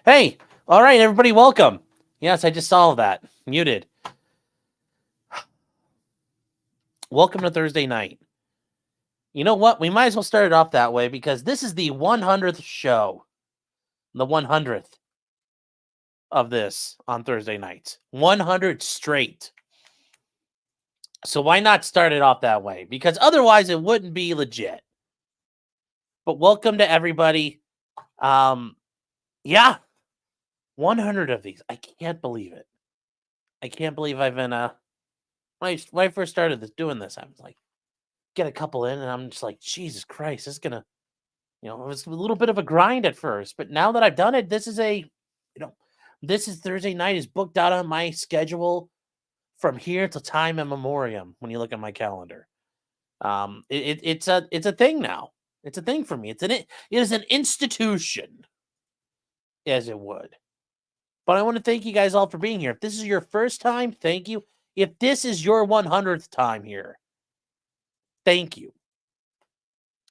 Hey, all right, everybody, welcome. Yes, I just saw that. Muted. Welcome to Thursday night. You know what? We might as well start it off that way because this is the 100th show. The 100th of this on Thursday nights. 100 straight. So why not start it off that way? Because otherwise it wouldn't be legit. But welcome to everybody. Yeah. 100 of these. I can't believe it. I can't believe I've been when I first started doing this, I was like, get a couple in, and I'm just like, Jesus Christ, this is gonna, it was a little bit of a grind at first, but now that I've done it, this is Thursday night is booked out on my schedule from here to time and memoriam. When you look at my calendar, it's a thing now. It's a thing for me. It is an institution, as it would. But I want to thank you guys all for being here. If this is your first time, thank you. If this is your 100th time here, thank you.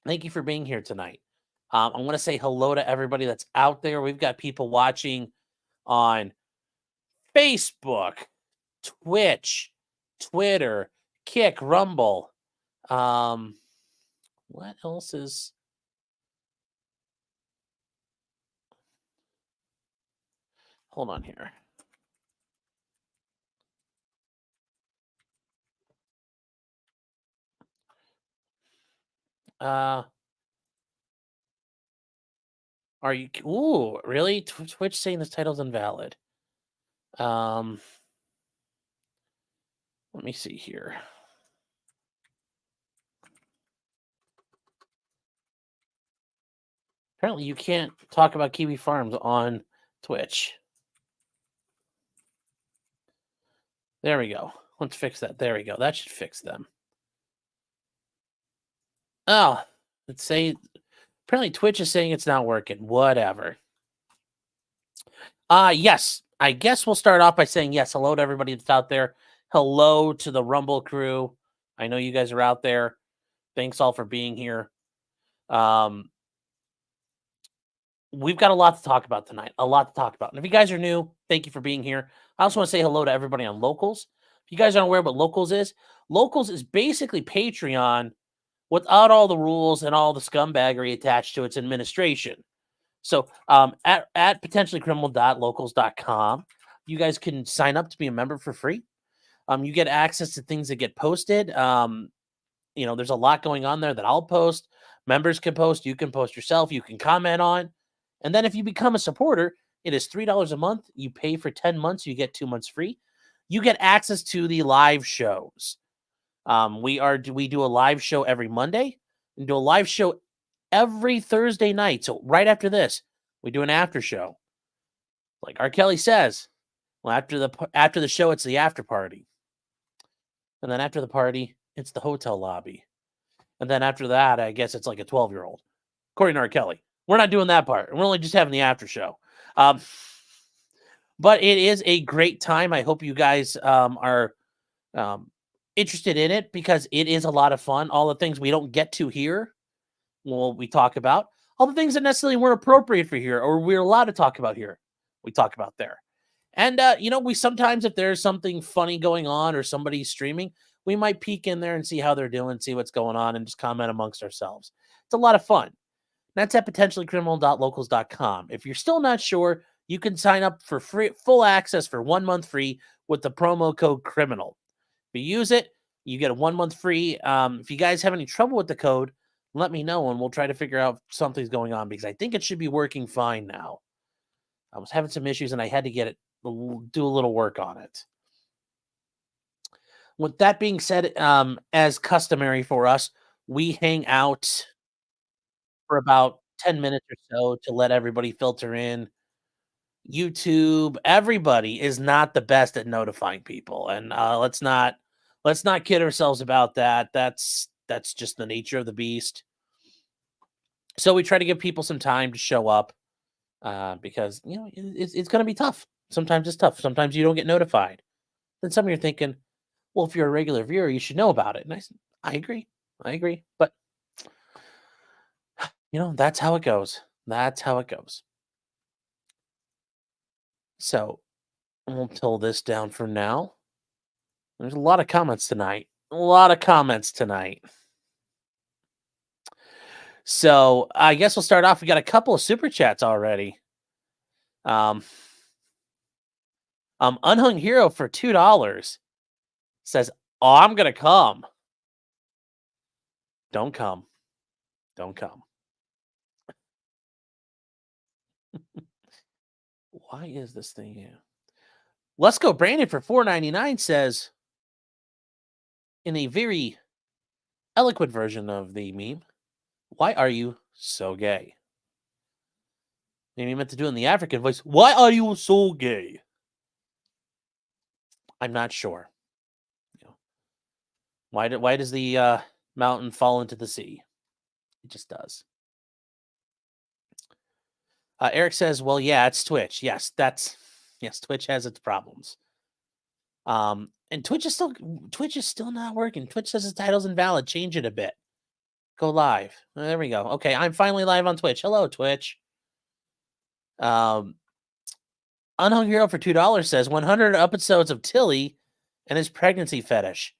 Thank you for being here tonight. I want to say hello to everybody that's out there. We've got people watching on Facebook, Twitch, Twitter, Kick, Rumble. What else is? Hold on here. Are you? Ooh, really? Twitch saying this title's invalid. Let me see here. Apparently, you can't talk about Kiwi Farms on Twitch. There we go. Let's fix that. There we go. That should fix them. Oh, let's say apparently Twitch is saying it's not working. Whatever. Yes. I guess we'll start off by saying yes. Hello to everybody that's out there. Hello to the Rumble crew. I know you guys are out there. Thanks all for being here. We've got a lot to talk about tonight. A lot to talk about. And if you guys are new, thank you for being here. I also want to say hello to everybody on Locals. If you guys aren't aware what Locals is basically Patreon without all the rules and all the scumbaggery attached to its administration. So at potentiallycriminal.locals.com, you guys can sign up to be a member for free. You get access to things that get posted. There's a lot going on there that I'll post. Members can post. You can post yourself. You can comment on. And then if you become a supporter, it is $3 a month. You pay for 10 months. You get 2 months free. You get access to the live shows. We do a live show every Monday and do a live show every Thursday night. So right after this, we do an after show. Like R. Kelly says, well, after the show, it's the after party. And then after the party, it's the hotel lobby. And then after that, I guess it's like a 12-year-old, according to R. Kelly. We're not doing that part. We're only just having the after show. But it is a great time. I hope you guys are interested in it because it is a lot of fun. All the things we don't get to here, we talk about. All the things that necessarily weren't appropriate for here or we're allowed to talk about here, we talk about there. And, we sometimes, if there's something funny going on or somebody's streaming, we might peek in there and see how they're doing, see what's going on, and just comment amongst ourselves. It's a lot of fun. That's at potentiallycriminal.locals.com. If you're still not sure, you can sign up for free, full access for 1 month free with the promo code CRIMINAL. If you use it, you get a 1 month free. If you guys have any trouble with the code, let me know and we'll try to figure out if something's going on because I think it should be working fine now. I was having some issues and I had to do a little work on it. With that being said, as customary for us, we hang out for about 10 minutes or so to let everybody filter in. YouTube, everybody is not the best at notifying people, and let's not kid ourselves about that. That's just the nature of the beast. So we try to give people some time to show up because it's going to be tough. Sometimes it's tough. Sometimes you don't get notified. Then some of you are thinking, well, if you're a regular viewer, you should know about it. And I agree. But that's how it goes. So we'll pull this down for now. There's a lot of comments tonight. A lot of comments tonight. So I guess we'll start off. We got a couple of super chats already. Um, Unhung Hero for $2 says, "Oh, I'm gonna come. Don't come. Don't come." Why is this thing here? Let's Go Brandon for $4.99 says, in a very eloquent version of the meme, "Why are you so gay?" Maybe meant to do it in the African voice. "Why are you so gay?" I'm not sure. You know, why does the mountain fall into the sea? It just does. Eric says, "Well, yeah, it's Twitch. Yes, Twitch has its problems. And Twitch is still not working. Twitch says the title's invalid. Change it a bit. Go live. There we go. Okay, I'm finally live on Twitch. Hello, Twitch." Unhung Hero for $2 says 100 episodes of Tilly and his pregnancy fetish.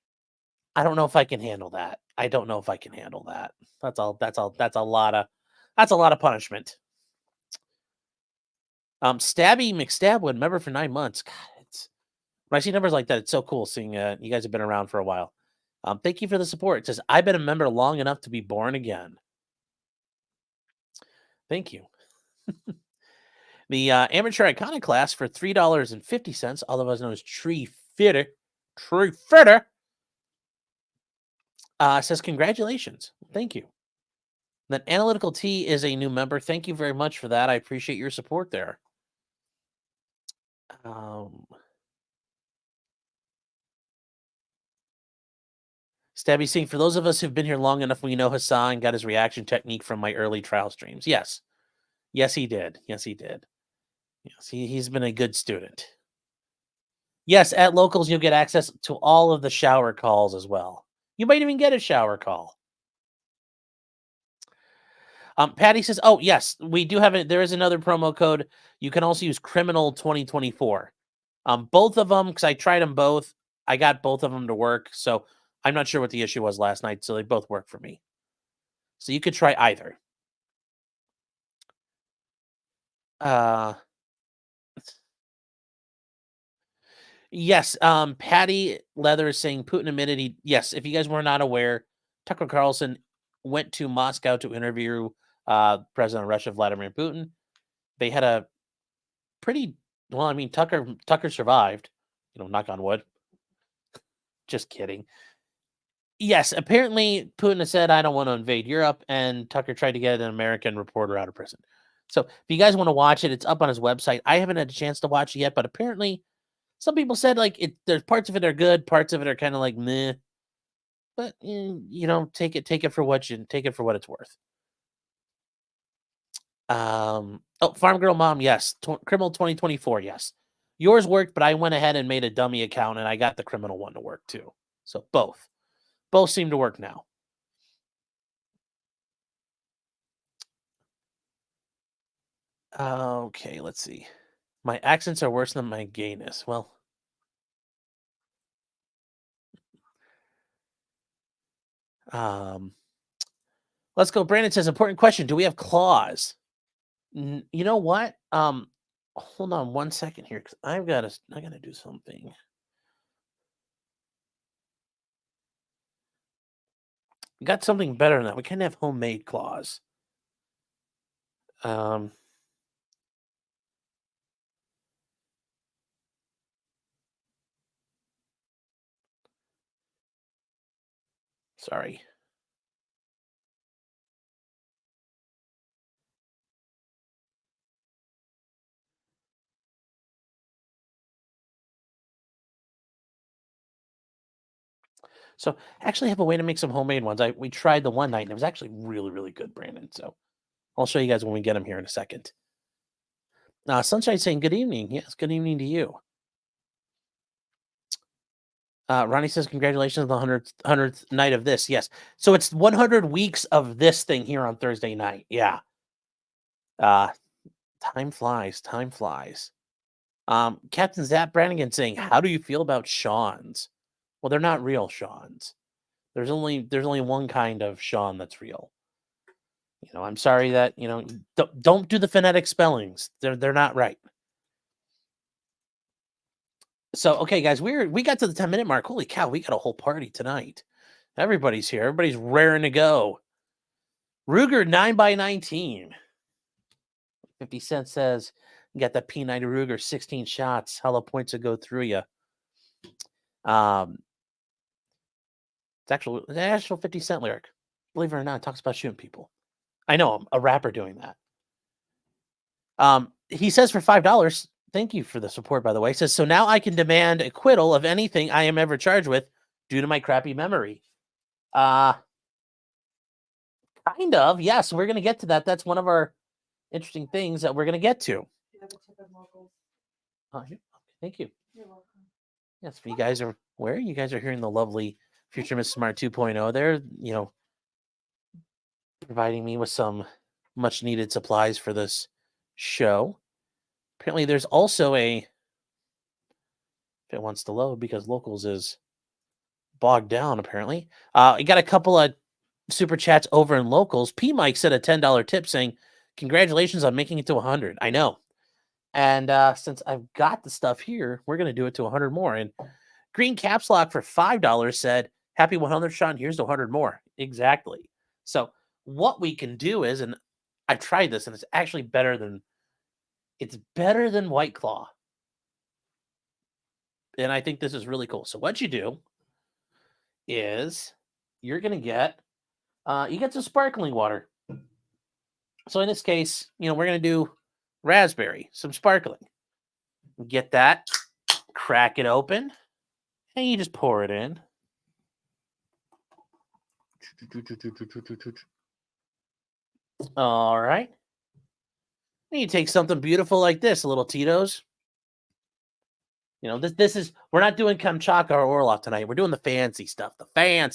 I don't know if I can handle that. I don't know if I can handle that. That's all. That's a lot of punishment. Stabby McStabwood, member for 9 months. God, when I see numbers like that, it's so cool seeing you guys have been around for a while. Thank you for the support. It says, "I've been a member long enough to be born again." Thank you. The amateur iconoclast for $3.50, otherwise known as Tree Fitter, says, "Congratulations." Thank you. Then Analytical T is a new member. Thank you very much for that. I appreciate your support there. Stabby Singh, for those of us who've been here long enough, we know Hassan got his reaction technique from my early trial streams. Yes. Yes, he did. Yes, he did. Yes, he's been a good student. Yes, at locals, you'll get access to all of the shower calls as well. You might even get a shower call. Patty says, "Oh, yes, we do have it. There is another promo code. You can also use Criminal 2024. Both of them, because I tried them both. I got both of them to work. So I'm not sure what the issue was last night. So they both work for me. So you could try either. Yes, Patty Leather is saying Putin admitted he. Yes, if you guys were not aware, Tucker Carlson went to Moscow to interview President of Russia Vladimir Putin. They had a pretty well. I mean, Tucker survived. Knock on wood. Just kidding. Yes, apparently Putin has said, "I don't want to invade Europe," and Tucker tried to get an American reporter out of prison. So if you guys want to watch it, it's up on his website. I haven't had a chance to watch it yet, but apparently some people said there's parts of it are good, parts of it are kind of like meh. But take it for what it's worth. Farm Girl Mom, yes. Criminal 2024, yes. Yours worked, but I went ahead and made a dummy account and I got the criminal one to work too. So both seem to work now. Okay, let's see. My accents are worse than my gayness. Well, let's go. Brandon says, "Important question. Do we have claws?" You know what? Hold on 1 second here, because I gotta do something. We got something better than that. We kind of have homemade claws. Sorry. So actually have a way to make some homemade ones. We tried the one night and it was actually really, really good, Brandon. So I'll show you guys when we get them here in a second. Sunshine saying good evening. Yes, good evening to you. Ronnie says congratulations on the 100th night of this. Yes. So it's 100 weeks of this thing here on Thursday night. Yeah. Time flies. Time flies. Captain Zap Brannigan saying, "How do you feel about Sean's?" Well, they're not real Sean's. There's only one kind of Sean that's real. I'm sorry that don't do the phonetic spellings. They're not right. So okay, guys, we got to the 10-minute mark. Holy cow, we got a whole party tonight. Everybody's here. Everybody's raring to go. Ruger 9x19. 50 Cent says, you got that P90 Ruger, 16 shots. Hollow points will go through you. It's an actual 50 Cent lyric. Believe it or not, it talks about shooting people. I know, a rapper doing that. He says for $5, thank you for the support, by the way. He says, so now I can demand acquittal of anything I am ever charged with due to my crappy memory. Kind of, yes. We're going to get to that. That's one of our interesting things that we're going to get to. Thank you. You're welcome. Yes, you guys are where? You guys are hearing the lovely Future Miss Smart 2.0 there, providing me with some much needed supplies for this show. Apparently there's also if it wants to load because Locals is bogged down apparently. I got a couple of super chats over in Locals. P Mike said a $10 tip saying, congratulations on making it to 100. I know. And since I've got the stuff here, we're going to do it to 100 more. And Green Caps Lock for $5 said, happy 100, Sean. Here's the 100 more. Exactly. So what we can do is, and I've tried this, and it's actually better than White Claw. And I think this is really cool. So what you do is you're going to get, you get some sparkling water. So in this case, we're going to do raspberry, some sparkling. Get that, crack it open, and you just pour it in. All right. And you take something beautiful like this, a little Tito's. This is, we're not doing Kamchatka or Orloff tonight. We're doing the fancy stuff, And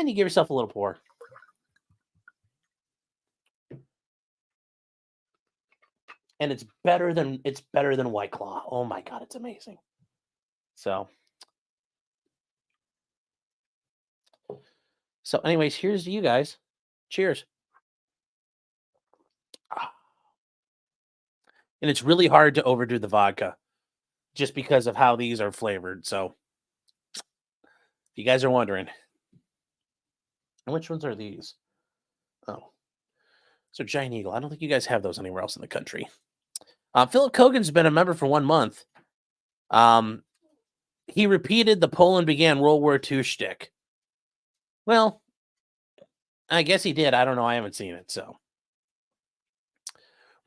you give yourself a little pour. And it's better than White Claw. Oh my God, it's amazing. So anyways, here's to you guys. Cheers. And it's really hard to overdo the vodka just because of how these are flavored. So if you guys are wondering, and which ones are these? Oh, so Giant Eagle. I don't think you guys have those anywhere else in the country. Philip Kogan's been a member for 1 month. He repeated the Poland began World War II shtick. Well, I guess he did. I don't know. I haven't seen it. So,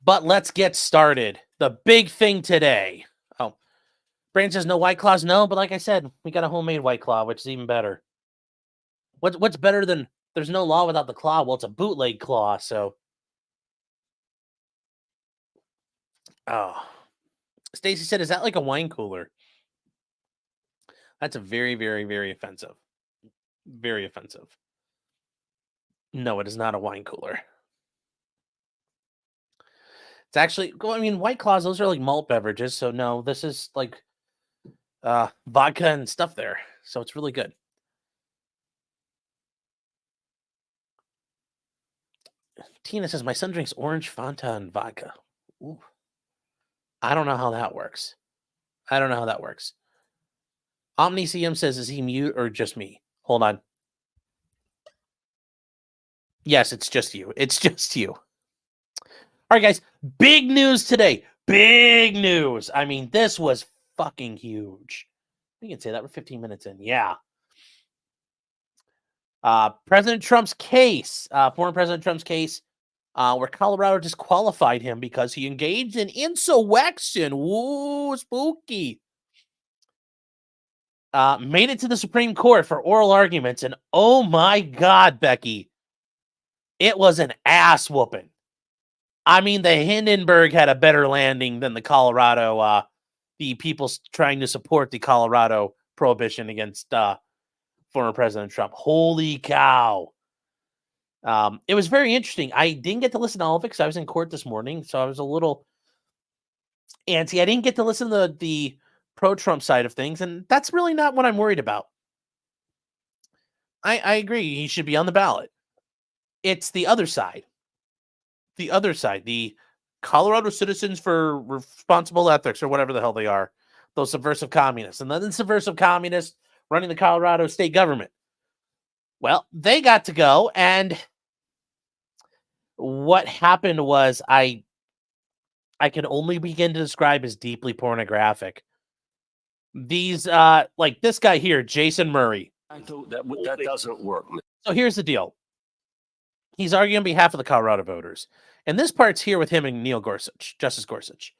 but let's get started. The big thing today. Oh, Brandon says no White Claws. No, but like I said, we got a homemade White Claw, which is even better. What's better than there's no law without the claw? Well, it's a bootleg claw. So, oh, Stacy said, is that like a wine cooler? That's a very, very, very offensive. Very offensive. No, it is not a wine cooler. It's actually, White Claws, those are like malt beverages. So no, this is like vodka and stuff there. So it's really good. Tina says, my son drinks orange Fanta and vodka. Ooh. I don't know how that works. OmniCM says, is he mute or just me? Hold on. Yes, it's just you. All right, guys. Big news today. Big news. This was fucking huge. We can say that we're 15 minutes in. Yeah. President Trump's case, former President Trump's case, where Colorado disqualified him because he engaged in insurrection. Woo, spooky. Made it to the Supreme Court for oral arguments, and oh my God, Becky, it was an ass whooping. The Hindenburg had a better landing than the Colorado, the people trying to support the Colorado prohibition against former President Trump. Holy cow. It was very interesting. I didn't get to listen to all of it because I was in court this morning, so I was a little And see, I didn't get to listen to the pro-Trump side of things, and that's really not what I'm worried about. I agree, he should be on the ballot. It's the other side. The other side, the Colorado Citizens for Responsible Ethics or whatever the hell they are, those subversive communists, and then the subversive communists running the Colorado state government. Well, they got to go, and what happened was I can only begin to describe as deeply pornographic. These like this guy here, Jason Murray. That doesn't work. So here's the deal. He's arguing on behalf of the Colorado voters. And this part's here with him and Neil Gorsuch, Justice Gorsuch.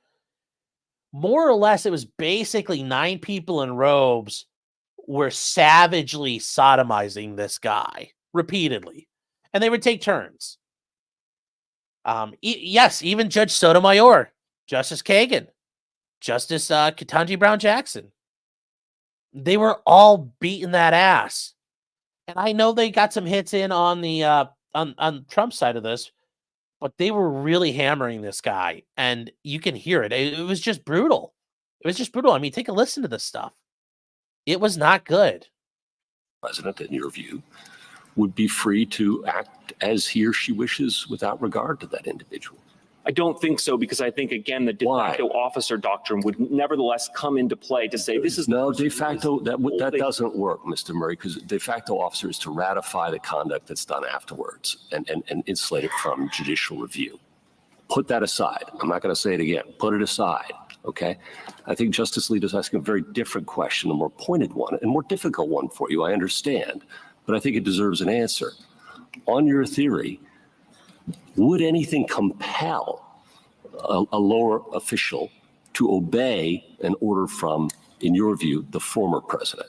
More or less, it was basically 9 people in robes were savagely sodomizing this guy repeatedly. And they would take turns. Yes, even Judge Sotomayor, Justice Kagan, Justice Ketanji Brown Jackson. They were all beating that ass. And I know they got some hits in on the on Trump's side of this, but they were really hammering this guy, and you can hear it. It was just brutal. It was just brutal. I mean, take a listen to this stuff. It was not good. President, in your view, would be free to act as he or she wishes without regard to that individual. I don't think so, because I think, again, the de facto officer doctrine would nevertheless come into play to say this is no de facto. That doesn't work, Mr. Murray, because de facto officer is to ratify the conduct that's done afterwards and insulate it from judicial review. Put that aside. I'm not going to say it again. Put it aside. Okay. I think Justice Alito's asking a very different question, a more pointed one, and more difficult one for you. I understand, but I think it deserves an answer. On your theory, would anything compel a lower official to obey an order from, in your view, the former president?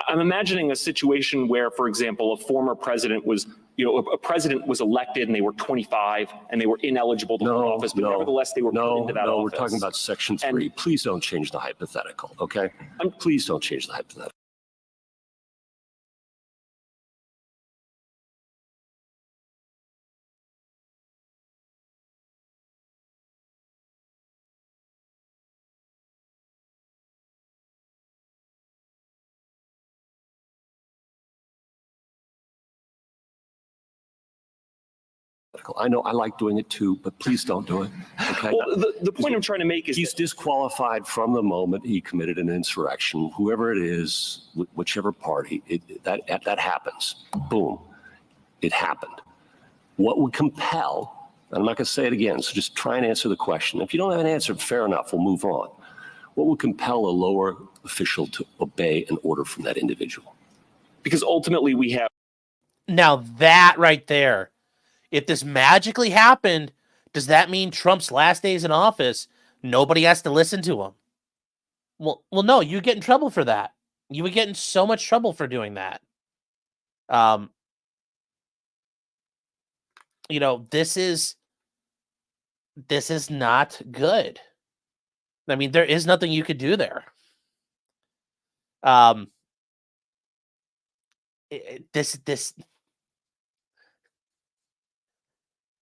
I'm imagining a situation where, for example, a former president was, a president was elected and they were 25 and they were ineligible to hold office, but nevertheless they were put into that office. We're talking about Section 3. Please don't change the hypothetical, okay? Please don't change the hypothetical. I know I like doing it too, but please don't do it. Okay. Well, the point I'm trying to make is he's disqualified from the moment he committed an insurrection. Whoever it is, whichever party, that happens. Boom, it happened. What would compel? I'm not going to say it again, so just try and answer the question. If you don't have an answer, fair enough, we'll move on. What would compel a lower official to obey an order from that individual? Because ultimately we have. Now that right there. If this magically happened, does that mean Trump's last days in office, nobody has to listen to him? Well, no, you get in trouble for that. You would get in so much trouble for doing that. This is not good. I mean, there is nothing you could do there.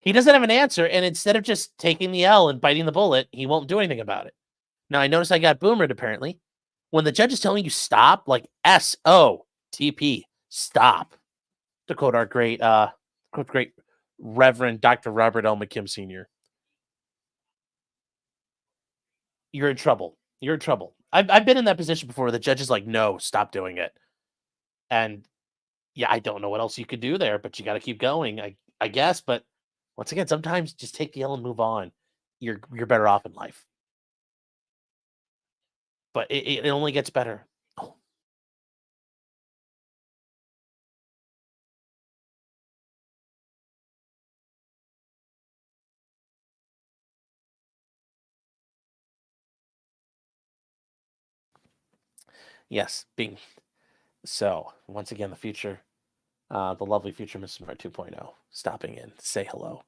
He doesn't have an answer, and instead of just taking the L and biting the bullet, he won't do anything about it. Now, I noticed I got boomered, apparently. When the judge is telling you stop, like SOTP, stop, to quote our great Reverend Dr. Robert L. McKim Sr. You're in trouble. You're in trouble. I've been in that position before where the judge is like, no, stop doing it. And yeah, I don't know what else you could do there, but you got to keep going, I guess. But once again, sometimes just take the L and move on. You're better off in life. But it only gets better. Oh. Yes, so once again, the future, the lovely future Mrs. Smart 2.0, stopping in to say hello.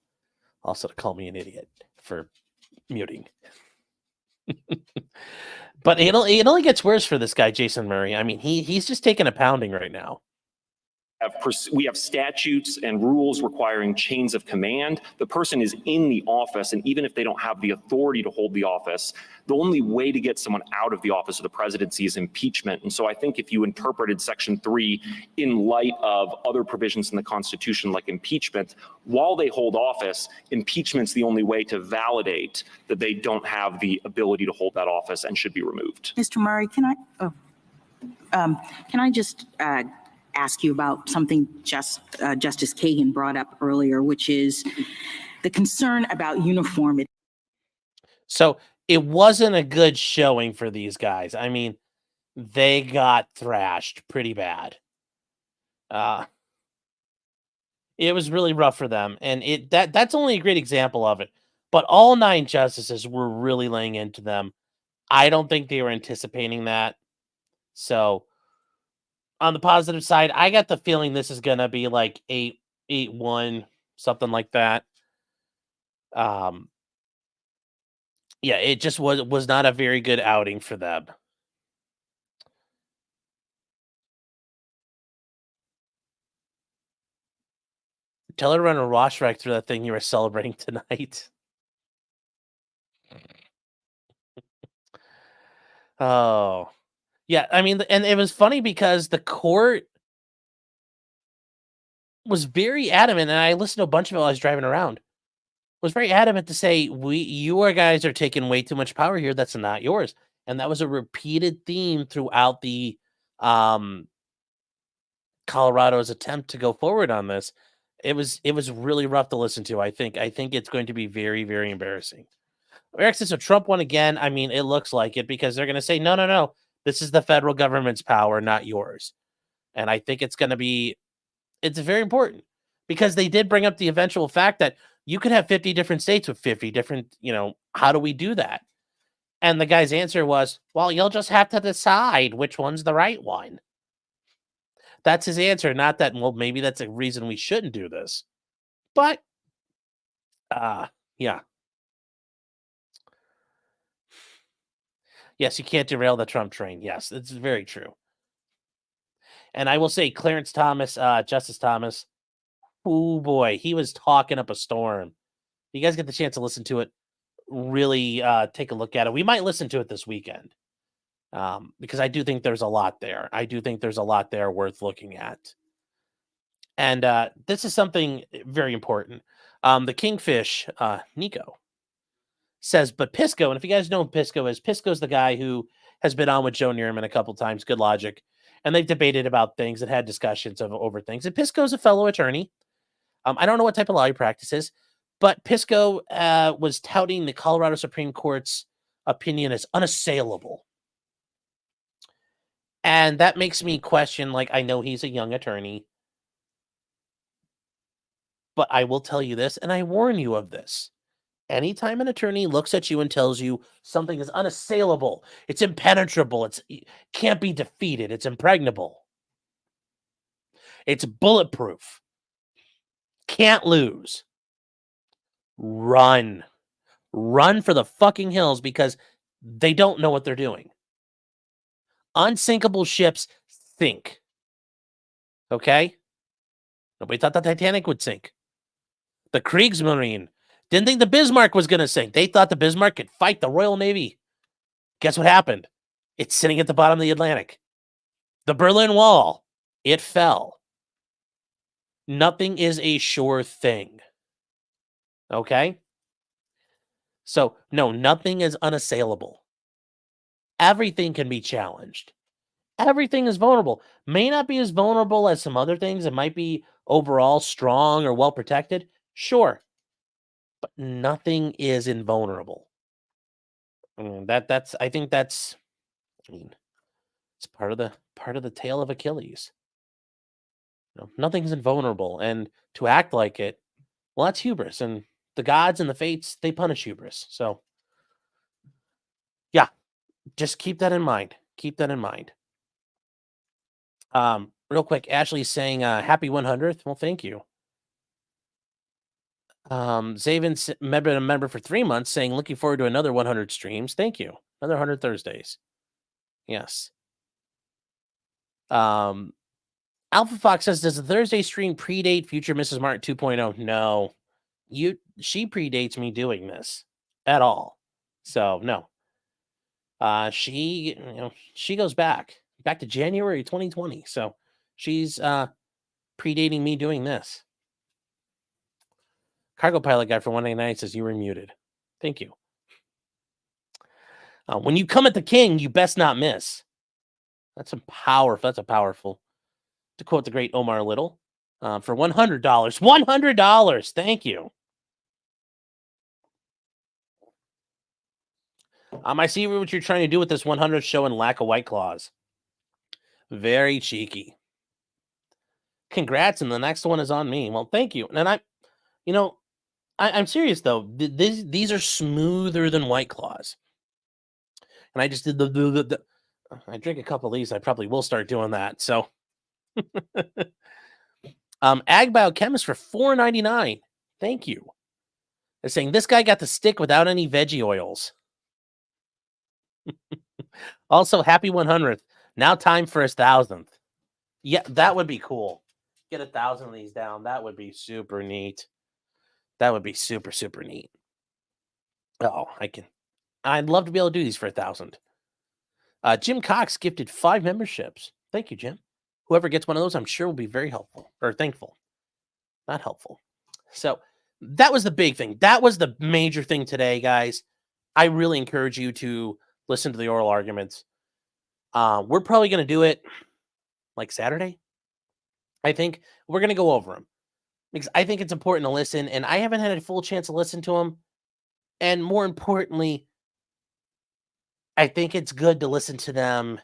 Also to call me an idiot for muting. But it only gets worse for this guy, Jason Murray. I mean, he's just taking a pounding right now. we have statutes and rules requiring chains of command. The person is in the office, and even if they don't have the authority to hold the office, the only way to get someone out of the office of the presidency is impeachment. And so I think if you interpreted Section 3 in light of other provisions in the Constitution like impeachment, while they hold office, impeachment's the only way to validate that they don't have the ability to hold that office and should be removed. Mr. Murray, can I just ask you about something Justice Kagan brought up earlier, which is the concern about uniformity. So it wasn't a good showing for these guys. I mean, they got thrashed pretty bad. It was really rough for them, and that's only a great example of it. But all 9 justices were really laying into them. I don't think they were anticipating that. So on the positive side, I got the feeling this is gonna be like 8-1, something like that. Yeah, it just was not a very good outing for them. Tell her to run a wash rack through that thing you were celebrating tonight. Oh. Yeah, I mean, and it was funny because the court was very adamant, and I listened to a bunch of it while I was driving around, was very adamant to say, you guys are taking way too much power here. That's not yours. And that was a repeated theme throughout the Colorado's attempt to go forward on this. It was really rough to listen to. I think it's going to be very, very embarrassing. Eric says, so Trump won again. I mean, it looks like it because they're going to say, no. This is the federal government's power, not yours. And I think it's very important because they did bring up the eventual fact that you could have 50 different states with 50 different, how do we do that? And the guy's answer was, well, you'll just have to decide which one's the right one. That's his answer. Not that, well, maybe that's a reason we shouldn't do this. But, yeah. Yes, you can't derail the Trump train. Yes, it's very true. And I will say, Clarence Thomas, Justice Thomas, oh boy, he was talking up a storm. You guys get the chance to listen to it, really take a look at it. We might listen to it this weekend because I do think there's a lot there. I do think there's a lot there worth looking at. And this is something very important. The Kingfish, Nico, says, but Pisco, and if you guys know who Pisco is, Pisco's the guy who has been on with Joe Neerman a couple times, Good Logic, and they've debated about things and had discussions over things. And Pisco's a fellow attorney. I don't know what type of law he practices, but Pisco was touting the Colorado Supreme Court's opinion as unassailable. And that makes me question, I know he's a young attorney, but I will tell you this, and I warn you of this. Anytime an attorney looks at you and tells you something is unassailable, it's impenetrable, it can't be defeated, it's impregnable, it's bulletproof, can't lose, run for the fucking hills because they don't know what they're doing. Unsinkable ships sink. Okay? Nobody thought the Titanic would sink. The Kriegsmarine didn't think the Bismarck was going to sink. They thought the Bismarck could fight the Royal Navy. Guess what happened? It's sitting at the bottom of the Atlantic. The Berlin Wall, it fell. Nothing is a sure thing. Okay? So, no, nothing is unassailable. Everything can be challenged. Everything is vulnerable. May not be as vulnerable as some other things. It might be overall strong or well protected. Sure. But nothing is invulnerable. I mean, I think it's part of the tale of Achilles. Nothing's invulnerable, and to act like it, well, that's hubris, and the gods and the fates, they punish hubris. So, yeah, just keep that in mind. Keep that in mind. Real quick, Ashley's saying, happy 100th. Well, thank you. Zaven's been a member for 3 months, saying, looking forward to another 100 streams. Thank you. Another 100 Thursdays. Yes. Alpha Fox says, does the Thursday stream predate future Mrs. Martin 2.0? No. She predates me doing this at all. So no. She goes back to January 2020. So she's predating me doing this. Cargo pilot guy for 189 says you were muted. Thank you. When you come at the king, you best not miss. That's a powerful. To quote the great Omar Little, for $100. $100. Thank you. I see what you're trying to do with this 100 show and lack of White Claws. Very cheeky. Congrats, and the next one is on me. Well, thank you. And I'm serious though. These are smoother than White Claws. And I just did the I drink a couple of these. I probably will start doing that. So, Ag Biochemist for $4.99. Thank you. They're saying this guy got the stick without any veggie oils. Also, happy 100th. Now time for his 1,000th. Yeah, that would be cool. Get 1,000 of these down. That would be super neat. That would be super, super neat. Oh, I'd love to be able to do these for 1,000. Jim Cox gifted 5 memberships. Thank you, Jim. Whoever gets one of those, I'm sure will be very helpful or thankful. Not helpful. So that was the big thing. That was the major thing today, guys. I really encourage you to listen to the oral arguments. We're probably going to do it like Saturday. I think we're going to go over them because I think it's important to listen, and I haven't had a full chance to listen to them. And more importantly, I think it's good to listen to them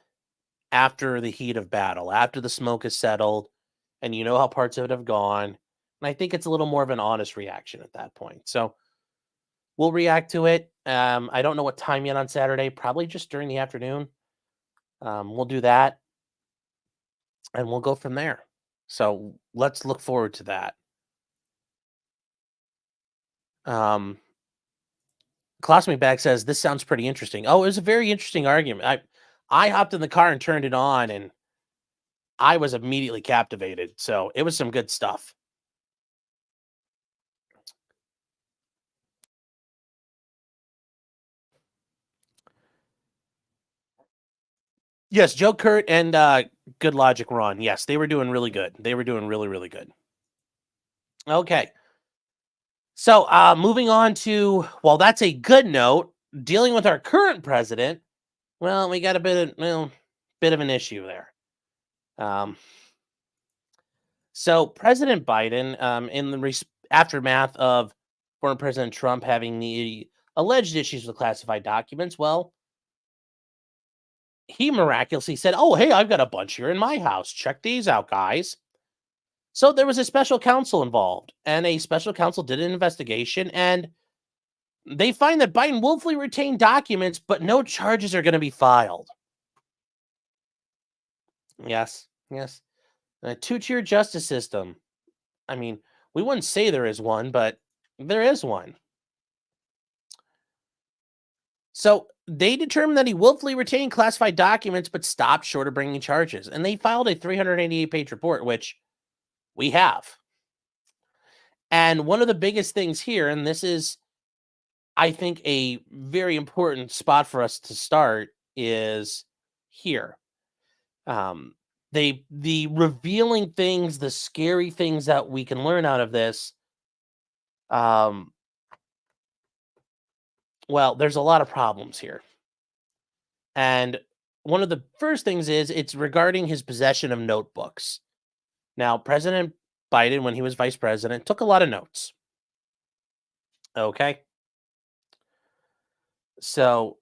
after the heat of battle, after the smoke is settled, and you know how parts of it have gone. And I think it's a little more of an honest reaction at that point. So we'll react to it. I don't know what time yet on Saturday, probably just during the afternoon. We'll do that, and we'll go from there. So let's look forward to that. Classmate Bag says, this sounds pretty interesting. Oh, it was a very interesting argument. I hopped in the car and turned it on, and I was immediately captivated. So it was some good stuff. Yes, Joe Kurt and Good Logic Ron. Yes, they were doing really good. They were doing really, really good. Okay. So moving on to, well, that's a good note. Dealing with our current president, well, we got a bit of an issue there. So President Biden, in the aftermath of former President Trump having the alleged issues with classified documents, well, he miraculously said, oh, hey, I've got a bunch here in my house. Check these out, guys. So there was a special counsel involved, and a special counsel did an investigation, and they find that Biden willfully retained documents, but no charges are going to be filed. Yes. A two-tier justice system. I mean, we wouldn't say there is one, but there is one. So they determined that he willfully retained classified documents, but stopped short of bringing charges. And they filed a 388-page report, which we have. And one of the biggest things here, and this is, I think, a very important spot for us to start, is here. The revealing things, the scary things that we can learn out of this. Well, there's a lot of problems here. And one of the first things is it's regarding his possession of notebooks. Now, President Biden, when he was vice president, took a lot of notes. Okay. So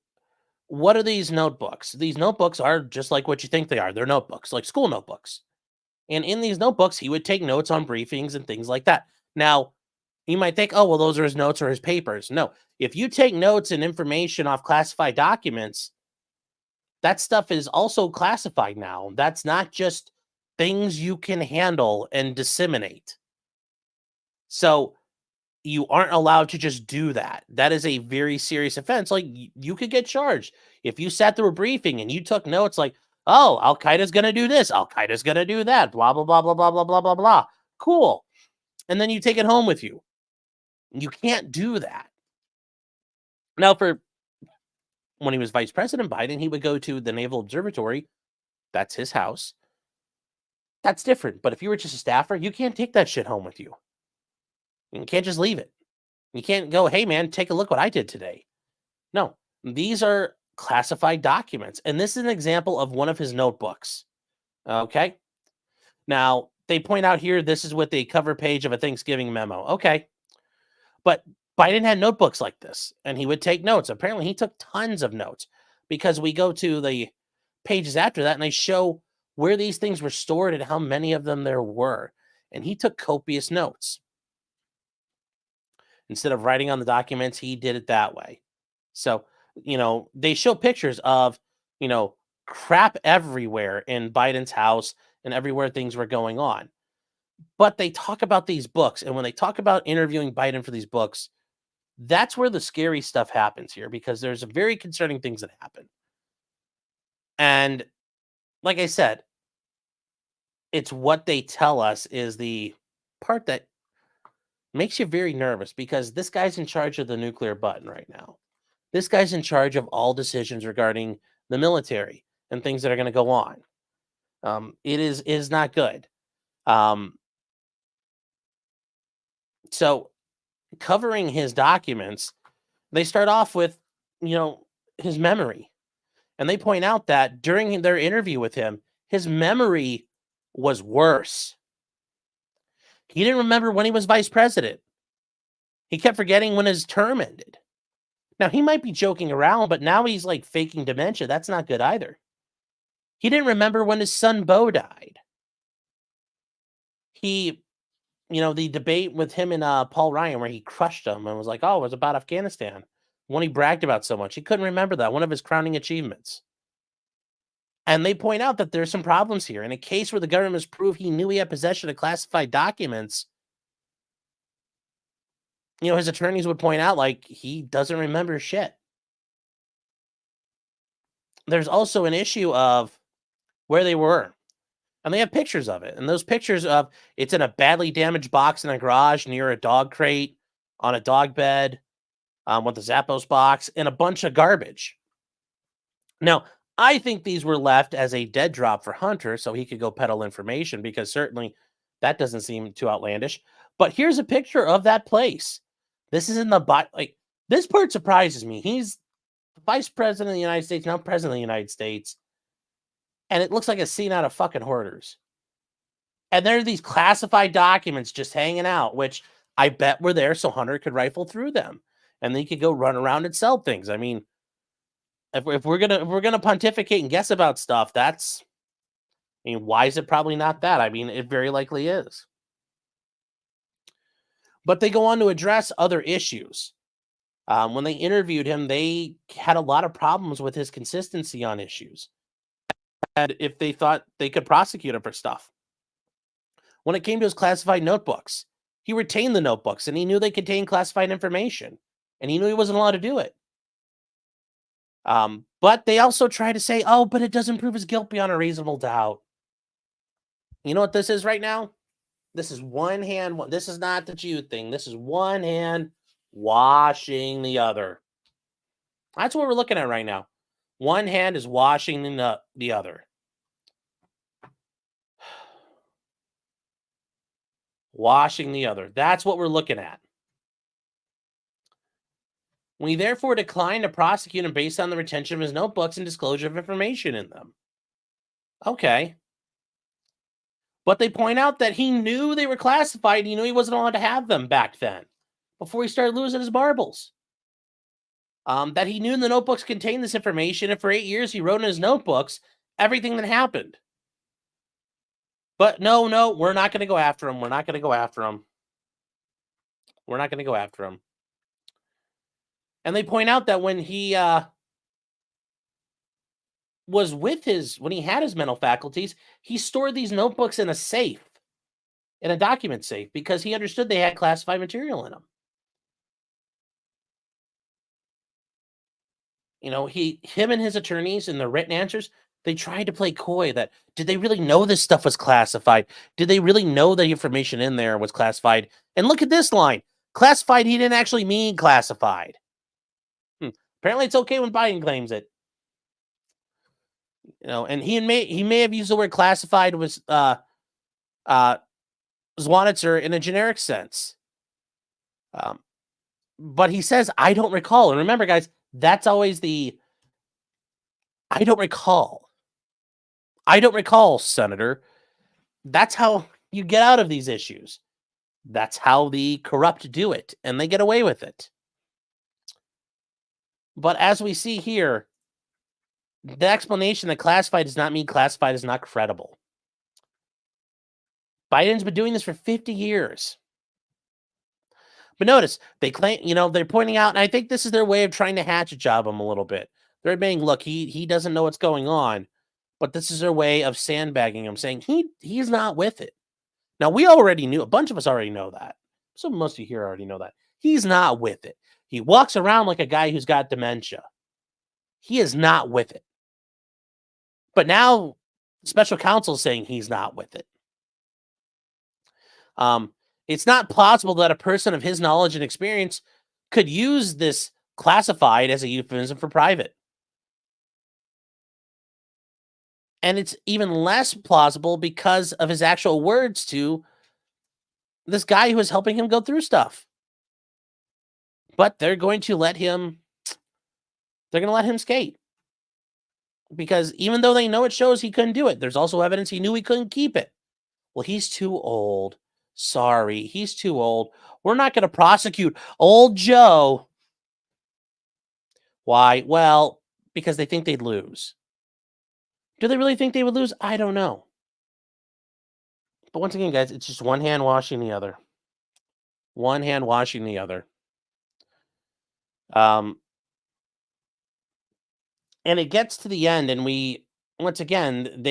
what are these notebooks? These notebooks are just like what you think they are. They're notebooks, like school notebooks. And in these notebooks, he would take notes on briefings and things like that. Now, you might think, oh, well, those are his notes or his papers. No, if you take notes and information off classified documents, that stuff is also classified now. That's not just things you can handle and disseminate. So you aren't allowed to just do that. That is a very serious offense. Like, you could get charged if you sat through a briefing and you took notes like, Oh, Al Qaeda's going to do this. Al Qaeda's going to do that. Blah, blah, blah, blah, blah, blah, blah, blah, blah. Cool. And then you take it home with you. You can't do that. Now, for when he was Vice President Biden, he would go to the Naval Observatory. That's his house. That's different. But if you were just a staffer, you can't take that shit home with you. You can't just leave it. You can't go, hey, man, take a look what I did today. No, these are classified documents. And this is an example of one of his notebooks. Okay. Now, they point out here, this is with the cover page of a Thanksgiving memo. Okay. But Biden had notebooks like this, and he would take notes. Apparently, he took tons of notes, because we go to the pages after that, and they show where these things were stored and how many of them there were. And he took copious notes. Instead of writing on the documents, he did it that way. So, they show pictures of, crap everywhere in Biden's house and everywhere things were going on. But they talk about these books. And when they talk about interviewing Biden for these books, that's where the scary stuff happens here, because there's very concerning things that happen. And like I said, it's what they tell us is the part that makes you very nervous, because this guy's in charge of the nuclear button right now. This guy's in charge of all decisions regarding the military and things that are going to go on. It is not good. So covering his documents, they start off with, his memory. And they point out that during their interview with him, his memory was worse. He didn't remember when he was vice president. He kept forgetting when his term ended. Now, he might be joking around, but now he's like faking dementia. That's not good either. He didn't remember when his son Beau died. The debate with him and Paul Ryan, where he crushed him and was like, oh, it was about Afghanistan. One he bragged about so much. He couldn't remember that. One of his crowning achievements. And they point out that there's some problems here. In a case where the government has proved he knew he had possession of classified documents, his attorneys would point out, like, he doesn't remember shit. There's also an issue of where they were. And they have pictures of it. And those pictures of it's in a badly damaged box in a garage near a dog crate, on a dog bed, with a Zappos box, and a bunch of garbage. Now, I think these were left as a dead drop for Hunter so he could go peddle information, because certainly that doesn't seem too outlandish. But here's a picture of that place. This is in the this part surprises me. He's vice president of the United States, now president of the United States. And it looks like a scene out of fucking Hoarders. And there are these classified documents just hanging out, which I bet were there so Hunter could rifle through them. And then he could go run around and sell things. I mean, if we're gonna pontificate and guess about stuff, why is it probably not that? I mean, it very likely is. But they go on to address other issues. When they interviewed him, they had a lot of problems with his consistency on issues. And if they thought they could prosecute him for stuff. When it came to his classified notebooks, he retained the notebooks, and he knew they contained classified information, and he knew he wasn't allowed to do it. But they also try to say, oh, but it doesn't prove his guilt beyond a reasonable doubt. You know what this is right now? This is one hand. This is not the Jew thing. This is one hand washing the other. That's what we're looking at right now. One hand is washing the other. Washing the other. That's what we're looking at. We therefore decline to prosecute him based on the retention of his notebooks and disclosure of information in them. Okay. But they point out that he knew they were classified. He knew he wasn't allowed to have them back then, before he started losing his marbles. That he knew the notebooks contained this information, and for 8 years he wrote in his notebooks everything that happened. But no, we're not going to go after him. We're not going to go after him. We're not going to go after him. And they point out that when he when he had his mental faculties, he stored these notebooks in a safe, in a document safe, because he understood they had classified material in them. Him and his attorneys in the written answers, They tried to play coy that, did they really know this stuff was classified? Did they really know the information in there was classified? And look at this line. Classified, he didn't actually mean classified. Apparently it's okay when Biden claims it. You know, and he may have used the word classified was Zwanitzer in a generic sense. But he says, I don't recall. And remember, guys, that's always the I don't recall. I don't recall, Senator. That's how you get out of these issues. That's how the corrupt do it, and they get away with it. But as we see here, the explanation that classified does not mean classified is not credible. Biden's been doing this for 50 years. But notice, they claim, they're pointing out, and I think this is their way of trying to hatchet job him a little bit. They're admitting, look, he doesn't know what's going on, but this is their way of sandbagging him, saying he's not with it. Now, we already knew, a bunch of us already know that. So most of you here already know that. He's not with it. He walks around like a guy who's got dementia. He is not with it. But now, special counsel is saying he's not with it. It's not plausible that a person of his knowledge and experience could use this classified as a euphemism for private. And it's even less plausible because of his actual words to this guy who was helping him go through stuff. But they're going to let him skate. Because even though they know it shows he couldn't do it, there's also evidence he knew he couldn't keep it. Well, he's too old. Sorry, he's too old. We're not going to prosecute old Joe. Why? Well, because they think they'd lose. Do they really think they would lose? I don't know. But once again, guys, it's just one hand washing the other. One hand washing the other. And it gets to the end, and once again,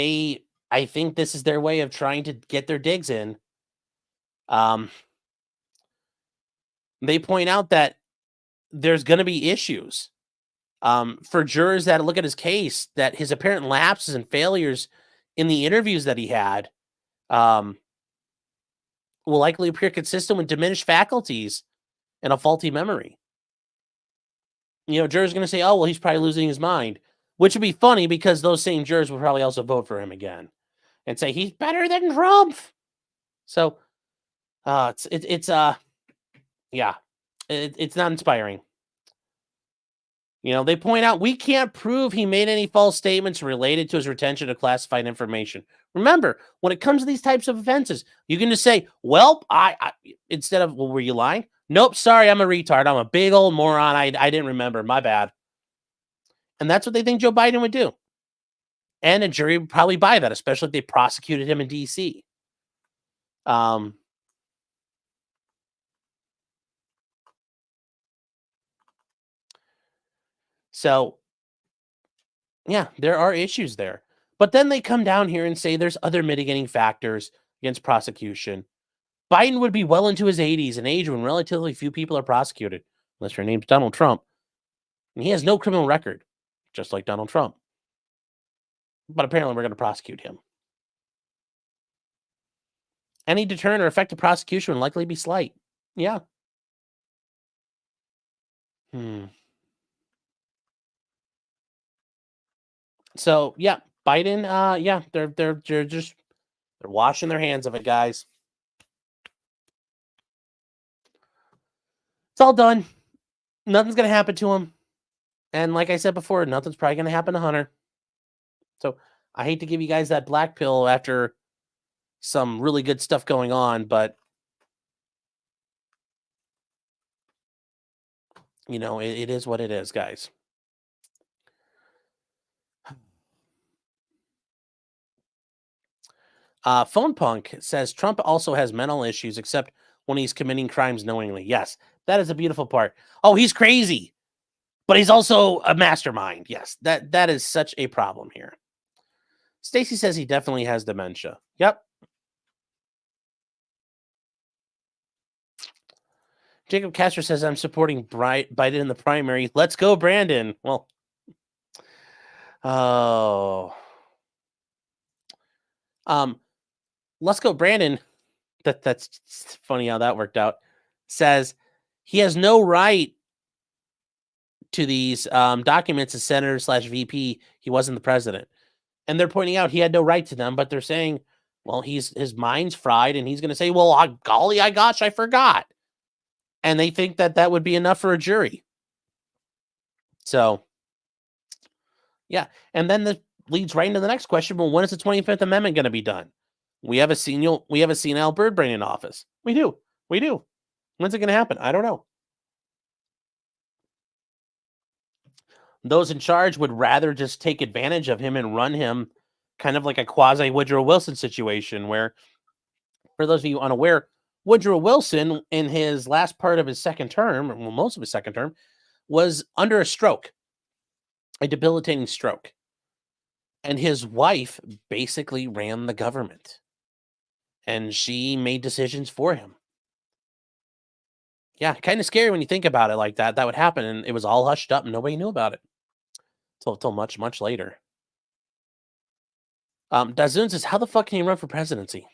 I think this is their way of trying to get their digs in. They point out that there's going to be issues for jurors that look at his case, that his apparent lapses and failures in the interviews that he had will likely appear consistent with diminished faculties and a faulty memory. Jurors are going to say, oh, well, he's probably losing his mind, which would be funny because those same jurors will probably also vote for him again and say he's better than Trump. So it's not inspiring. They point out we can't prove he made any false statements related to his retention of classified information. Remember, when it comes to these types of offenses, you can just say, well, I instead of, well, were you lying? Nope, sorry, I'm a retard. I'm a big old moron. I didn't remember. My bad. And that's what they think Joe Biden would do. And a jury would probably buy that, especially if they prosecuted him in D.C. So, yeah, there are issues there. But then they come down here and say there's other mitigating factors against prosecution. Biden would be well into his 80s, an age when relatively few people are prosecuted, unless your name's Donald Trump. And he has no criminal record, just like Donald Trump. But apparently we're going to prosecute him. Any deterrent or effective prosecution would likely be slight. Yeah. So, yeah, Biden, they're washing their hands of it, guys. It's all done. Nothing's going to happen to him. And like I said before, nothing's probably going to happen to Hunter. So I hate to give you guys that black pill after some really good stuff going on, but it is what it is, guys. Phone Punk says Trump also has mental issues, except when he's committing crimes knowingly. Yes, that is a beautiful part. Oh, he's crazy, but he's also a mastermind. Yes, that is such a problem here. Stacy says he definitely has dementia. Yep. Jacob Castro says I'm supporting Biden in the primary. Let's go, Brandon. Well, oh, Let's go, Brandon. That's funny how that worked out. Says he has no right to these documents as senator/VP. He wasn't the president, and they're pointing out he had no right to them. But they're saying, well, his mind's fried, and he's going to say, well, golly, I forgot, and they think that would be enough for a jury. So, yeah, and then this leads right into the next question. Well, when is the 25th Amendment going to be done? We have a senile bird brain in office. We do. When's it going to happen? I don't know. Those in charge would rather just take advantage of him and run him kind of like a quasi Woodrow Wilson situation where, for those of you unaware, Woodrow Wilson in his last part of his second term, well, most of his second term, was under a stroke, a debilitating stroke. And his wife basically ran the government. And she made decisions for him. Yeah, kind of scary when you think about it like that. That would happen, and it was all hushed up, and nobody knew about it till much, much later. Dazoon says, how the fuck can you run for presidency?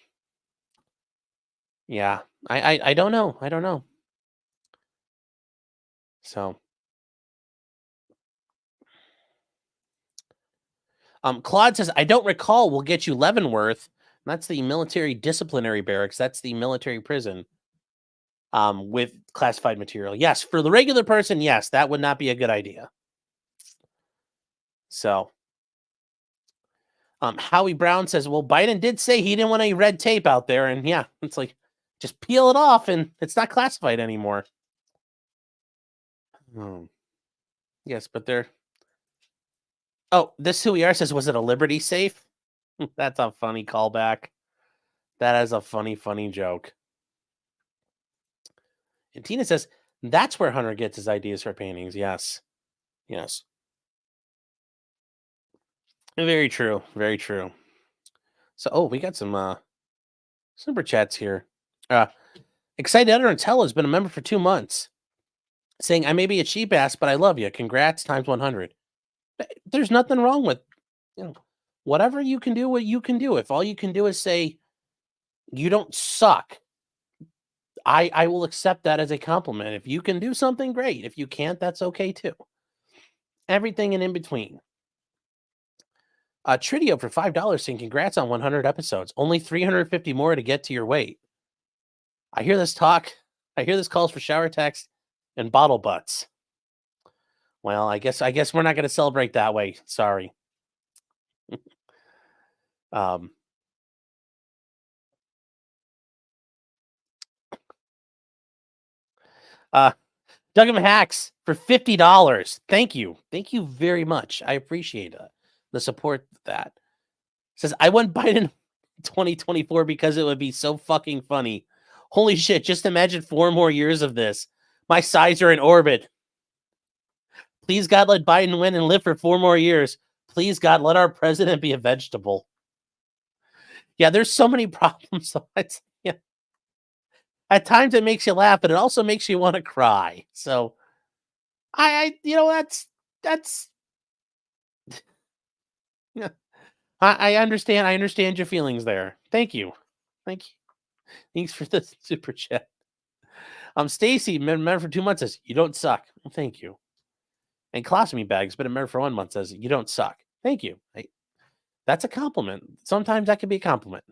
Yeah, I don't know. I don't know. So, Claude says, I don't recall. We'll get you Leavenworth. That's the military disciplinary barracks. That's the military prison. With classified material. Yes, for the regular person, yes, that would not be a good idea. So, Howie Brown says, well, Biden did say he didn't want any red tape out there. And yeah, it's like, just peel it off and it's not classified anymore. Yes, but they're... Oh, this Who We Are says, was it a Liberty safe? That's a funny callback. That is a funny, funny joke. And Tina says, that's where Hunter gets his ideas for paintings. Yes. Yes. Very true. Very true. So, we got some super chats here. Excited Editor and Tell has been a member for 2 months. Saying, I may be a cheap ass, but I love you. Congrats times 100. There's nothing wrong with, whatever you can do, what you can do. If all you can do is say, you don't suck, I will accept that as a compliment. If you can do something, great. If you can't, that's okay too. Everything in between. Tridio for $5 saying, congrats on 100 episodes. Only 350 more to get to your weight. I hear this talk. I hear this calls for shower text and bottle butts. Well, I guess we're not going to celebrate that way. Sorry. Doug Hacks for $50. Thank you. Thank you very much. I appreciate the support of that. Says, I want Biden 2024 because it would be so fucking funny. Holy shit, just imagine 4 more years of this. My sides are in orbit. Please, God, let Biden win and live for 4 more years. Please, God, let our president be a vegetable. Yeah, there's so many problems. Yeah. At times it makes you laugh, but it also makes you want to cry. So, that's yeah. I understand. I understand your feelings there. Thank you. Thanks for the super chat. Stacy, been a member for 2 months, says, you don't suck. Well, thank you. And Colostomy Bags, been a member for 1 month, says, you don't suck. Thank you. That's a compliment. Sometimes that can be a compliment.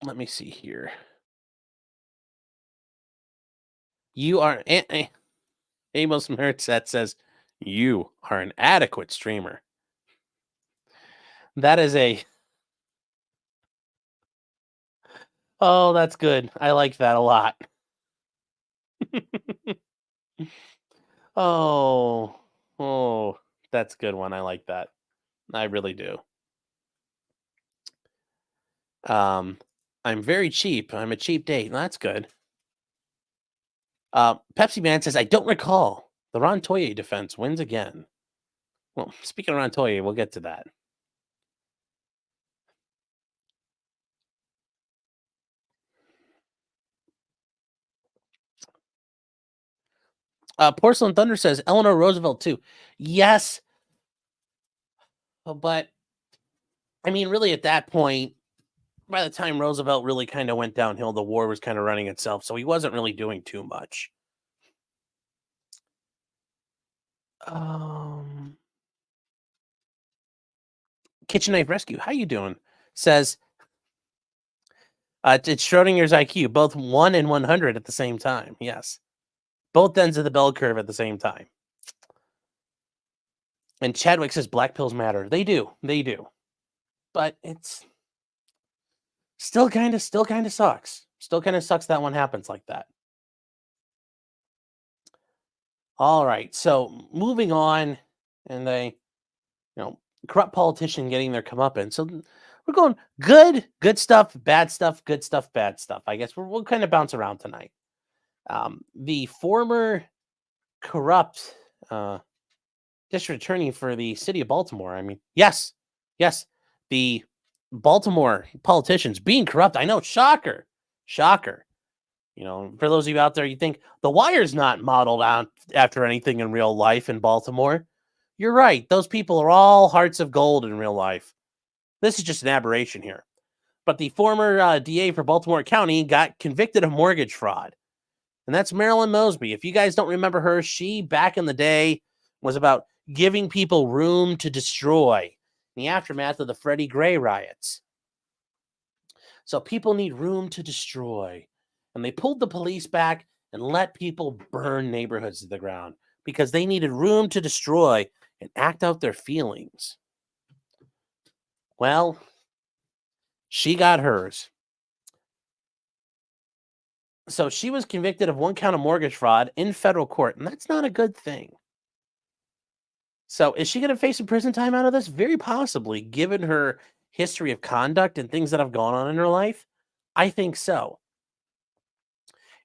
Let me see here. You are Amos Meritset says you are an adequate streamer. That is oh, that's good. I like that a lot. Oh, that's a good one. I like that. I really do. I'm very cheap. I'm a cheap date. That's good. Pepsi Man says, I don't recall. The Ron Toye defense wins again. Well, speaking of Montoya, we'll get to that. Porcelain Thunder says Eleanor Roosevelt too. Yes, but I mean, really, at that point, by the time Roosevelt really kind of went downhill, the war was kind of running itself, so he wasn't really doing too much. Kitchen Knife Rescue, how you doing? Says it's Schrodinger's IQ, both 1 and 100 at the same time. Yes, both ends of the bell curve at the same time. And Chadwick says black pills matter. They do, but it's still kind of sucks. Still kind of sucks that one happens like that. All right, so moving on, and they, corrupt politician getting their comeuppance. So we're going good stuff, bad stuff, good stuff, bad stuff. I guess we'll kind of bounce around tonight. The former corrupt district attorney for the city of Baltimore. I mean, yes, the Baltimore politicians being corrupt. I know, shocker. For those of you out there, you think The Wire's not modeled out after anything in real life in Baltimore. You're right. Those people are all hearts of gold in real life. This is just an aberration here. But the former DA for Baltimore County got convicted of mortgage fraud. And that's Marilyn Mosby. If you guys don't remember her, she back in the day was about giving people room to destroy in the aftermath of the Freddie Gray riots. So people need room to destroy. And they pulled the police back and let people burn neighborhoods to the ground because they needed room to destroy and act out their feelings. Well, she got hers. So she was convicted of 1 count of mortgage fraud in federal court, and that's not a good thing. So is she going to face some prison time out of this? Very possibly, given her history of conduct and things that have gone on in her life. I think so.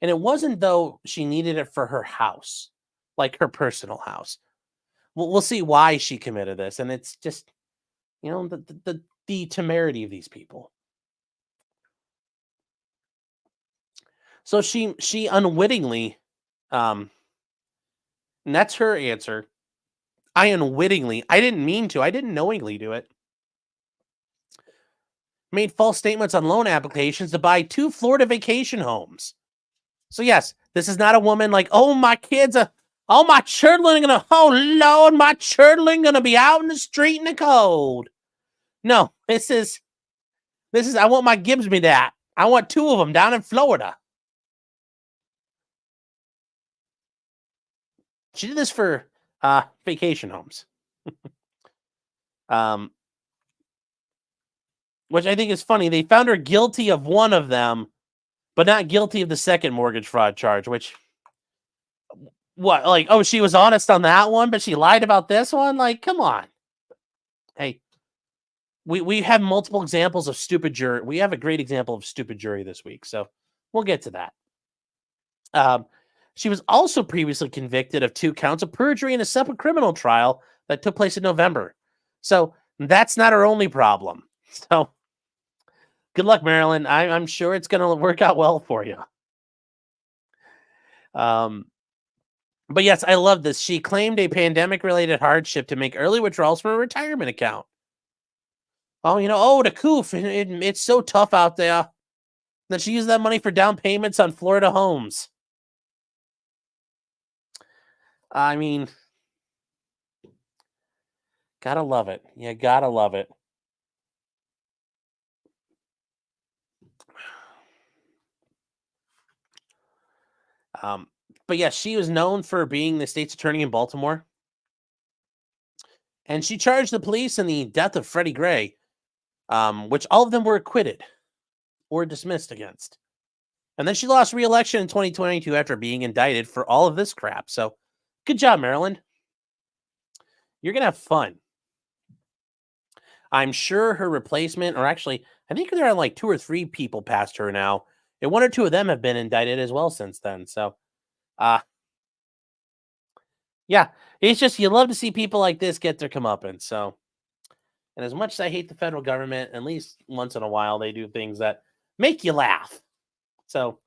And it wasn't though she needed it for her house, like her personal house. We'll see why she committed this. And it's just, the temerity of these people. So she unwittingly, and that's her answer. I didn't mean to, I didn't knowingly do it. Made false statements on loan applications to buy 2 Florida vacation homes. So yes, this is not a woman like, oh, my kids are, oh, my children are gonna, oh Lord, my children gonna be out in the street in the cold. No, this is, I want my Gibbs me that. I want 2 of them down in Florida. She did this for vacation homes. Which I think is funny. They found her guilty of 1 of them, but not guilty of the second mortgage fraud charge, which, what, like, oh, she was honest on that one, but she lied about this one? Like, come on. Hey, we have multiple examples of stupid jury. We have a great example of stupid jury this week, so we'll get to that. She was also previously convicted of 2 counts of perjury in a separate criminal trial that took place in November. So that's not her only problem. So good luck, Marilyn. I'm sure it's going to work out well for you. But yes, I love this. She claimed a pandemic-related hardship to make early withdrawals from a retirement account. Oh, the coof. It's so tough out there. Then she used that money for down payments on Florida homes. I mean, gotta love it. Yeah, gotta love it. But yes, she was known for being the state's attorney in Baltimore. And she charged the police in the death of Freddie Gray, which all of them were acquitted or dismissed against. And then she lost re-election in 2022 after being indicted for all of this crap. So good job, Maryland. You're going to have fun. I'm sure her replacement, or actually, I think there are like 2 or 3 people past her now. And 1 or 2 of them have been indicted as well since then. So, Yeah, it's just you love to see people like this get their comeuppance. So, and as much as I hate the federal government, at least once in a while they do things that make you laugh. So,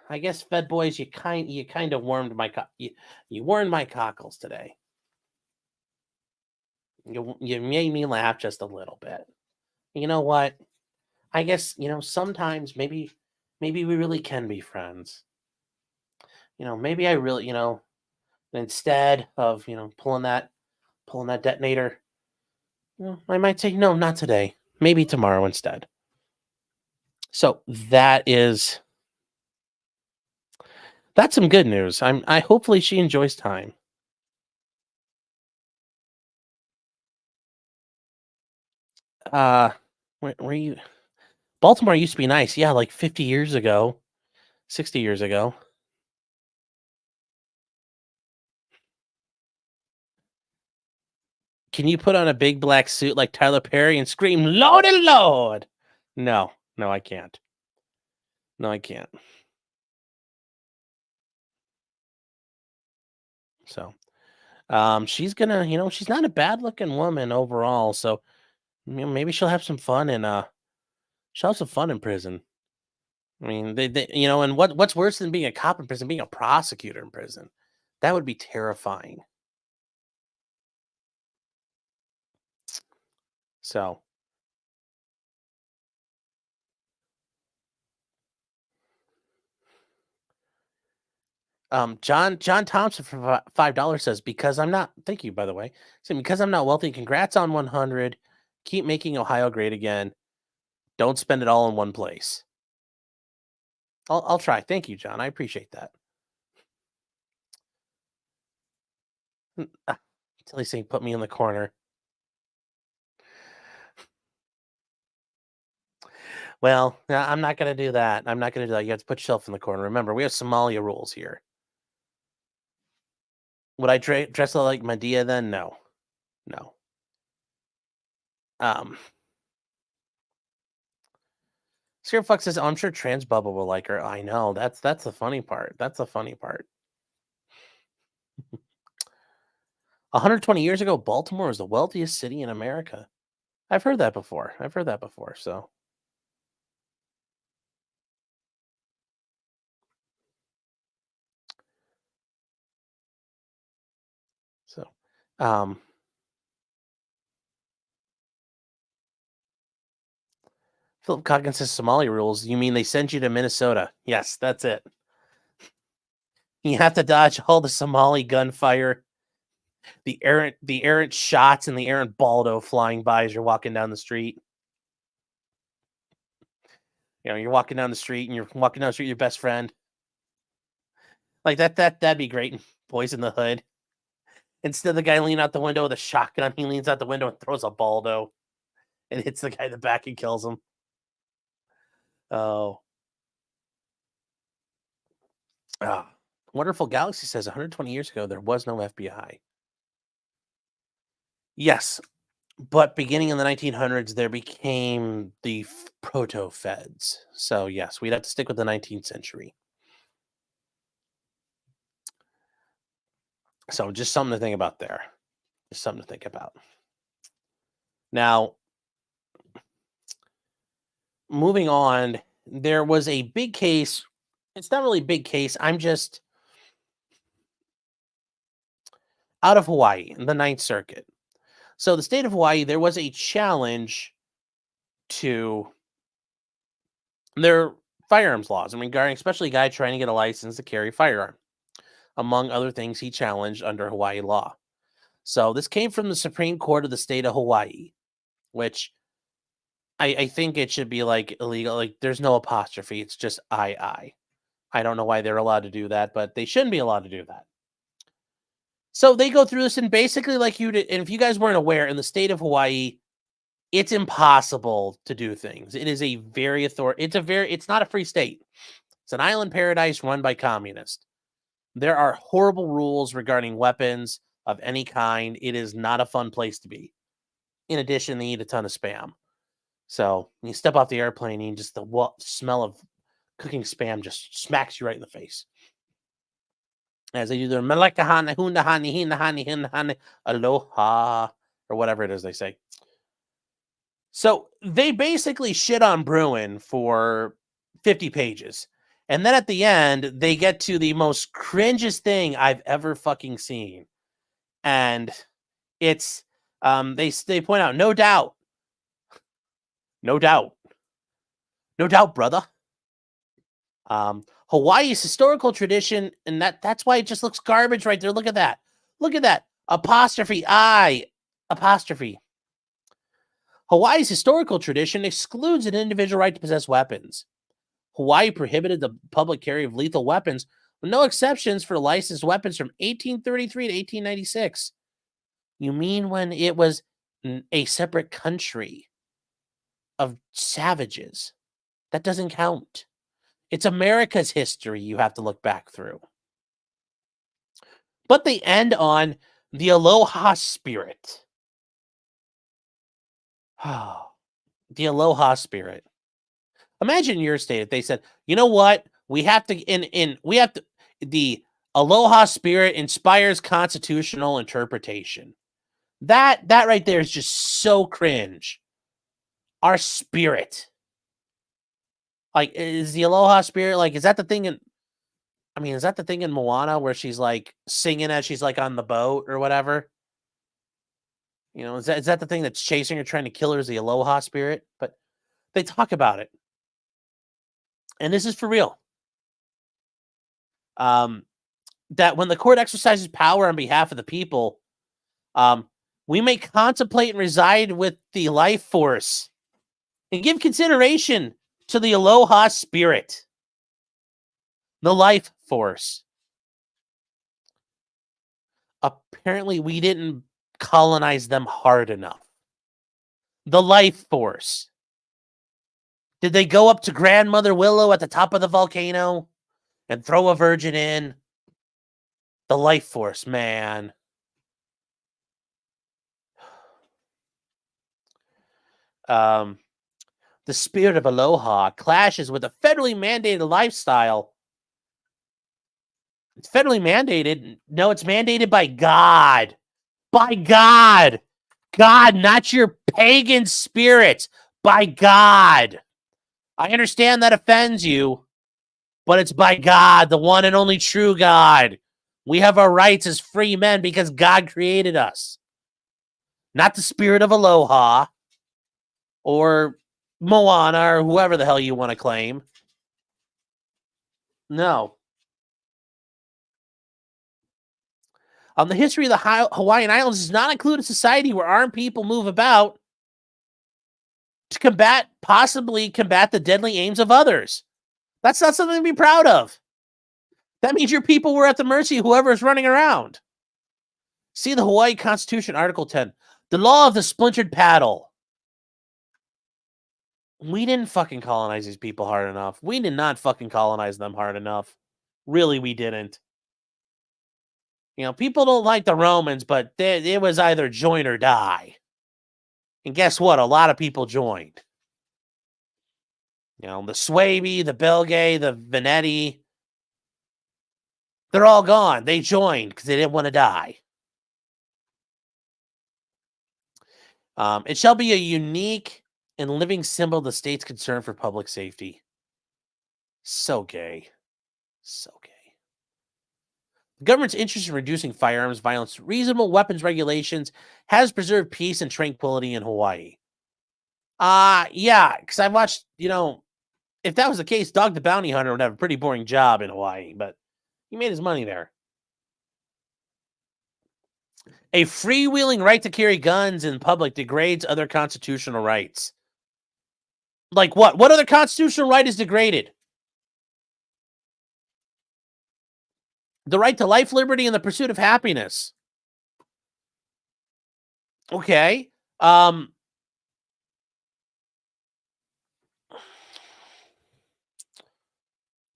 I guess Fed boys, you kind of warmed my you warmed my cockles today. You made me laugh just a little bit. You know what? I guess sometimes maybe we really can be friends. Maybe I really instead of pulling that detonator, I might say no, not today. Maybe tomorrow instead. So that's some good news. I hopefully she enjoys time. Uh, where you? Baltimore used to be nice. Yeah, like 50 years ago, 60 years ago. Can you put on a big black suit like Tyler Perry and scream "Lord and Lord"? No, I can't. No, I can't. So, she's gonna, she's not a bad looking woman overall. So, maybe she'll have some fun she'll have some fun in prison. I mean, and what's worse than being a cop in prison? Being a prosecutor in prison. That would be terrifying. So, John Thompson for $5 says, because I'm not, thank you, by the way. So because I'm not wealthy, congrats on 100. Keep making Ohio great again. Don't spend it all in one place. I'll try. Thank you, John. I appreciate that. Tilly's saying, put me in the corner. Well, I'm not going to do that. I'm not going to do that. You have to put yourself in the corner. Remember, we have Somalia rules here. Would I dress like Medea then? No. Scared Fuck says, oh, I'm sure Trans Bubba will like her. I know. That's the funny part. That's the funny part. 120 years ago, Baltimore was the wealthiest city in America. I've heard that before. So. Philip Coggins says Somali rules. You mean they send you to Minnesota? Yes, that's it. You have to dodge all the Somali gunfire, the errant shots, and the errant Baldo flying by as you're walking down the street. You're walking down the street and you're walking down the street with your best friend. Like that'd be great in Boys in the Hood. Instead of the guy leaning out the window with a shotgun, he leans out the window and throws a Baldo and hits the guy in the back and kills him. Oh. Wonderful Galaxy says 120 years ago, there was no FBI. Yes, but beginning in the 1900s, there became the proto-feds. So yes, we'd have to stick with the 19th century. So just something to think about there. Just something to think about. Now, moving on, there was a big case. It's not really a big case. I'm just out of Hawaii, the Ninth Circuit. So the state of Hawaii, there was a challenge to their firearms laws. Regarding especially a guy trying to get a license to carry a firearm. Among other things, he challenged under Hawaii law. So this came from the Supreme Court of the state of Hawaii, which I think it should be like illegal. Like there's no apostrophe. It's just I. I don't know why they're allowed to do that, but they shouldn't be allowed to do that. So they go through this, and basically, like you did, and if you guys weren't aware, in the state of Hawaii, it's impossible to do things. It is a very it's not a free state. It's an island paradise run by communists. There are horrible rules regarding weapons of any kind. It is not a fun place to be. In addition, they eat a ton of spam. So you step off the airplane and just the smell of cooking spam just smacks you right in the face. as they do their Malekahana, Hundahani, Hinahani, Hinahani, Aloha, or whatever it is they say. So they basically shit on Bruin for 50 pages. And then at the end, they get to the most cringiest thing I've ever fucking seen. And it's, they point out, no doubt, brother. Hawaii's historical tradition, and that's why it just looks garbage right there. Look at that. Apostrophe I, apostrophe. Hawaii's historical tradition excludes an individual right to possess weapons. Hawaii prohibited the public carry of lethal weapons with no exceptions for licensed weapons from 1833 to 1896. You mean when it was a separate country of savages? That doesn't count. It's America's history you have to look back through. But they end on the aloha spirit. The aloha spirit. Imagine your state if they said, you know what? We have to, the aloha spirit inspires constitutional interpretation. That right there is just so cringe. Our spirit. Like, is the aloha spirit, like, is that the thing in Moana where she's like singing as she's like on the boat or whatever? You know, is that the thing that's chasing her, trying to kill her, is the aloha spirit? But they talk about it. And this is for real. That when the court exercises power on behalf of the people, we may contemplate and reside with the life force and give consideration to the aloha spirit. The life force. Apparently, we didn't colonize them hard enough. The life force. Did they go up to Grandmother Willow at the top of the volcano and throw a virgin in? The life force, man. The spirit of aloha clashes with a federally mandated lifestyle. It's federally mandated. No, it's mandated by God. By God. God, not your pagan spirits. By God. I understand that offends you, but it's by God, the one and only true God. We have our rights as free men because God created us. Not the spirit of aloha or Moana or whoever the hell you want to claim. No. The history of the Hawaiian Islands does not include a society where armed people move about to possibly combat the deadly aims of others. That's not something to be proud of. That means your people were at the mercy of whoever is running around. See the Hawaii Constitution, Article 10. The law of the splintered paddle. We didn't fucking colonize these people hard enough. We did not fucking colonize them hard enough. Really, we didn't. You know, people don't like the Romans, but it was either join or die. And guess what? A lot of people joined. You know, the Swaby, the Belgay, the Venetti, they're all gone. They joined because they didn't want to die. It shall be a unique and living symbol of the state's concern for public safety. So gay. So gay. The government's interest in reducing firearms violence, reasonable weapons regulations, has preserved peace and tranquility in Hawaii. Yeah, because I've watched, you know, if that was the case, Dog the Bounty Hunter would have a pretty boring job in Hawaii, but he made his money there. A freewheeling right to carry guns in public degrades other constitutional rights. Like what? What other constitutional right is degraded? The right to life, liberty, and the pursuit of happiness. Okay.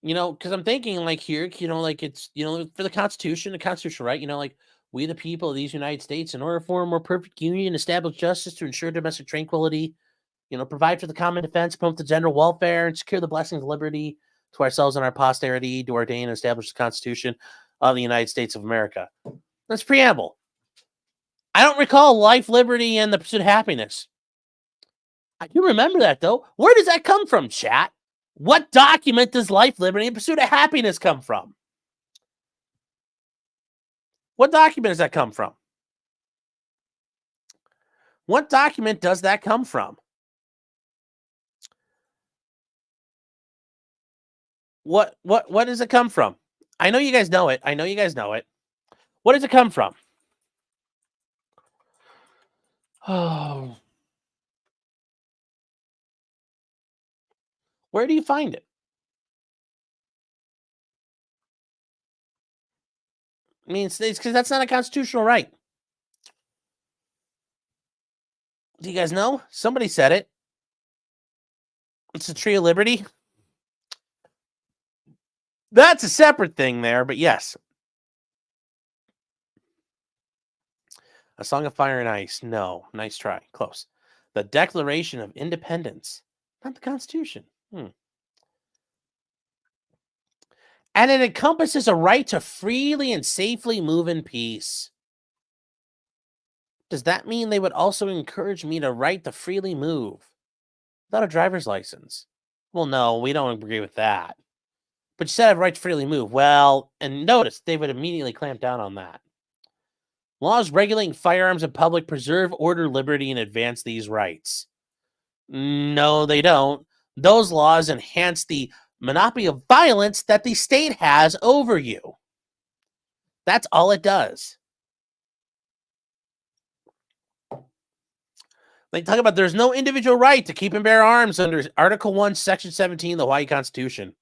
You know, because I'm thinking like here, you know, like it's, you know, for the constitutional right, you know, like we the people of these United States, in order for a more perfect union, establish justice to ensure domestic tranquility, you know, provide for the common defense, promote the general welfare, and secure the blessings of liberty to ourselves and our posterity, to ordain and establish the Constitution. of the United States of America. That's preamble. I don't recall life, liberty, and the pursuit of happiness. I do remember that, though. Where does that come from, chat? What document does life, liberty, and pursuit of happiness come from? What document does that come from? What document does that come from? What does it come from? I know you guys know it. I know you guys know it. What does it come from? Oh. Where do you find it? I mean, it's because that's not a constitutional right. Do you guys know? Somebody said it. It's the Tree of Liberty. That's a separate thing there, but yes. A Song of Fire and Ice. No. Nice try. Close. The Declaration of Independence. Not the Constitution. And it encompasses a right to freely and safely move in peace. Does that mean they would also encourage me to right to freely move without a driver's license? Well, no, we don't agree with that. But you said I have a right to freely move. Well, and notice they would immediately clamp down on that. Laws regulating firearms in public preserve order, liberty, and advance these rights. No, they don't. Those laws enhance the monopoly of violence that the state has over you. That's all it does. They talk about there's no individual right to keep and bear arms under Article 1, Section 17 of the Hawaii Constitution.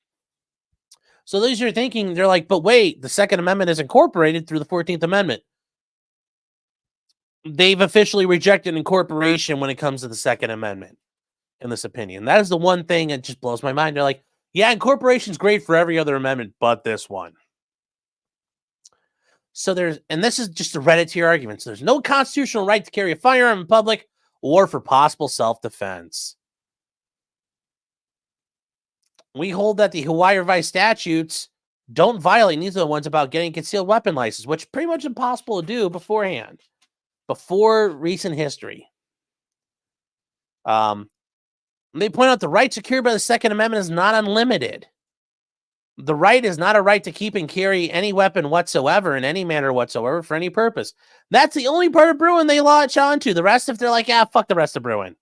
So those who are thinking, they're like, but wait, the Second Amendment is incorporated through the 14th Amendment. They've officially rejected incorporation when it comes to the Second Amendment, in this opinion. That is the one thing that just blows my mind. They're like, yeah, incorporation's great for every other amendment, but this one. So and this is just a Reddit argument. So there's no constitutional right to carry a firearm in public or for possible self-defense. We hold that the Hawaii revised statutes don't violate. These are the ones about getting a concealed weapon license, which is pretty much impossible to do beforehand, before recent history. They point out the right secured by the Second Amendment is not unlimited. The right is not a right to keep and carry any weapon whatsoever in any manner whatsoever for any purpose. That's the only part of Bruin they latch on to. The rest, if they're like, yeah, fuck the rest of Bruin.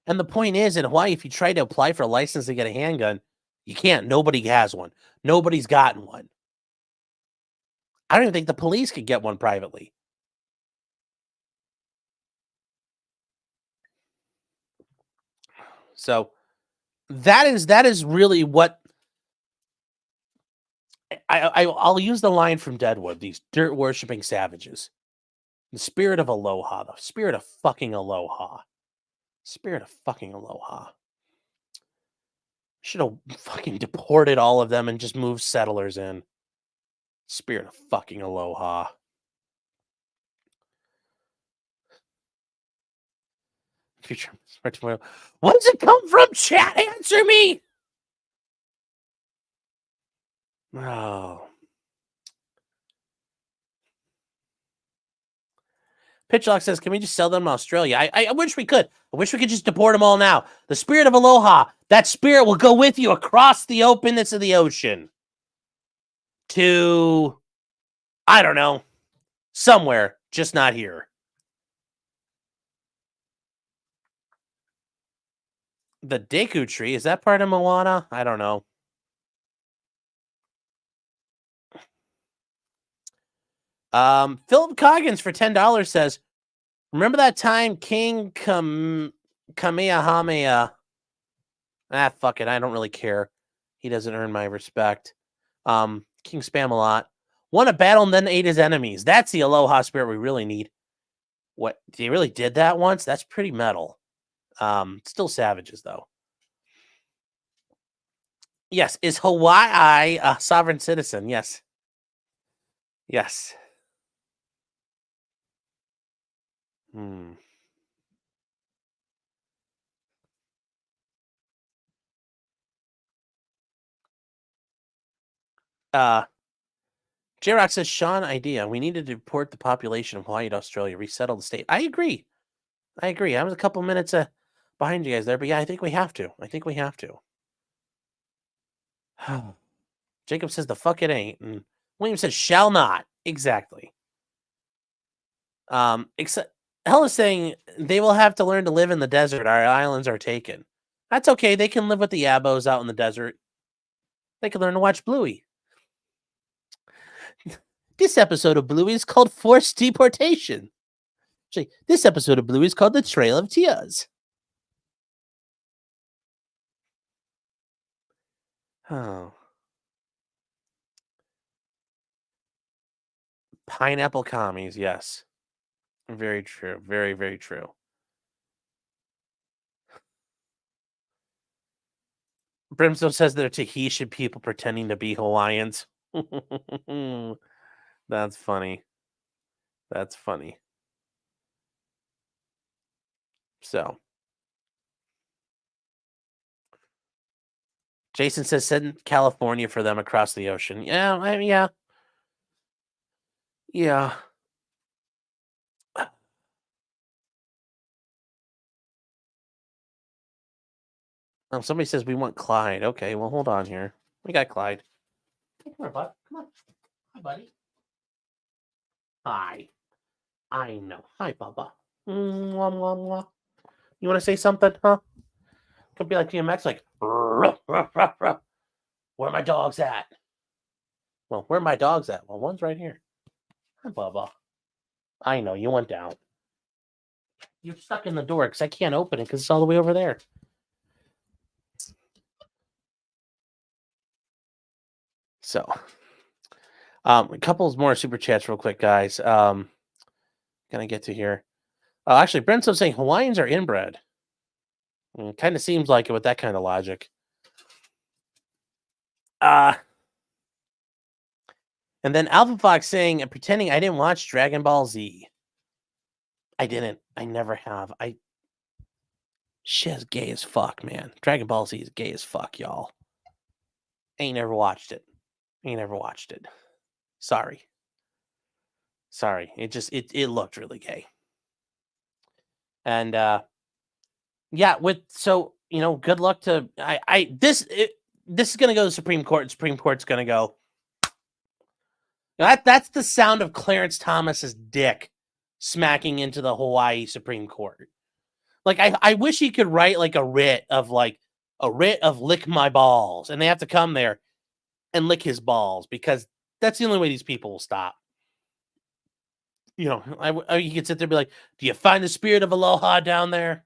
And the point is, in Hawaii, if you try to apply for a license to get a handgun, you can't. Nobody has one. Nobody's gotten one. I don't even think the police could get one privately. So that is really what I'll use the line from Deadwood, these dirt worshipping savages. The spirit of aloha, the spirit of fucking aloha. Spirit of fucking aloha. Should have fucking deported all of them and just moved settlers in. Spirit of fucking aloha. Future. What does it come from, chat? Answer me! Oh. Pitchlock says, can we just sell them in Australia? I wish we could. I wish we could just deport them all now. The spirit of aloha, that spirit will go with you across the openness of the ocean. To, I don't know, somewhere, just not here. The Deku tree, is that part of Moana? I don't know. Philip Coggins for $10 says, remember that time King Kamehameha? Fuck it, I don't really care. He doesn't earn my respect. King Spamalot won a battle and then ate his enemies. That's the aloha spirit we really need. What? They really did that once? That's pretty metal. Still savages, though. Yes. Is Hawaii a sovereign citizen? Yes. Yes. J-Rock says, Sean, idea. We need to deport the population of Hawaii to Australia, resettle the state. I agree. I was a couple minutes behind you guys there, but yeah, I think we have to. Jacob says, the fuck it ain't. And William says, shall not. Exactly. Except Hell is saying they will have to learn to live in the desert. Our islands are taken. That's okay. They can live with the Abos out in the desert. They can learn to watch Bluey. This episode of Bluey is called Forced Deportation. Actually, this episode of Bluey is called The Trail of Tears. Oh. Pineapple commies, yes. Very true. Very, very true. Brimstone says they're Tahitian people pretending to be Hawaiians. That's funny. So. Jason says send California for them across the ocean. Yeah. Yeah. Somebody says we want Clyde. Okay, well, hold on here. We got Clyde. Hey, come here, bud. Come on. Hi, buddy. Hi. I know. Hi, Bubba. Mwah, mwah, mwah. You want to say something, huh? Could be like DMX, like, ruff, ruff, ruff, ruff. Where my dogs at? Well, where my dogs at? Well, one's right here. Hi, Bubba. I know, you went down. You're stuck in the door because I can't open it because it's all the way over there. So, a couple more super chats real quick, guys. Gonna get to here. Actually, Brent's saying Hawaiians are inbred. Kind of seems like it with that kind of logic. And then Alpha Fox saying and pretending I didn't watch Dragon Ball Z. I didn't. I never have. Shit's gay as fuck, man. Dragon Ball Z is gay as fuck, y'all. Ain't never watched it. Sorry. It looked really gay. And yeah, good luck to this is gonna go to the Supreme Court, and Supreme Court's gonna go. That's the sound of Clarence Thomas's dick smacking into the Hawaii Supreme Court. Like I wish he could write like a writ of lick my balls, and they have to come there and lick his balls because that's the only way these people will stop. You could sit there and be like, do you find the spirit of aloha down there?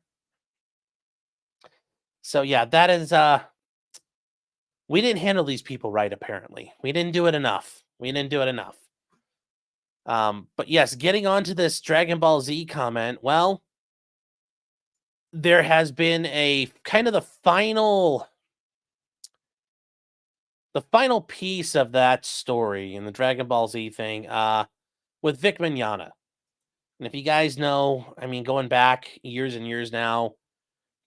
So yeah, that is we didn't handle these people right, apparently. We didn't do it enough. But yes, getting on to this Dragon Ball Z comment, well, there has been a kind of the final piece of that story in the Dragon Ball Z thing with Vic Mignogna. And if you guys know, I mean, going back years and years now,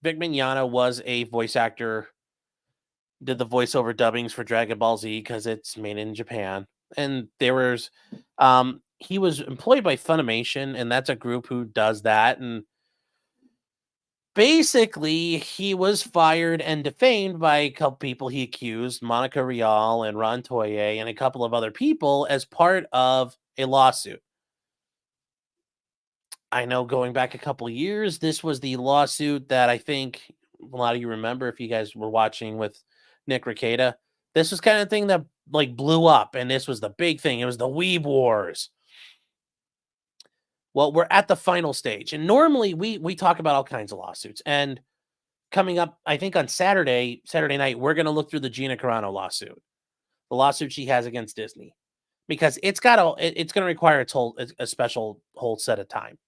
Vic Mignogna was a voice actor, did the voiceover dubbings for Dragon Ball Z because it's made in Japan. And there was, he was employed by Funimation, and that's a group who does that. And basically, he was fired and defamed by a couple people he accused, Monica Rial and Ron Toye, and a couple of other people as part of a lawsuit. I know going back a couple of years, this was the lawsuit that I think a lot of you remember if you guys were watching with Nick Rekieta. This was kind of thing that blew up, and this was the big thing. It was the Weeb Wars. Well, we're at the final stage, and normally we talk about all kinds of lawsuits. And coming up, I think on Saturday night, we're going to look through the Gina Carano lawsuit, the lawsuit she has against Disney, because it's going to require a special whole set of time.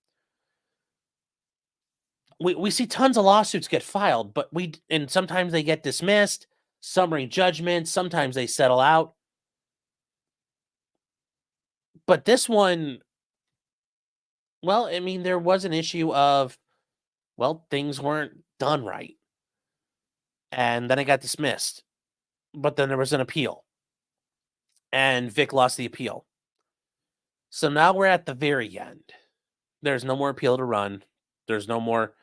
We see tons of lawsuits get filed, but and sometimes they get dismissed, summary judgment, sometimes they settle out. But this one, well, I mean, there was an issue of, things weren't done right. And then it got dismissed. But then there was an appeal. and Vic lost the appeal. So now we're at the very end. There's no more appeal to run. There's no more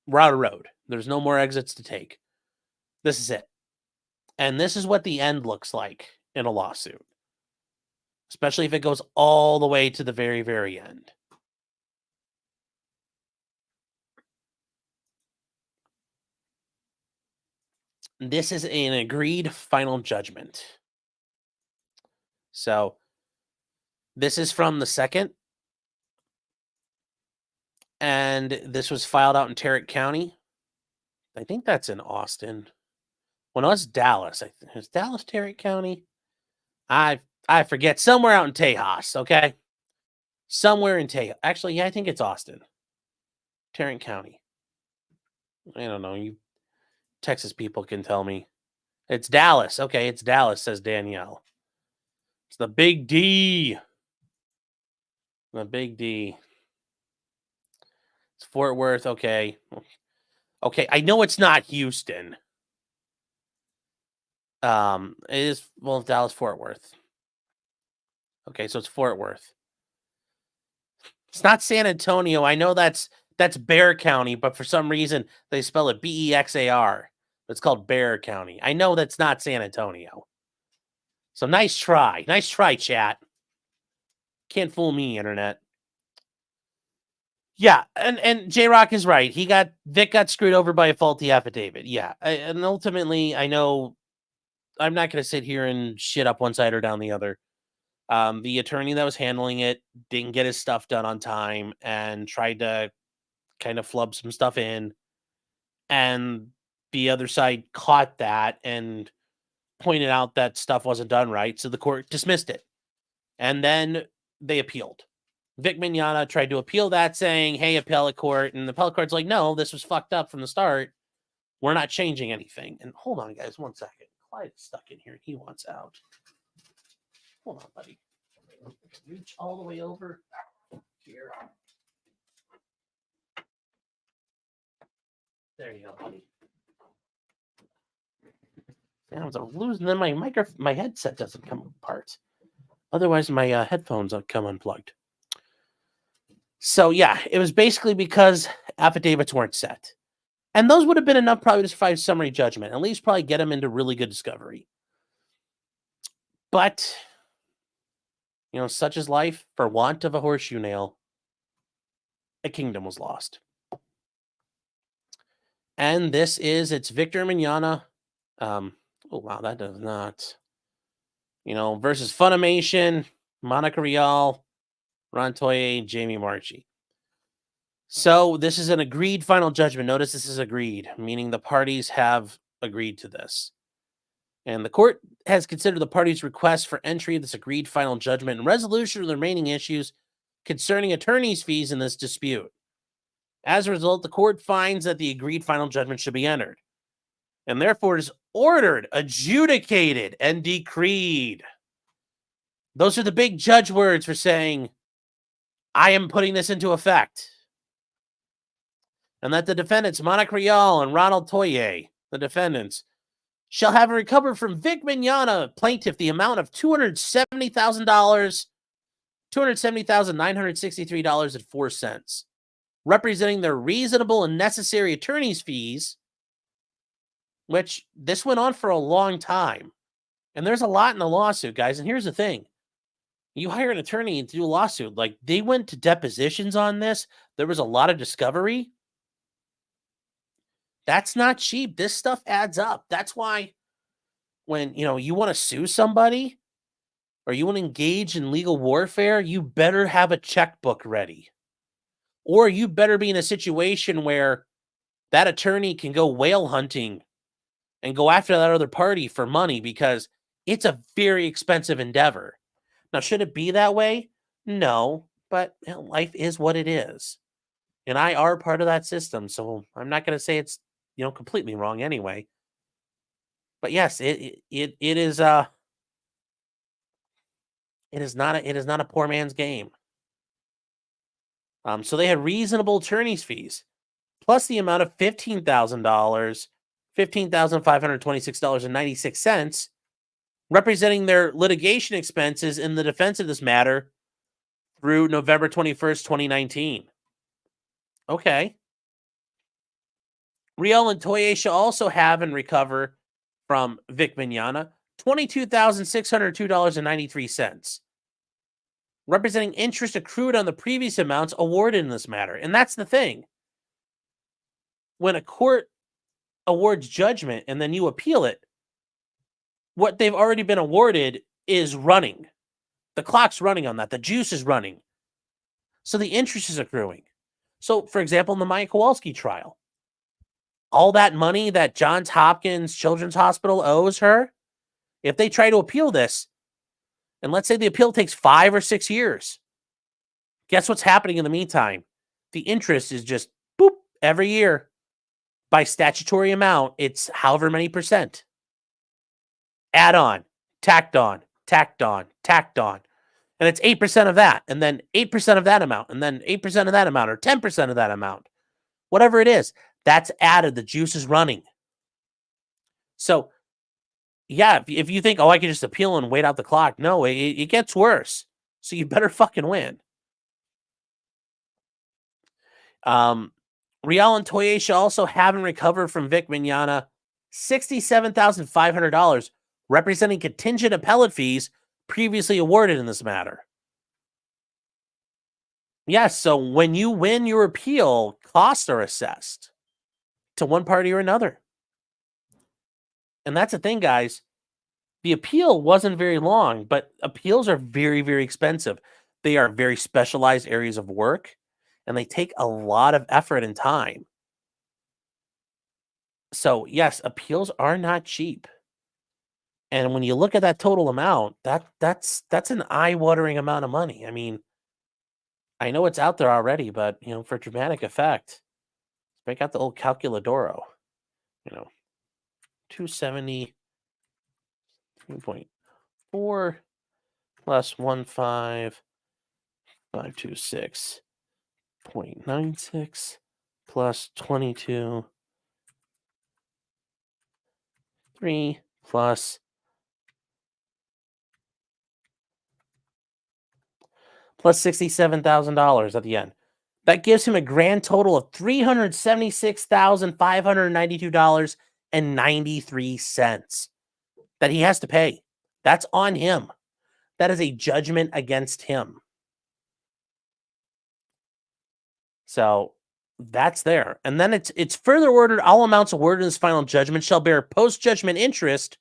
route of road. There's no more exits to take. This is it. And this is what the end looks like in a lawsuit, especially if it goes all the way to the very, very end. This is an agreed final judgment. So this is from the 2nd. And this was filed out in Tarrant County. I think that's in Austin. Well, no, it's Dallas. Is Dallas Tarrant County? I forget. Somewhere out in Tejas, okay? Somewhere in Tejas. Actually, yeah, I think it's Austin. Tarrant County. I don't know. You Texas people can tell me. It's Dallas. Okay, it's Dallas, says Danielle. It's the Big D. The Big D. It's Fort Worth. Okay. Okay, I know it's not Houston. It is, well, Dallas, Fort Worth. Okay, so it's Fort Worth. It's not San Antonio. I know that's Bexar County, but for some reason they spell it Bexar. It's called Bexar County. I know that's not San Antonio. So nice try. Nice try, chat. Can't fool me, internet. Yeah, and J-Rock is right. Vic got screwed over by a faulty affidavit. Yeah, and ultimately, I know I'm not going to sit here and shit up one side or down the other. The attorney that was handling it didn't get his stuff done on time and tried to kind of flub some stuff in. And the other side caught that and pointed out that stuff wasn't done right. So the court dismissed it. And then they appealed. Vic Mignogna tried to appeal that, saying, hey, appellate court. And the appellate court's like, no, this was fucked up from the start. We're not changing anything. And hold on, guys, 1 second. Clyde is stuck in here and he wants out. Hold on, buddy. Reach all the way over here. There you go, buddy. Sounds I'm losing. Then my headset doesn't come apart. Otherwise, my headphones come unplugged. So yeah, it was basically because affidavits weren't set, and those would have been enough probably to survive summary judgment. At least probably get them into really good discovery. But such is life. For want of a horseshoe nail, a kingdom was lost. And it's Victor Mignogna. Oh, wow, that does not. Versus Funimation, Monica Rial, Ron Toye, Jamie Marchi. So this is an agreed final judgment. Notice this is agreed, meaning the parties have agreed to this. And the court has considered the parties' request for entry of this agreed final judgment and resolution of the remaining issues concerning attorney's fees in this dispute. As a result, the court finds that the agreed final judgment should be entered, and therefore is ordered, adjudicated, and decreed. Those are the big judge words for saying, I am putting this into effect. And that the defendants, Monica Rial and Ronald Toye, the defendants, shall have recovered from Vic Mignogna, plaintiff, the amount of $270,000, $270,963.04, representing their reasonable and necessary attorney's fees, which this went on for a long time. And there's a lot in the lawsuit, guys. And here's the thing. You hire an attorney to do a lawsuit. Like, they went to depositions on this. There was a lot of discovery. That's not cheap. This stuff adds up. That's why when, you want to sue somebody or you want to engage in legal warfare, you better have a checkbook ready. Or you better be in a situation where that attorney can go whale hunting and go after that other party for money, because it's a very expensive endeavor. Now, should it be that way? No, but life is what it is. And I are part of that system, so I'm not going to say it's completely wrong anyway. But yes, it is not a poor man's game. So they had reasonable attorney's fees, plus the amount of $15,526.96, representing their litigation expenses in the defense of this matter through November 21st, 2019. Okay. Riel and Toyesha also have and recover from Vic Mignogna $22,602.93, representing interest accrued on the previous amounts awarded in this matter. And that's the thing. When a court awards judgment and then you appeal it, what they've already been awarded is running. The clock's running on that. The juice is running. So the interest is accruing. So, for example, in the Maya Kowalski trial, all that money that Johns Hopkins Children's Hospital owes her, if they try to appeal this, and let's say the appeal takes 5 or 6 years, guess what's happening in the meantime? The interest is just boop every year. By statutory amount, it's however many percent. Add on, tacked on, tacked on, tacked on. And it's 8% of that, and then 8% of that amount, and then 8% of that amount, or 10% of that amount. Whatever it is, that's added. The juice is running. So, yeah, if you think, oh, I can just appeal and wait out the clock, no, it gets worse. So you better fucking win. Riel and Toyesha also haven't recovered from Vic Mignogna $67,500, representing contingent appellate fees previously awarded in this matter. Yes, so when you win your appeal, costs are assessed to one party or another. And that's the thing, guys. The appeal wasn't very long, but appeals are very, very expensive. They are very specialized areas of work, and they take a lot of effort and time. So, yes, appeals are not cheap. And when you look at that total amount, that's an eye-watering amount of money. I mean, I know it's out there already, but, for dramatic effect, break out the old calculadoro. 270.4 plus 15526.96 plus 22 3 plus $67,000 at the end. That gives him a grand total of $376,592.93 that he has to pay. That's on him. That is a judgment against him. So that's there. And then it's further ordered, all amounts awarded in this final judgment shall bear post-judgment interest.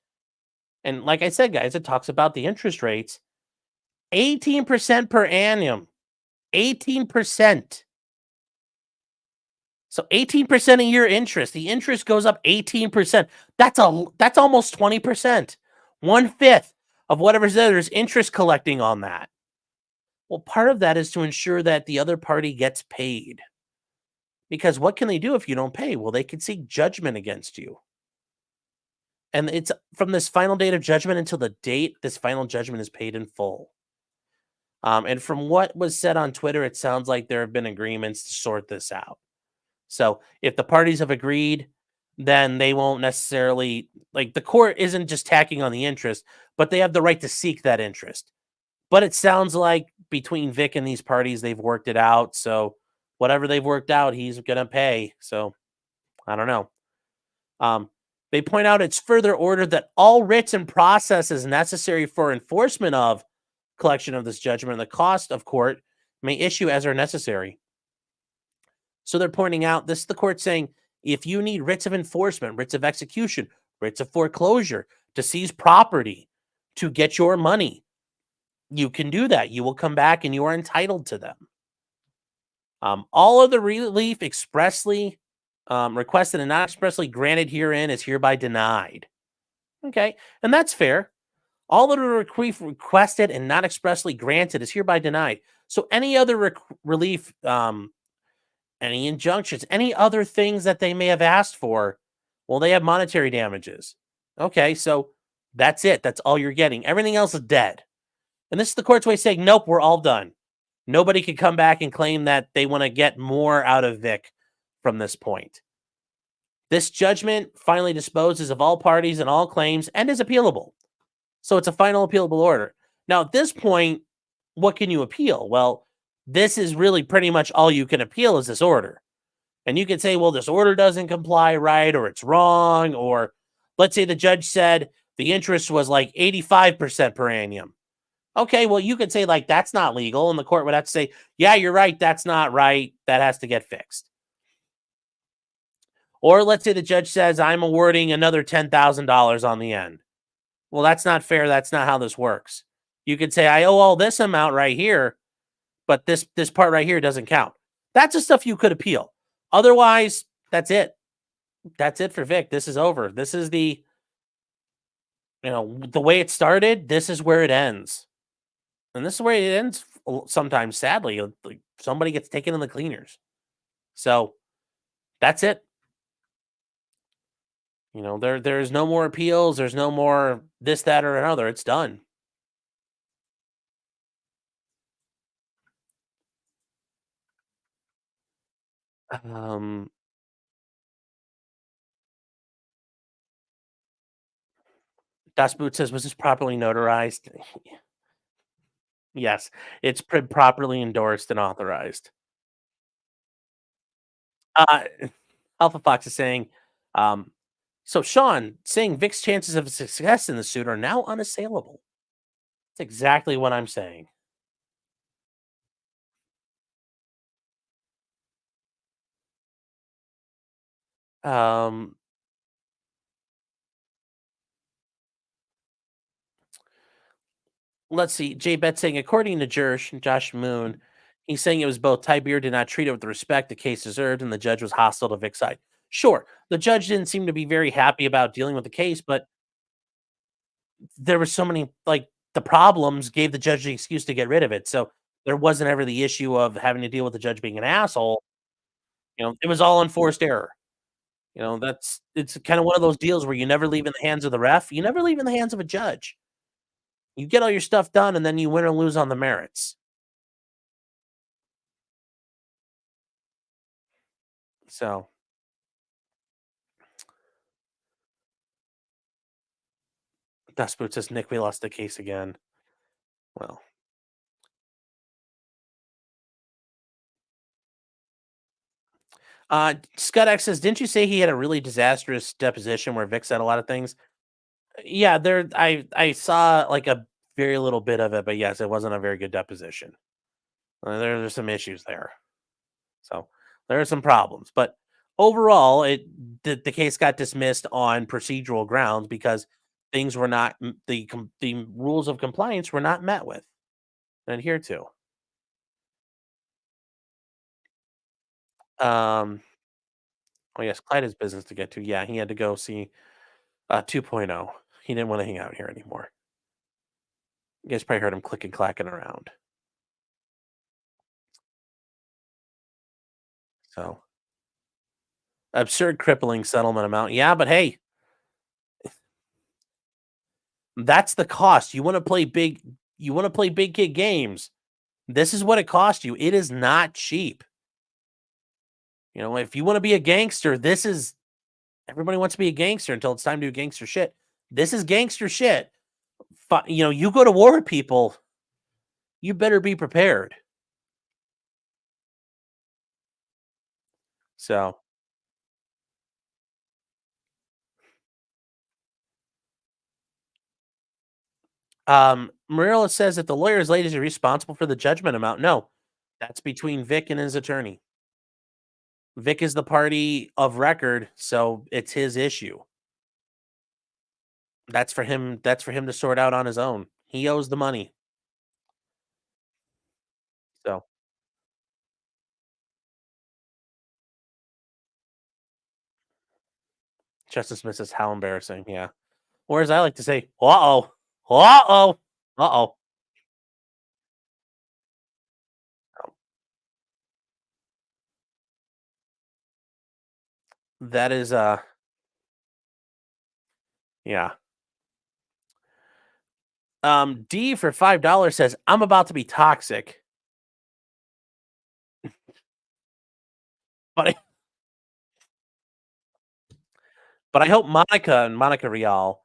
And like I said, guys, it talks about the interest rates. 18% per annum. 18%. So 18% a year interest. The interest goes up 18%. That's almost 20%. 1/5 of whatever's there. There's interest collecting on that. Well, part of that is to ensure that the other party gets paid. Because what can they do if you don't pay? Well, they can seek judgment against you. And it's from this final date of judgment until the date this final judgment is paid in full. And from what was said on Twitter, it sounds like there have been agreements to sort this out. So if the parties have agreed, then they won't necessarily, the court isn't just tacking on the interest, but they have the right to seek that interest. But it sounds like between Vic and these parties, they've worked it out. So whatever they've worked out, he's going to pay. So I don't know. They point out it's further ordered that all writs and processes necessary for enforcement of collection of this judgment and the cost of court may issue as are necessary. So they're pointing out, this is the court saying, if you need writs of enforcement, writs of execution, writs of foreclosure, to seize property, to get your money, you can do that. You will come back and you are entitled to them. All of the relief expressly requested and not expressly granted herein is hereby denied. Okay, and that's fair. All of the requested and not expressly granted is hereby denied. So any other relief, any injunctions, any other things that they may have asked for, well, they have monetary damages. Okay, so that's it. That's all you're getting. Everything else is dead. And this is the court's way of saying, nope, we're all done. Nobody can come back and claim that they want to get more out of Vic from this point. This judgment finally disposes of all parties and all claims and is appealable. So it's a final appealable order. Now, at this point, what can you appeal? Well, this is really pretty much all you can appeal is this order. And you can say, well, this order doesn't comply right, or it's wrong, or let's say the judge said the interest was like 85% per annum. Okay, well, you could say, like, that's not legal. And the court would have to say, yeah, you're right. That's not right. That has to get fixed. Or let's say the judge says, I'm awarding another $10,000 on the end. Well, that's not fair. That's not how this works. You could say, I owe all this amount right here, but this part right here doesn't count. That's the stuff you could appeal. Otherwise, that's it. That's it for Vic. This is over. This is the way it started. This is where it ends. And this is where it ends sometimes, sadly. Like somebody gets taken in the cleaners. So that's it. There's no more appeals. There's no more this, that, or another. It's done. Um, Das Boot says, was this properly notarized? Yes, it's properly endorsed and authorized. Uh, Alpha Fox is saying, so Sean saying Vic's chances of success in the suit are now unassailable. That's exactly what I'm saying. Um, let's see. Jay Bet saying, according to Josh Moon, he's saying it was both. Ty Beer did not treat it with the respect the case deserved, and the judge was hostile to Vic's side. Sure, the judge didn't seem to be very happy about dealing with the case, but there were so many the problems gave the judge the excuse to get rid of it. So there wasn't ever the issue of having to deal with the judge being an asshole. It was all unforced error. It's kind of one of those deals where you never leave in the hands of the ref. You never leave in the hands of a judge. You get all your stuff done and then you win or lose on the merits. So Dustboot says, Nick, we lost the case again. Well, Scott X says, didn't you say he had a really disastrous deposition where Vic said a lot of things? Yeah, I saw like a very little bit of it, but yes, it wasn't a very good deposition. There's some issues there. So there are some problems, but overall, the case got dismissed on procedural grounds because things were not the rules of compliance were not met with and adhered to. Um, oh yes, Clyde has business to get to. Yeah, he had to go see 2.0. He didn't want to hang out here anymore. You guys probably heard him clicking clacking around. So absurd crippling settlement amount. Yeah, but hey, that's the cost. You want to play big kid games. This is what it cost you. It is not cheap. If you want to be a gangster, everybody wants to be a gangster until it's time to do gangster shit. This is gangster shit. You go to war with people, you better be prepared. So, Marilla says that the lawyer is late is responsible for the judgment amount. No, that's between Vic and his attorney. Vic is the party of record, so it's his issue. That's for him to sort out on his own. He owes the money. So, Justice Smith says, how embarrassing. Yeah. Or as I like to say, uh-oh. Uh-oh. Uh-oh. That is yeah. D for $5 says, I'm about to be toxic. But I hope Monica Real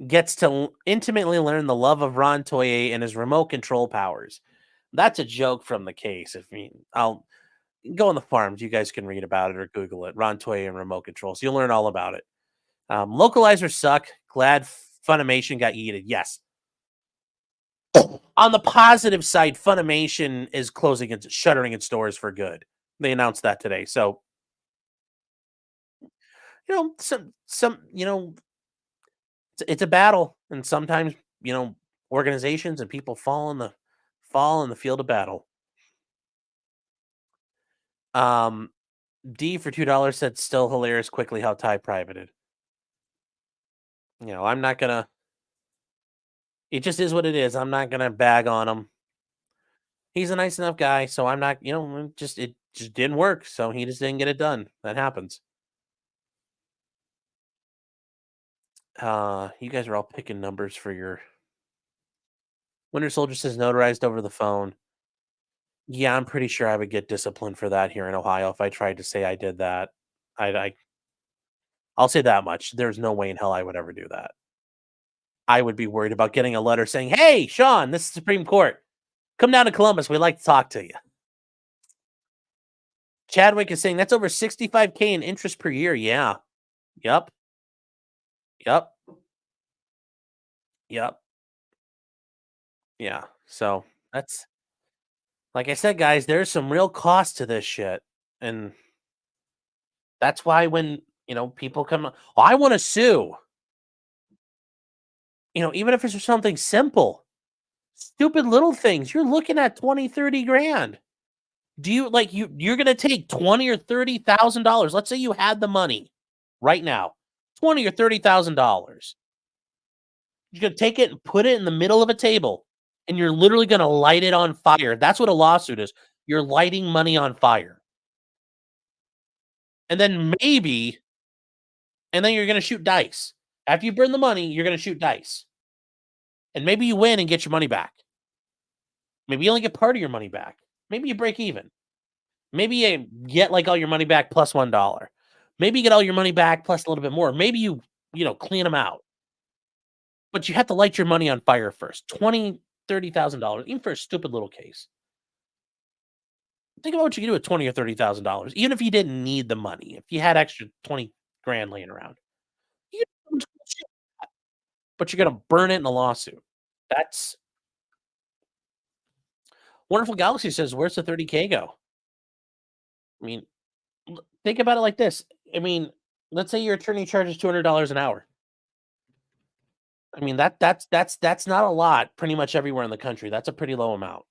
gets to intimately learn the love of Ron Toye and his remote control powers. That's a joke from the case. I'll go on the farms. You guys can read about it or Google it. Ron Toye and remote controls. You'll learn all about it. Localizers suck. Glad Funimation got yeeted. Yes. On the positive side, Funimation is shuttering its doors for good. They announced that today. So, it's a battle, and sometimes organizations and people fall in the field of battle. D for $2 said still hilarious. Quickly how Ty privated. I'm not gonna. It just is what it is. I'm not gonna bag on him. He's a nice enough guy, so I'm not. It just didn't work. So he just didn't get it done. That happens. You guys are all picking numbers for your Winter Soldier says notarized over the phone. Yeah, I'm pretty sure I would get disciplined for that here in Ohio if I tried to say I did that. I'll say that much. There's no way in hell I would ever do that. I would be worried about getting a letter saying, "Hey, Sean, this is Supreme Court. Come down to Columbus. We'd like to talk to you." Chadwick is saying that's over $65K in interest per year. Yeah. Yep. Yep. Yep. Yeah. So that's like I said, guys, there's some real cost to this shit. And that's why when, people come, I want to sue. Even if it's for something simple, stupid little things, you're looking at 20, 30 grand. Do you you're going to take 20 or $30,000. Let's say you had the money right now, 20 or $30,000. You're going to take it and put it in the middle of a table and you're literally going to light it on fire. That's what a lawsuit is. You're lighting money on fire. And then you're going to shoot dice. After you burn the money, you're going to shoot dice. And maybe you win and get your money back. Maybe you only get part of your money back. Maybe you break even. Maybe you get all your money back plus $1. Maybe you get all your money back plus a little bit more. Maybe you clean them out. But you have to light your money on fire first. $20,000, $30,000, even for a stupid little case. Think about what you can do with $20,000 or $30,000, even if you didn't need the money. If you had extra 20 grand laying around, but you're going to burn it in a lawsuit. That's Wonderful Galaxy says, where's the 30K go? I mean, think about it like this. I mean, let's say your attorney charges $200 an hour. I mean, that's not a lot pretty much everywhere in the country. That's a pretty low amount.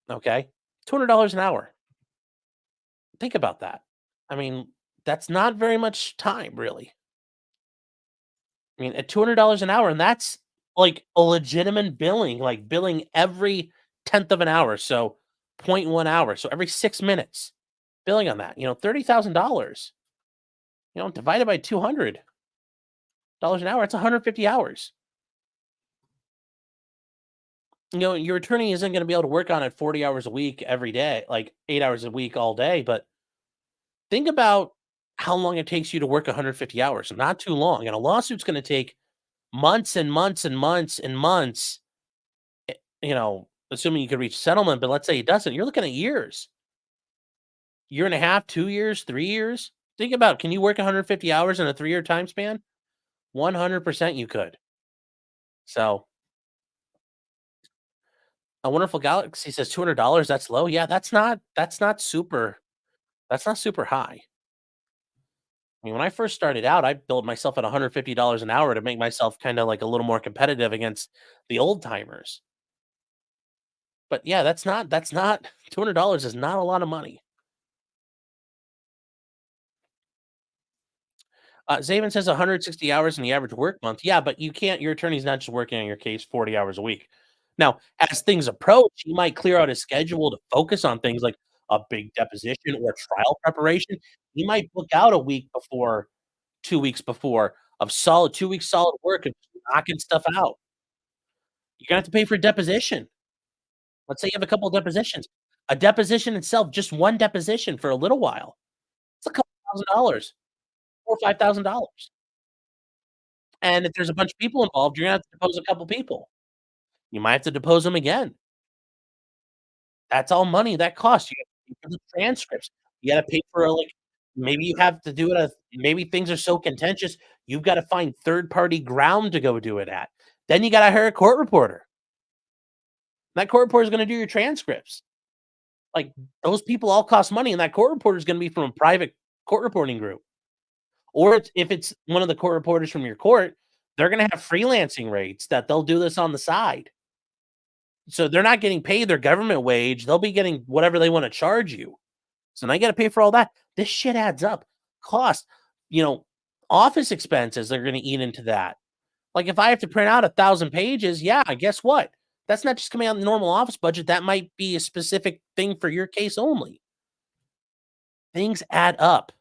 Okay? $200 an hour. Think about that. I mean, that's not very much time, really. I mean, at $200 an hour, and that's like a legitimate billing, like billing every 10th of an hour. So 0.1 hour. So every 6 minutes billing on that, $30,000, divided by $200 an hour, it's 150 hours. Your attorney isn't going to be able to work on it 40 hours a week every day, like 8 hours a week all day. But think about how long it takes you to work 150 hours. Not too long. And a lawsuit's going to take months and months and months and months, assuming you could reach settlement. But let's say it doesn't. You're looking at years. Year and a half, 2 years, 3 years. Think about, can you work 150 hours in a 3-year time span? 100% you could. So, A Wonderful Galaxy says $200. That's low. Yeah, that's not super high. I mean, when I first started out, I built myself at $150 an hour to make myself kind of like a little more competitive against the old timers. But yeah, that's not $200 is not a lot of money. Zaven says 160 hours in the average work month. Yeah, but your attorney's not just working on your case 40 hours a week. Now, as things approach, he might clear out his schedule to focus on things like a big deposition or trial preparation. He might book out a week before, 2 weeks before, of 2 weeks solid work of knocking stuff out. You're gonna have to pay for a deposition. Let's say you have a couple of depositions. A deposition itself, just one deposition for a little while, it's a couple $1,000, $4,000 or $5,000. And if there's a bunch of people involved, you're gonna have to depose a couple people. You might have to depose them again. That's all money that costs. You gotta pay for the transcripts. You gotta pay for, like maybe you have to do it as maybe things are so contentious, you've gotta find third-party ground to go do it at. Then you gotta hire a court reporter. That court reporter is gonna do your transcripts. Like, those people all cost money, and that court reporter is gonna be from a private court reporting group. Or if it's one of the court reporters from your court, they're gonna have freelancing rates that they'll do this on the side. So they're not getting paid their government wage, they'll be getting whatever they wanna charge you. So now you gotta pay for all that. This shit adds up. Cost, you know, office expenses are gonna eat into that. Like, if I have to print out 1,000 pages, yeah, guess what? That's not just coming out of the normal office budget, that might be a specific thing for your case only. Things add up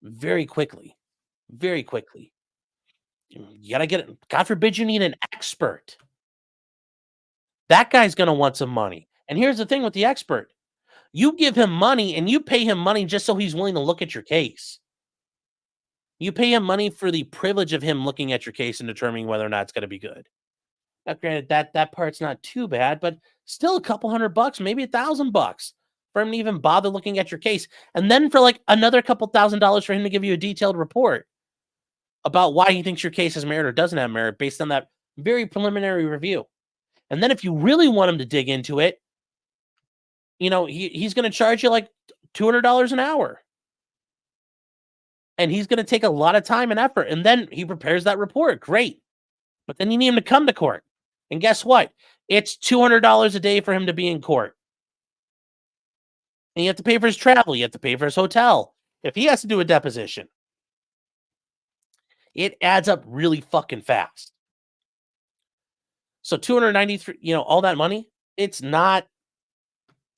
very quickly, very quickly. You gotta get it. God forbid you need an expert. That guy's gonna want some money. And here's the thing with the expert. You give him money and you pay him money just so he's willing to look at your case. You pay him money for the privilege of him looking at your case and determining whether or not it's gonna be good. Now, granted, that part's not too bad, but still a couple $100, maybe $1,000 for him to even bother looking at your case. And then for like another couple $1,000 for him to give you a detailed report about why he thinks your case has merit or doesn't have merit based on that very preliminary review. And then if you really want him to dig into it, he's going to charge you like $200 an hour. And he's going to take a lot of time and effort. And then he prepares that report. Great. But then you need him to come to court. And guess what? It's $200 a day for him to be in court. And you have to pay for his travel. You have to pay for his hotel. If he has to do a deposition, it adds up really fucking fast. So 293, all that money, it's not,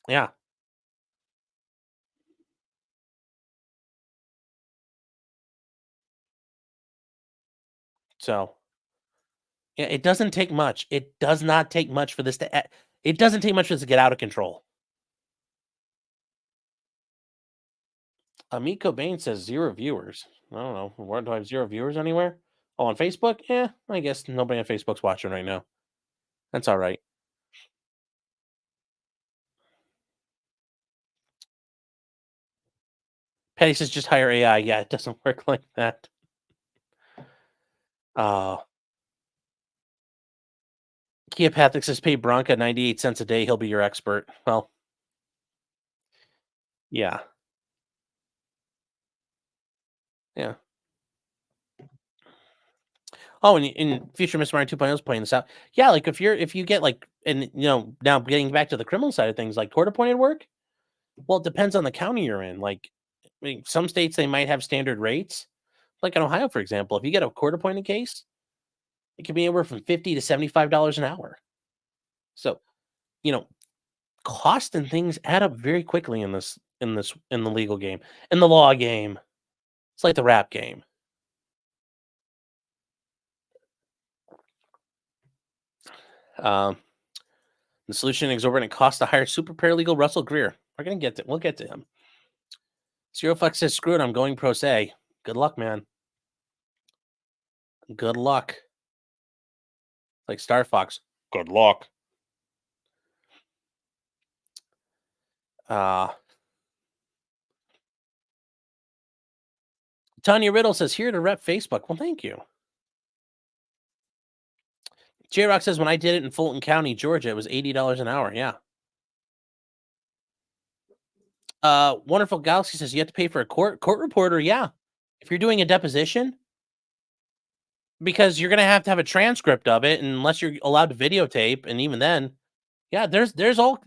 yeah. So, yeah, it doesn't take much. It does not take much for this to, it doesn't take much for this to get out of control. Amico Bain says 0 viewers. I don't know. Where do I have 0 viewers anywhere? Oh, on Facebook? Yeah, I guess nobody on Facebook's watching right now. That's all right. Patty says just hire AI. Yeah, it doesn't work like that. Keopathic says pay Bronca 98 cents a day. He'll be your expert. Well, yeah. Yeah. Oh, and in Future Miss Mario 2.0 is playing this out. Yeah, like if you get like, and now getting back to the criminal side of things, like court appointed work, well, it depends on the county you're in. Like, I mean, some states they might have standard rates. Like in Ohio, for example, if you get a court appointed case, it can be anywhere from $50 to $75 an hour. So, cost and things add up very quickly in the legal game, in the law game. It's like the rap game. The solution: exorbitant cost to hire super paralegal Russell Greer. We'll get to him. Zero Flex says, "Screw it, I'm going pro se." Good luck, man. Good luck. Like Star Fox. Good luck. Tanya Riddle says, here to rep Facebook. Well, thank you. J-Rock says, when I did it in Fulton County, Georgia, it was $80 an hour. Yeah. Wonderful Galaxy says, you have to pay for a court reporter. Yeah. If you're doing a deposition, because you're going to have a transcript of it, unless you're allowed to videotape. And even then, yeah, there's all,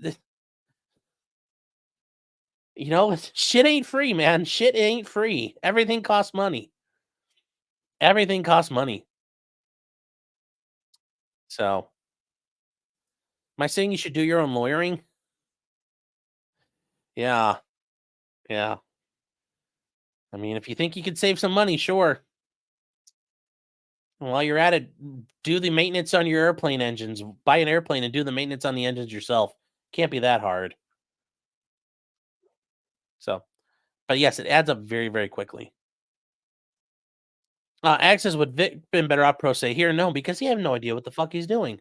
shit ain't free, man. Shit ain't free. Everything costs money. Everything costs money. So, am I saying you should do your own lawyering? Yeah. Yeah. I mean, if you think you could save some money, sure. While you're at it, do the maintenance on your airplane engines. Buy an airplane and do the maintenance on the engines yourself. Can't be that hard. So, but yes, it adds up very, very quickly. Access would Vic been better off pro se here? No, because he had no idea what the fuck he's doing.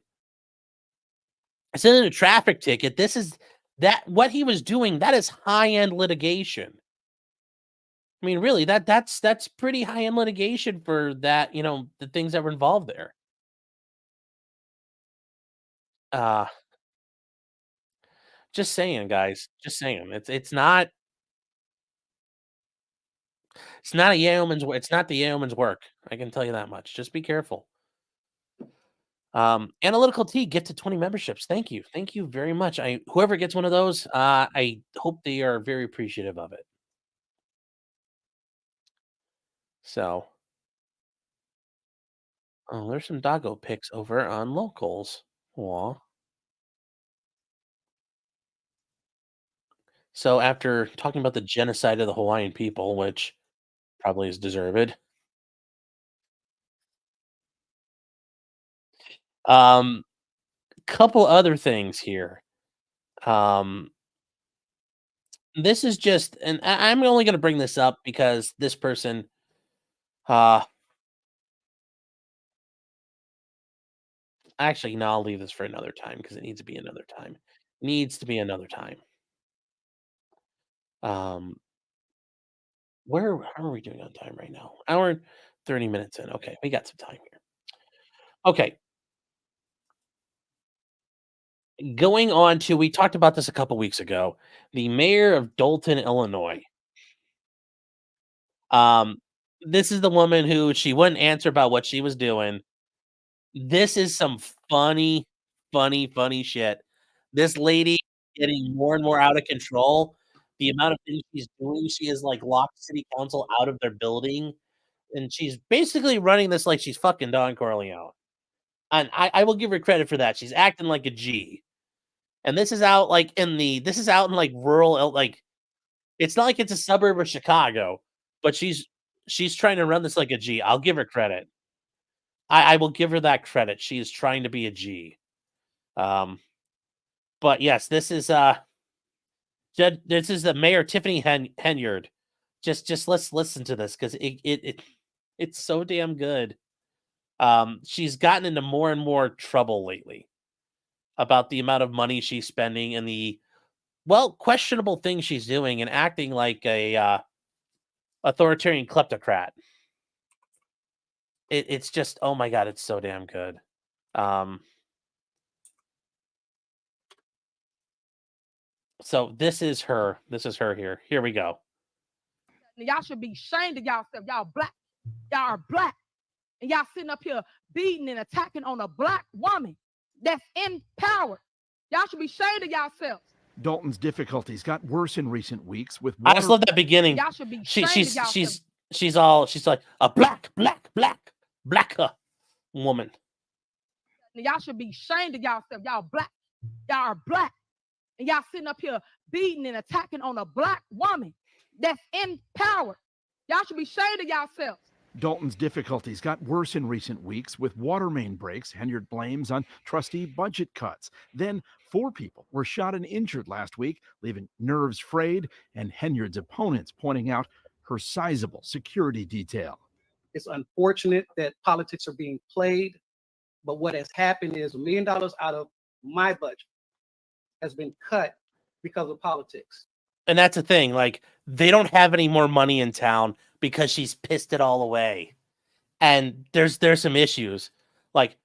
Sending a traffic ticket. This is what he was doing. That is high end litigation. I mean, really, that's pretty high end litigation for that. The things that were involved there. Uh, just saying, guys. Just saying. It's not a yeoman's. It's not the yeoman's work. I can tell you that much. Just be careful. Analytical T, get to 20 memberships. Thank you. Thank you very much. Whoever gets one of those, I hope they are very appreciative of it. So, oh, there's some doggo pics over on locals. Aw. So after talking about the genocide of the Hawaiian people, which probably is deserved, um, couple other things here. Um, this is just, and I'm only going to bring this up because this person, uh, actually, no, I'll leave this for another time because it needs to be another time. Needs to be another time. Um, how are we doing on time right now? Hour and 30 minutes in. Okay, we got some time here. Okay, going on to, we talked about this a couple weeks ago. The mayor of Dalton, Illinois. Um, this is the woman who she wouldn't answer about what she was doing. This is some funny, funny, funny shit. This lady getting more and more out of control. The amount of things she's doing, she has like locked city council out of their building, and she's basically running this like she's fucking Don Corleone. And I will give her credit for that. She's acting like a G. And this is out in like rural, like it's not like it's a suburb of Chicago, but she's trying to run this like a G. I'll give her credit. I will give her that credit. She is trying to be a G. Um, but yes, this is the Mayor Tiffany Henyard. Just let's listen to this because it's so damn good. She's gotten into more and more trouble lately about the amount of money she's spending and the questionable things she's doing and acting like a authoritarian kleptocrat. It's just, oh my god, it's so damn good. Um, so this is her. This is her here. Here we go. Y'all should be ashamed of yourself. Y'all black. Y'all are black. And y'all sitting up here beating and attacking on a black woman that's in power. Y'all should be ashamed of yourselves. Dalton's difficulties got worse in recent weeks with I just love that beginning. Y'all should be ashamed of yourselves. She's like a black woman. Y'all should be ashamed of yourself. Y'all black. Y'all are black. And y'all sitting up here beating and attacking on a black woman that's in power. Y'all should be ashamed of yourselves. Dalton's difficulties got worse in recent weeks with water main breaks. Henyard blames on trustee budget cuts. Then 4 people were shot and injured last week, leaving nerves frayed and Henyard's opponents pointing out her sizable security detail. It's unfortunate that politics are being played, but what has happened is $1 million out of my budget has been cut because of politics. And that's the thing. Like, they don't have any more money in town because she's pissed it all away. And there's some issues. Like,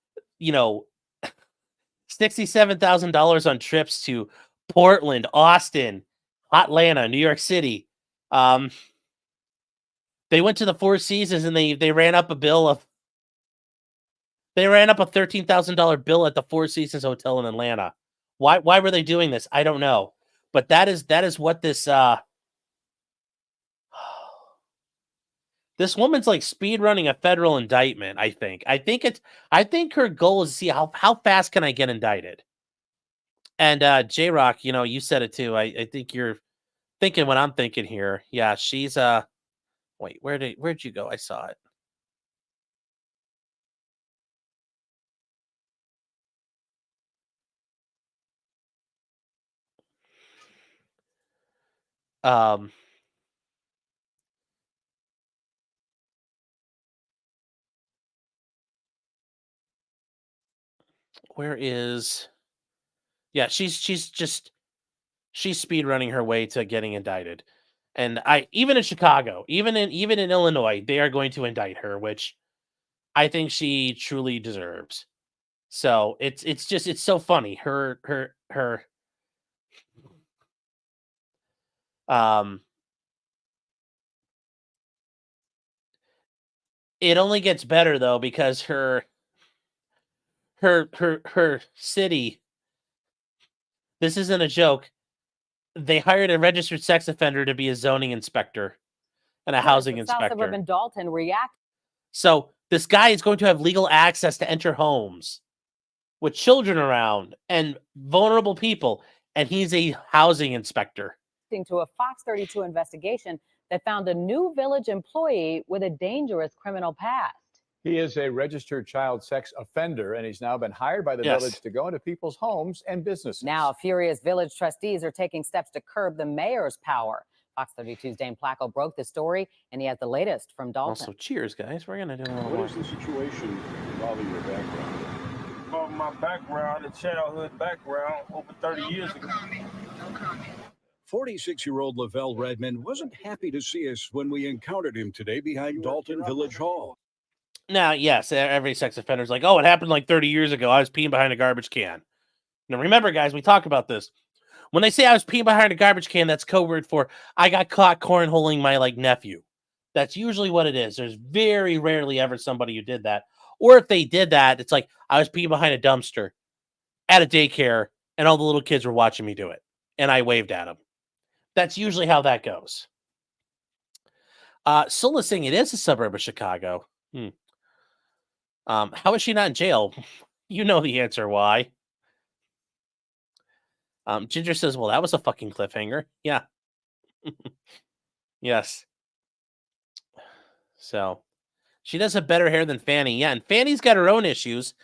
$67,000 on trips to Portland, Austin, Atlanta, New York City. They went to the Four Seasons and they ran up a $13,000 bill at the Four Seasons Hotel in Atlanta. Why were they doing this? I don't know. But that is what this this woman's like speed running a federal indictment, I think. I think her goal is to see how fast can I get indicted. And J-Rock, you said it too. I think you're thinking what I'm thinking here. Yeah, she's wait, where'd you go? I saw it. Um Where is? Yeah, she's speed running her way to getting indicted. And even in Chicago, even in Illinois, they are going to indict her, which I think she truly deserves. So it's so funny. Her it only gets better though, because her city, this isn't a joke. They hired a registered sex offender to be a zoning inspector and a housing South inspector. suburban Dalton react. So this guy is going to have legal access to enter homes with children around and vulnerable people, and he's a housing inspector. To a Fox 32 investigation that found a new village employee with a dangerous criminal past. He is a registered child sex offender, and he's now been hired by the village to go into people's homes and businesses. Now, furious village trustees are taking steps to curb the mayor's power. Fox 32's Dane Placco broke the story, and he has the latest from Dalton. Also, cheers, guys. We're going to do a little What is the situation involving your background? Well, my background, the childhood background, over 30 years ago. 46-year-old Lavelle Redmond wasn't happy to see us when we encountered him today behind Dalton Village Hall. Now, yes, every sex offender is like, oh, it happened like 30 years ago. I was peeing behind a garbage can. Now, remember, guys, we talked about this. When they say I was peeing behind a garbage can, that's code word for I got caught cornholing my nephew. That's usually what it is. There's very rarely ever somebody who did that. Or if they did that, it's like I was peeing behind a dumpster at a daycare, and all the little kids were watching me do it, and I waved at them. That's usually how that goes. Sula saying it is a suburb of Chicago. How is she not in jail? You know the answer why. Ginger says, well, that was a fucking cliffhanger. Yeah. Yes. So she does have better hair than Fannie. Yeah, and Fannie's got her own issues.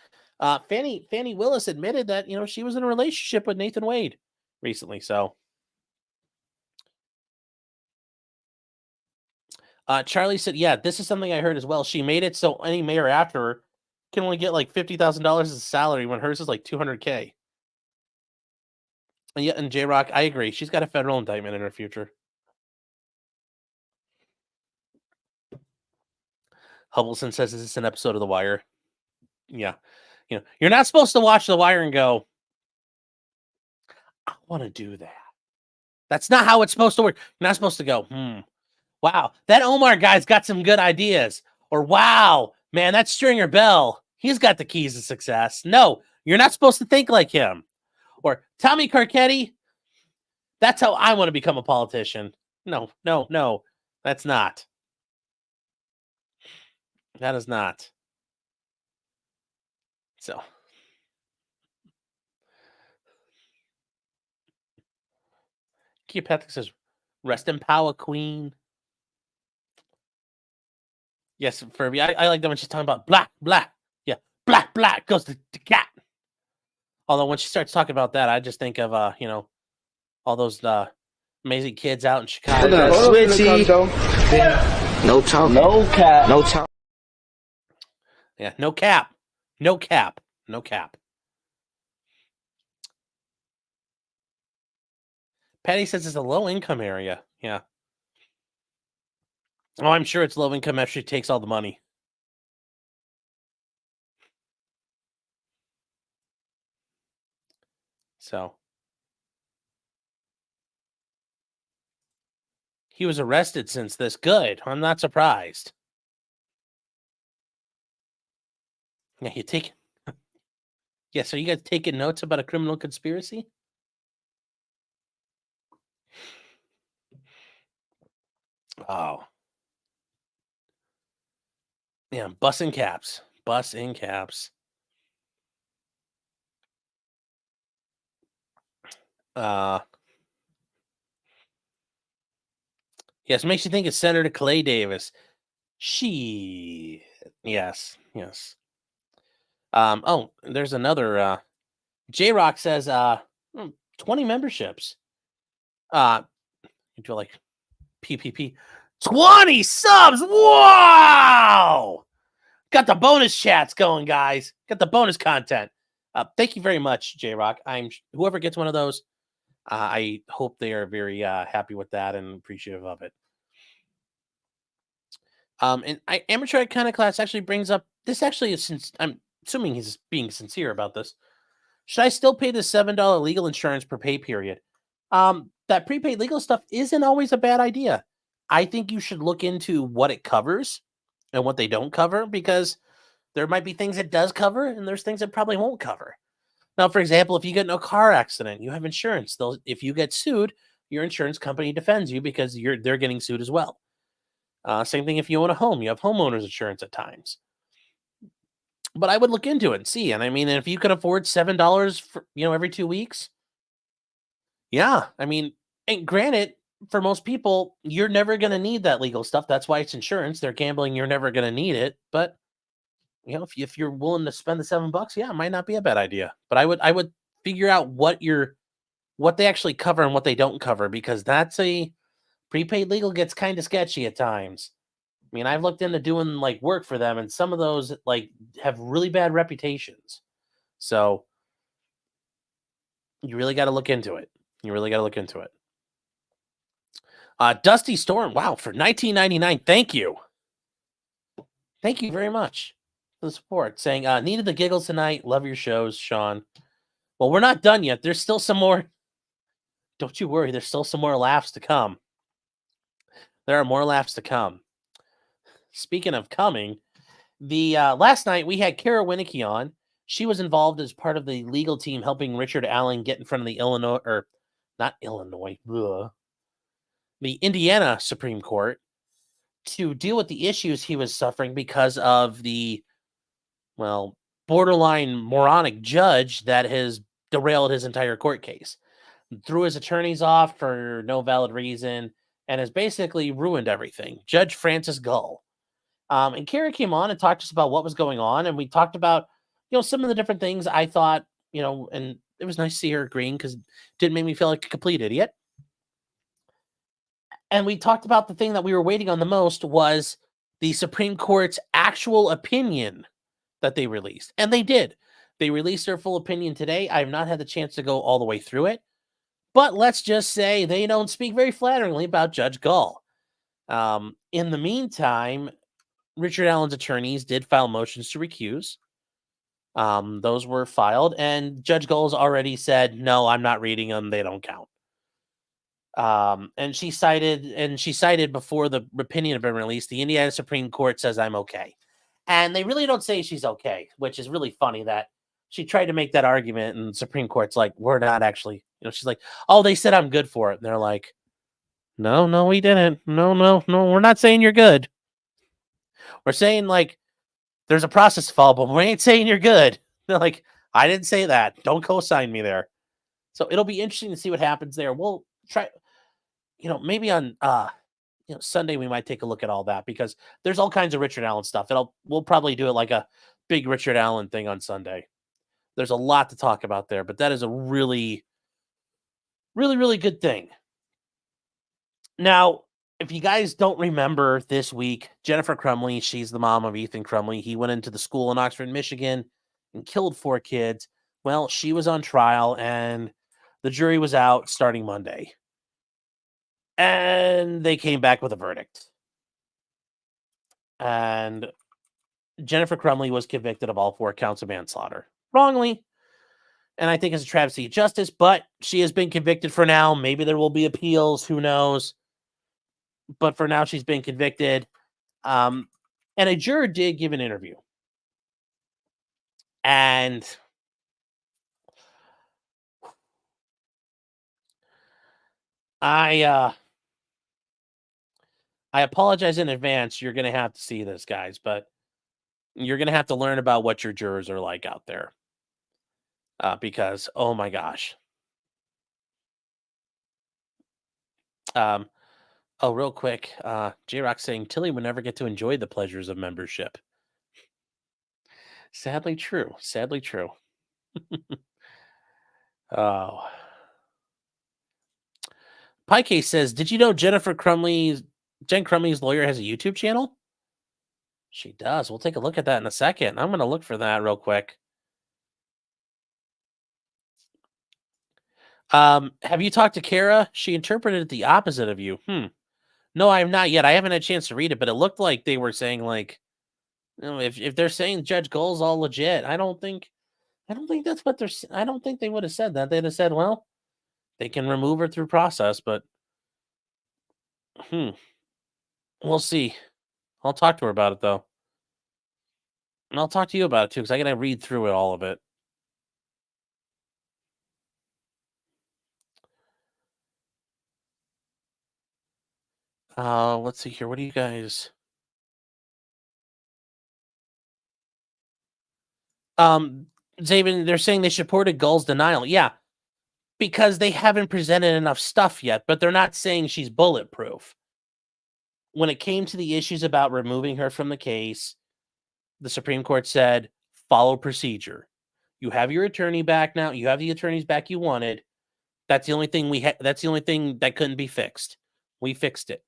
Fannie Willis admitted that, she was in a relationship with Nathan Wade recently. So Charlie said, yeah, this is something I heard as well. She made it so any mayor after her can only get like $50,000 as a salary when hers is like $200K. And yeah, and J-Rock, I agree. She's got a federal indictment in her future. Hubbleson says, is this an episode of The Wire? Yeah. You're not supposed to watch The Wire and go, I want to do that. That's not how it's supposed to work. You're not supposed to go, wow, that Omar guy's got some good ideas. Or, wow, man, that Stringer Bell, he's got the keys to success. No, you're not supposed to think like him. Or Tommy Carcetti, that's how I want to become a politician. No, that's not. That is not. So. Kia Patrick says, rest in power, queen. Yes, Furby. I like that when she's talking about black. Yeah, black goes to cat. Although when she starts talking about that, I just think of, all those amazing kids out in Chicago. No talk. No cap. No talk. Yeah, no cap. Patty says it's a low-income area. Yeah. Oh, I'm sure it's low-income after she takes all the money. So. He was arrested since this. Good. I'm not surprised. Yeah, you take. Yeah, so you guys taking notes about a criminal conspiracy? Oh. Yeah, busing caps. Yes, makes you think of Senator Clay Davis. Yes. Oh, there's another. J-Rock says 20 memberships. You do like PPP. 20 subs. Wow! Got the bonus chats going, guys. Got the bonus content. Thank you very much, J-Rock. Whoever gets one of those, I hope they are very happy with that and appreciative of it. And amateur iconoclast actually brings up this. Actually, is since I'm assuming he's being sincere about this. Should I still pay the $7 legal insurance per pay period? That prepaid legal stuff isn't always a bad idea. I think you should look into what it covers and what they don't cover, because there might be things it does cover and there's things it probably won't cover. Now, for example, if you get in a car accident, you have insurance. If you get sued, your insurance company defends you because they're getting sued as well. Same thing if you own a home, you have homeowners insurance at times. But I would look into it and see. And I mean, if you can afford $7 for, every 2 weeks, yeah. I mean, and granted, for most people, you're never going to need that legal stuff. That's why it's insurance. They're gambling. You're never going to need it. But if you're willing to spend the $7, yeah, it might not be a bad idea. But I would figure out what they actually cover and what they don't cover, because that's a prepaid legal gets kind of sketchy at times. I mean, I've looked into doing work for them, and some of those have really bad reputations. So you really got to look into it. Dusty Storm, wow, for $19.99. Thank you. Thank you very much for the support. Saying, needed the giggles tonight. Love your shows, Sean. Well, we're not done yet. There's still some more. Don't you worry. There's still some more laughs to come. There are more laughs to come. Speaking of coming, the last night we had Kara Winicky on. She was involved as part of the legal team helping Richard Allen get in front of the the Indiana Supreme Court to deal with the issues he was suffering because of the, borderline moronic judge that has derailed his entire court case. Threw his attorneys off for no valid reason and has basically ruined everything. Judge Francis Gull. And Kara came on and talked to us about what was going on. And we talked about, some of the different things I thought, and it was nice to see her agreeing because it didn't make me feel like a complete idiot. And we talked about the thing that we were waiting on the most was the Supreme Court's actual opinion that they released. And they did. They released their full opinion today. I have not had the chance to go all the way through it. But let's just say they don't speak very flatteringly about Judge Gull. In the meantime, Richard Allen's attorneys did file motions to recuse. Those were filed, and Judge Gull's already said, no, I'm not reading them. They don't count. And she cited before the opinion had been released, the Indiana Supreme Court says I'm okay. And they really don't say she's okay, which is really funny that she tried to make that argument and the Supreme Court's like, we're not actually, she's like, oh, they said I'm good for it. And they're like, no, we didn't. No, we're not saying you're good. We're saying there's a process to follow, but we ain't saying you're good. They're like, I didn't say that. Don't co-sign me there. So it'll be interesting to see what happens there. We'll try, maybe on Sunday we might take a look at all that, because there's all kinds of Richard Allen stuff. We'll probably do it like a big Richard Allen thing on Sunday. There's a lot to talk about there, but that is a really, really, really good thing. Now, if you guys don't remember this week, Jennifer Crumbley, she's the mom of Ethan Crumbley. He went into the school in Oxford, Michigan and killed 4 kids. Well, she was on trial and the jury was out starting Monday. And they came back with a verdict. And Jennifer Crumbley was convicted of all 4 counts of manslaughter. Wrongly. And I think it's a travesty of justice, but she has been convicted for now. Maybe there will be appeals. Who knows? But for now, she's been convicted. And a juror did give an interview. And I apologize in advance. You're going to have to see this, guys, but you're going to have to learn about what your jurors are like out there. Because, oh my gosh. Oh, real quick, J-Rock saying Tilly would never get to enjoy the pleasures of membership. Sadly true. Sadly true. Oh. Pike says, did you know Jen Crumbley's lawyer has a YouTube channel? She does. We'll take a look at that in a second. I'm going to look for that real quick. Have you talked to Kara? She interpreted it the opposite of you. No, I have not yet. I haven't had a chance to read it, but it looked like they were saying like, you know, if they're saying Judge Goal's all legit, I don't think that's what they're. I don't think they would have said that. They'd have said, well, they can remove her through process, but we'll see. I'll talk to her about it though, and I'll talk to you about it too because I gotta read through it, all of it. Let's see here. What do you guys? Zabin, they're saying they supported Gull's denial. Yeah, because they haven't presented enough stuff yet, but they're not saying she's bulletproof. When it came to the issues about removing her from the case, the Supreme Court said, follow procedure. You have your attorney back now. You have the attorneys back you wanted. That's the only thing that's the only thing that couldn't be fixed. We fixed it.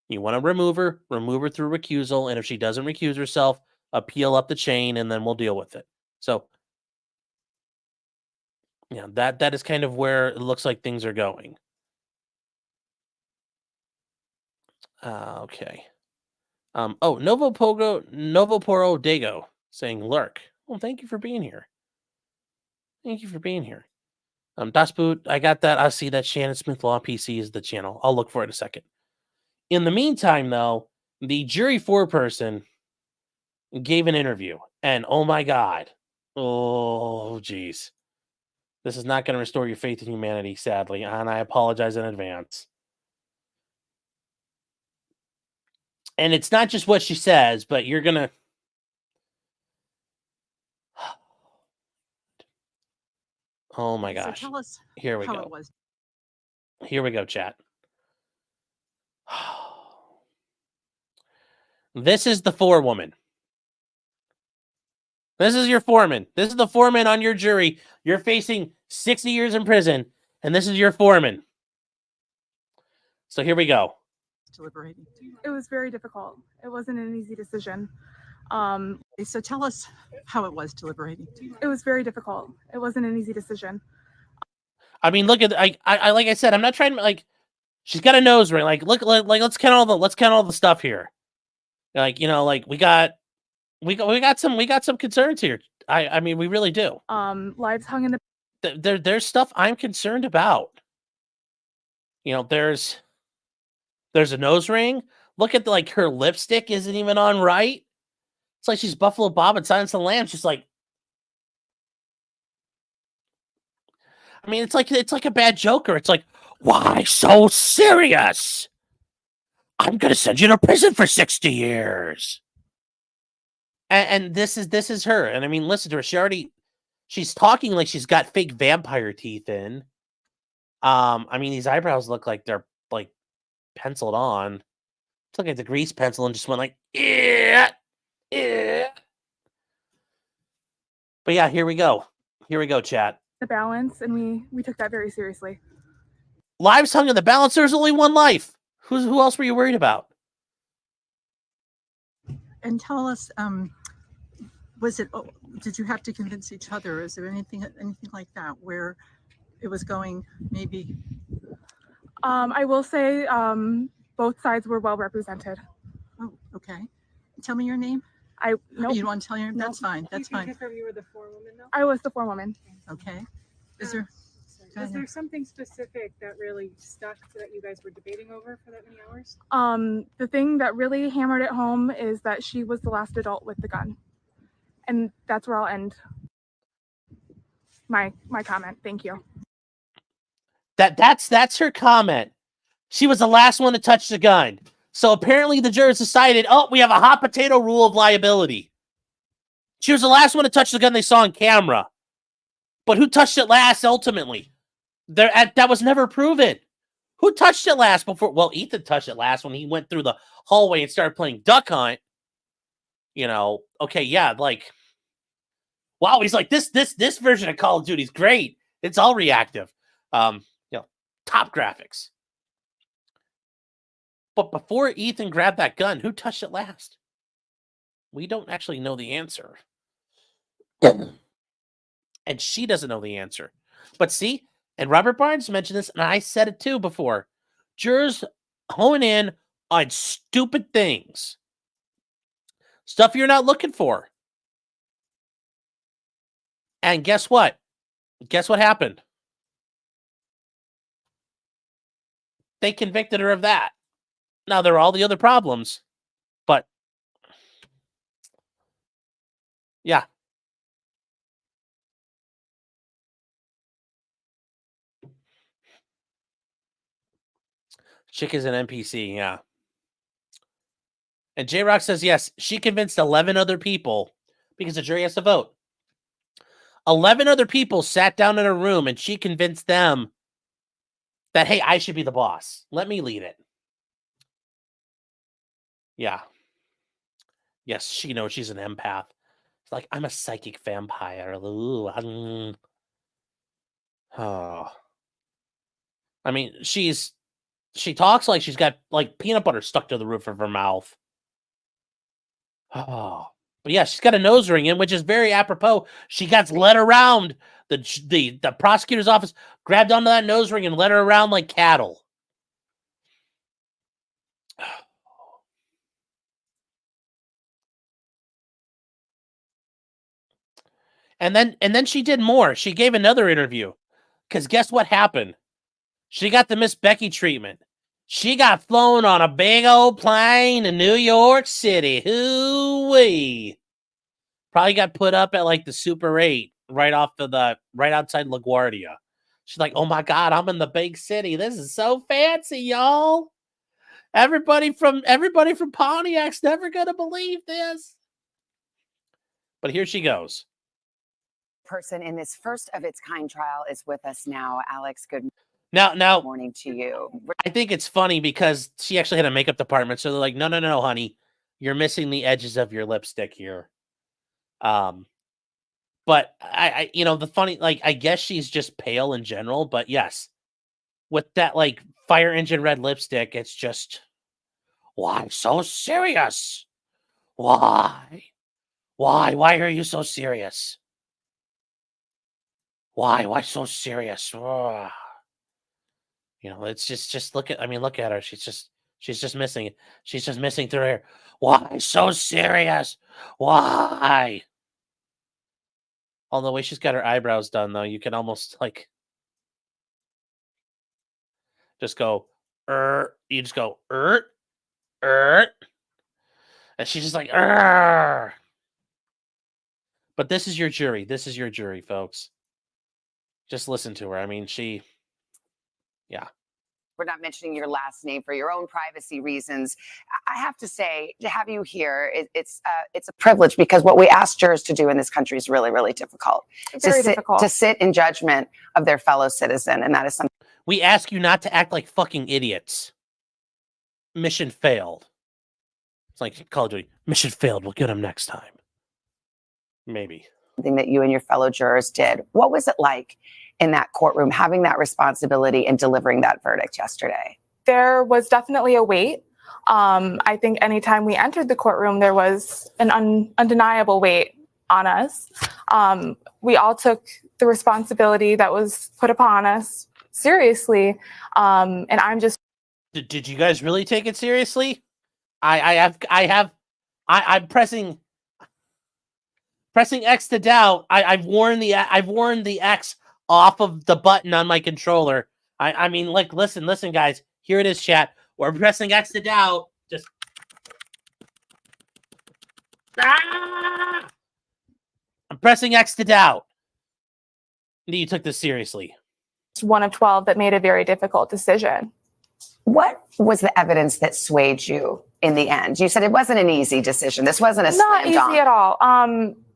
You want to remove her through recusal, and if she doesn't recuse herself, appeal up the chain, and then we'll deal with it. So, yeah, that is kind of where it looks like things are going. Okay. Novo Poro Dago saying lurk. Well, thank you for being here. Thank you for being here. Das Boot, I got that. I see that Shannon Smith Law PC is the channel. I'll look for it in a second. In the meantime, though, the jury foreperson gave an interview, and oh my God. Oh, geez. This is not going to restore your faith in humanity, sadly, and I apologize in advance. And it's not just what she says, but you're going to... Oh my gosh. So tell us Here we how go. it was. Here we go, chat. This is the forewoman. This is your foreman. This is the foreman on your jury. You're facing 60 years in prison, and this is your foreman. So here we go. Deliberating. It was very difficult. It wasn't an easy decision. So tell us how it was deliberating. It was very difficult. It wasn't an easy decision. I mean, look at I like I said, I'm not trying to like. She's got a nose ring. Like, look, like let's count all the stuff here. Like, you know, like we got some concerns here. I mean, we really do. Lives hung in the. There's stuff I'm concerned about. You know, there's a nose ring. Look at like her lipstick isn't even on right. It's like she's Buffalo Bob and Silence of the Lambs. Just like, I mean, it's like a bad Joker. It's like, why so serious? I'm gonna send you to prison for 60 years. And this is her. And I mean, listen to her. She's talking like she's got fake vampire teeth in. I mean, these eyebrows look like they're like penciled on. It's like the grease pencil and just went like, yeah. But yeah, here we go. Here we go, chat. The balance, and we took that very seriously. Lives hung in the balance. There's only one life. Who else were you worried about? And tell us, did you have to convince each other? Is there anything like that where it was going maybe? I will say both sides were well represented. Oh, okay. Tell me your name. Nope. You don't want to tell your name? That's fine. That's fine. You were the forewoman, though? I was the forewoman. Okay. Is there something specific that really stuck that you guys were debating over for that many hours? The thing that really hammered it home is that she was the last adult with the gun. And that's where I'll end my comment. Thank you. That's her comment. She was the last one to touch the gun. So apparently the jurors decided, oh, we have a hot potato rule of liability. She was the last one to touch the gun they saw on camera. But who touched it last ultimately? That was never proven. Who touched it last before? Well, Ethan touched it last when he went through the hallway and started playing Duck Hunt. You know, okay, yeah, like, wow, he's like, this version of Call of Duty is great. It's all reactive. You know, top graphics. But before Ethan grabbed that gun, who touched it last? We don't actually know the answer. And she doesn't know the answer. But see, And Robert Barnes mentioned this, and I said it too before. Jurors hone in on stupid things. Stuff you're not looking for. And guess what? Guess what happened? They convicted her of that. Now, there are all the other problems, but yeah. Chick is an NPC, yeah. And J-Rock says, yes, she convinced 11 other people because the jury has to vote. 11 other people sat down in a room and she convinced them that, hey, I should be the boss. Let me lead it. Yeah. Yes, she knows she's an empath. It's like, I'm a psychic vampire. Ooh, oh. I mean, she talks like she's got like peanut butter stuck to the roof of her mouth. Oh, but yeah, she's got a nose ring in, which is very apropos. She got led around the prosecutor's office, grabbed onto that nose ring and led her around like cattle. And then she did more. She gave another interview. Because guess what happened? She got the Miss Becky treatment. She got flown on a big old plane to New York City. Hoo-wee. Probably got put up at like the Super 8 right outside LaGuardia. She's like, oh my God, I'm in the big city. This is so fancy, y'all. Everybody from Pontiac's never gonna believe this. But here she goes. Person in this first of its kind trial is with us now. Alex, good now morning to you. I think it's funny because she actually had a makeup department, so they're like, no, honey, you're missing the edges of your lipstick here. But I the funny, like, I guess she's just pale in general, but yes, with that like fire engine red lipstick, it's just, why so serious? Why are you so serious? Why so serious? Ugh. It's just look at her. She's just missing it. She's just missing through here. Why so serious? Why? Although the way she's got her eyebrows done, though, you can almost like just go, you just go, and she's just like, But this is your jury. This is your jury, folks. Just listen to her. I mean, yeah. We're not mentioning your last name for your own privacy reasons. I have to say, to have you here, it's a privilege, because what we ask jurors to do in this country is really, really difficult. To sit in judgment of their fellow citizen, and that is something. We ask you not to act like fucking idiots. Mission failed. It's like Call of Duty. Mission failed. We'll get them next time. Maybe. Something that you and your fellow jurors did. What was it like in that courtroom, having that responsibility and delivering that verdict yesterday? There was definitely a weight. I think anytime we entered the courtroom, there was an undeniable weight on us. We all took the responsibility that was put upon us seriously. And I'm just. Did you guys really take it seriously? I'm pressing X to doubt. I've worn the X off of the button on my controller. I mean, like, listen, guys. Here it is, chat. We're pressing X to doubt. Just. I'm pressing X to doubt. You took this seriously. It's one of 12 that made a very difficult decision. What was the evidence that swayed you in the end? You said it wasn't an easy decision. This wasn't a not slam dunk. easy at all.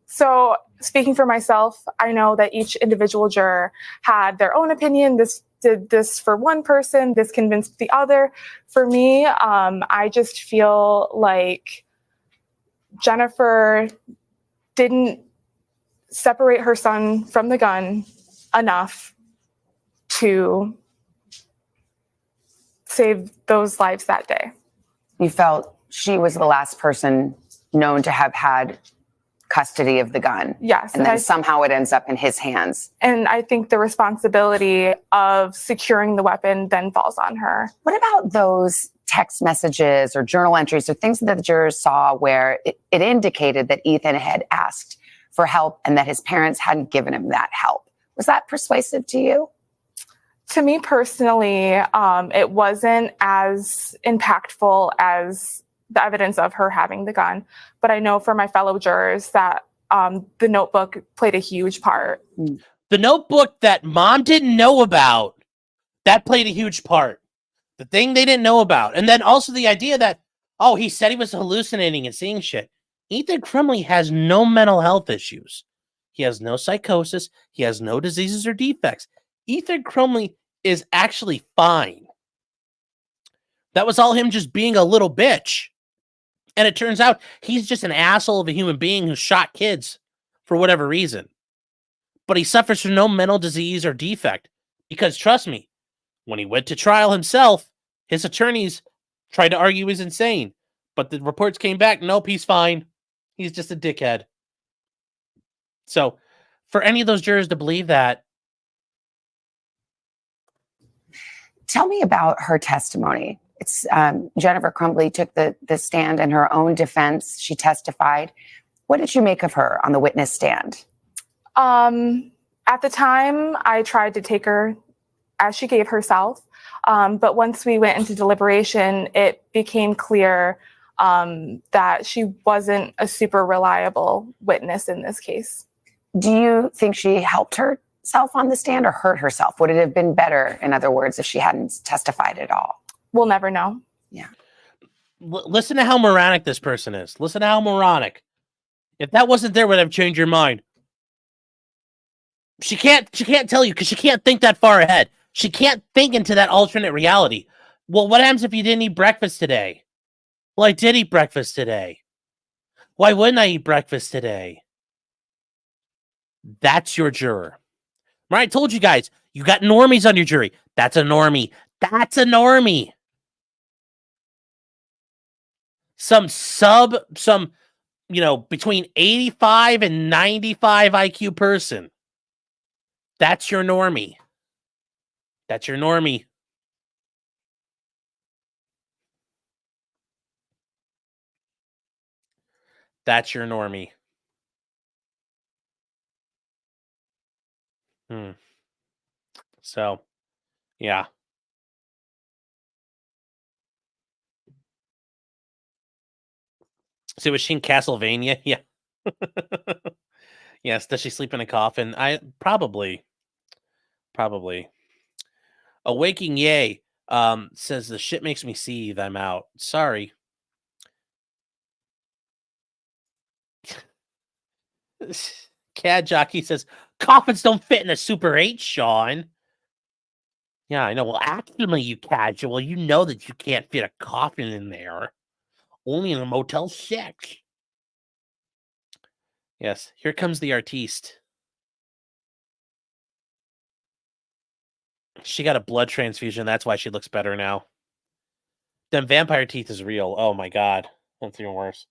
So speaking for myself, I know that each individual juror had their own opinion. This did this for one person, this convinced the other. For me, I just feel like Jennifer didn't separate her son from the gun enough to save those lives that day. You felt she was the last person known to have had custody of the gun. Yes. And then somehow it ends up in his hands. And I think the responsibility of securing the weapon then falls on her. What about those text messages or journal entries or things that the jurors saw where it indicated that Ethan had asked for help and that his parents hadn't given him that help? Was that persuasive to you? To me personally, it wasn't as impactful as the evidence of her having the gun. But I know for my fellow jurors that the notebook played a huge part. The notebook that mom didn't know about, that played a huge part. The thing they didn't know about. And then also the idea that, oh, he said he was hallucinating and seeing shit. Ethan Crumbley has no mental health issues. He has no psychosis. He has no diseases or defects. Ethan Crumbley is actually fine. That was all him just being a little bitch. And it turns out he's just an asshole of a human being who shot kids for whatever reason. But he suffers from no mental disease or defect. Because trust me, when he went to trial himself, his attorneys tried to argue he's insane. But the reports came back, nope, he's fine. He's just a dickhead. So for any of those jurors to believe that. Tell me about her testimony. It's Jennifer Crumbley took the stand in her own defense. She testified. What did you make of her on the witness stand? At the time, I tried to take her as she gave herself. But once we went into deliberation, it became clear that she wasn't a super reliable witness in this case. Do you think she helped herself on the stand or hurt herself? Would it have been better, in other words, if she hadn't testified at all? We'll never know. Yeah. Listen to how moronic this person is. Listen to how moronic. If that wasn't there, would have changed your mind. She can't tell you because she can't think that far ahead. She can't think into that alternate reality. Well, what happens if you didn't eat breakfast today? Well, I did eat breakfast today. Why wouldn't I eat breakfast today? That's your juror. Right? I told you guys, you got normies on your jury. That's a normie. That's a normie. Some between 85 and 95 IQ person. That's your normie. That's your normie. That's your normie. So, yeah. So was she in Castlevania? Yeah. Yes. Does she sleep in a coffin? Probably. Awaking Yay says the shit makes me seethe. I'm out. Sorry. Cad Jockey says coffins don't fit in a Super 8, Sean. Yeah, I know. Well, actually, you casual, you know that you can't fit a coffin in there. Only in a Motel 6. Yes, here comes the artiste. She got a blood transfusion. That's why she looks better now. Them vampire teeth is real. Oh my god. That's even worse.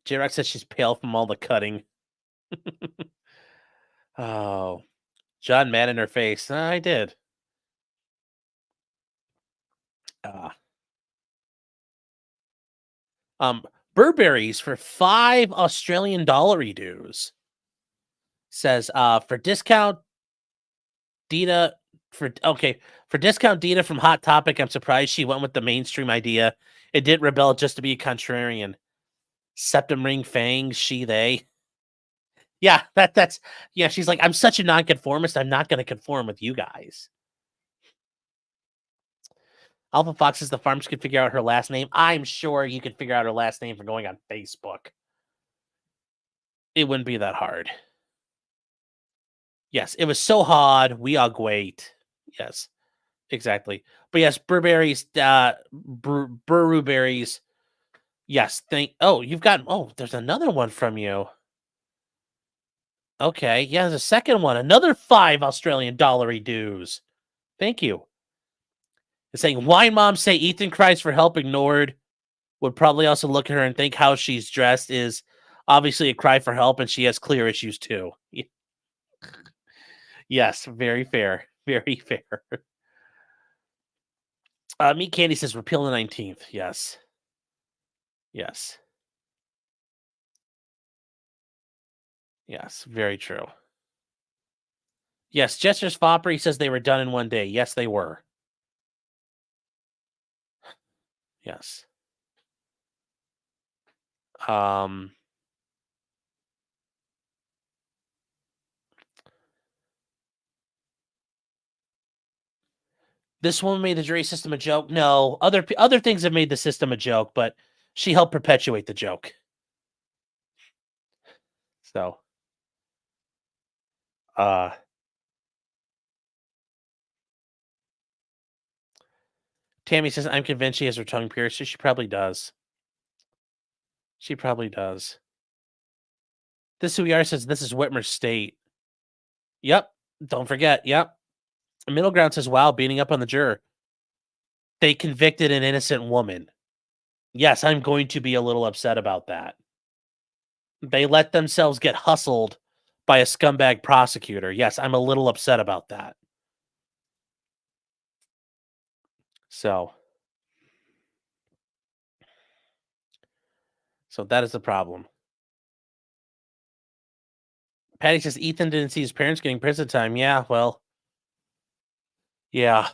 J-Rock says she's pale from all the cutting. Oh. John mad in her face. I did. Burberry's for $5 Australian dues. Says for discount Dita for discount Dita from Hot Topic, I'm surprised she went with the mainstream idea. It didn't rebel just to be a contrarian. Septum ring fangs, she, they. Yeah, that's yeah, she's like, I'm such a nonconformist, I'm not gonna conform with you guys. Alpha Fox says the farms could figure out her last name. I'm sure you could figure out her last name from going on Facebook. It wouldn't be that hard. Yes, it was so hard. We are great. Yes, exactly. But yes, Burberry's, Burberry's. Yes, you've got, there's another one from you. Okay, yeah, there's a second one. Another $5 Australian dues. Thank you. It's saying, why mom say Ethan cries for help ignored? would probably also look at her and think how she's dressed is obviously a cry for help, and she has clear issues too. Yes, very fair. Very fair. Meat Candy says repeal the 19th. Yes. Yes. Yes, very true. Yes, Jester's Foppery says they were done in one day. Yes, they were. Yes. This woman made the jury system a joke. No, other things have made the system a joke, but she helped perpetuate the joke. So, Tammy says, I'm convinced she has her tongue pierced. She probably does. She probably does. This Who We Are says, this is Whitmer State. Yep. Don't forget. Yep. Middle Ground says, wow, beating up on the juror. They convicted an innocent woman. Yes, I'm going to be a little upset about that. They let themselves get hustled by a scumbag prosecutor. Yes, I'm a little upset about that. So that is the problem. Patty says Ethan didn't see his parents getting prison time. Yeah, well, yeah.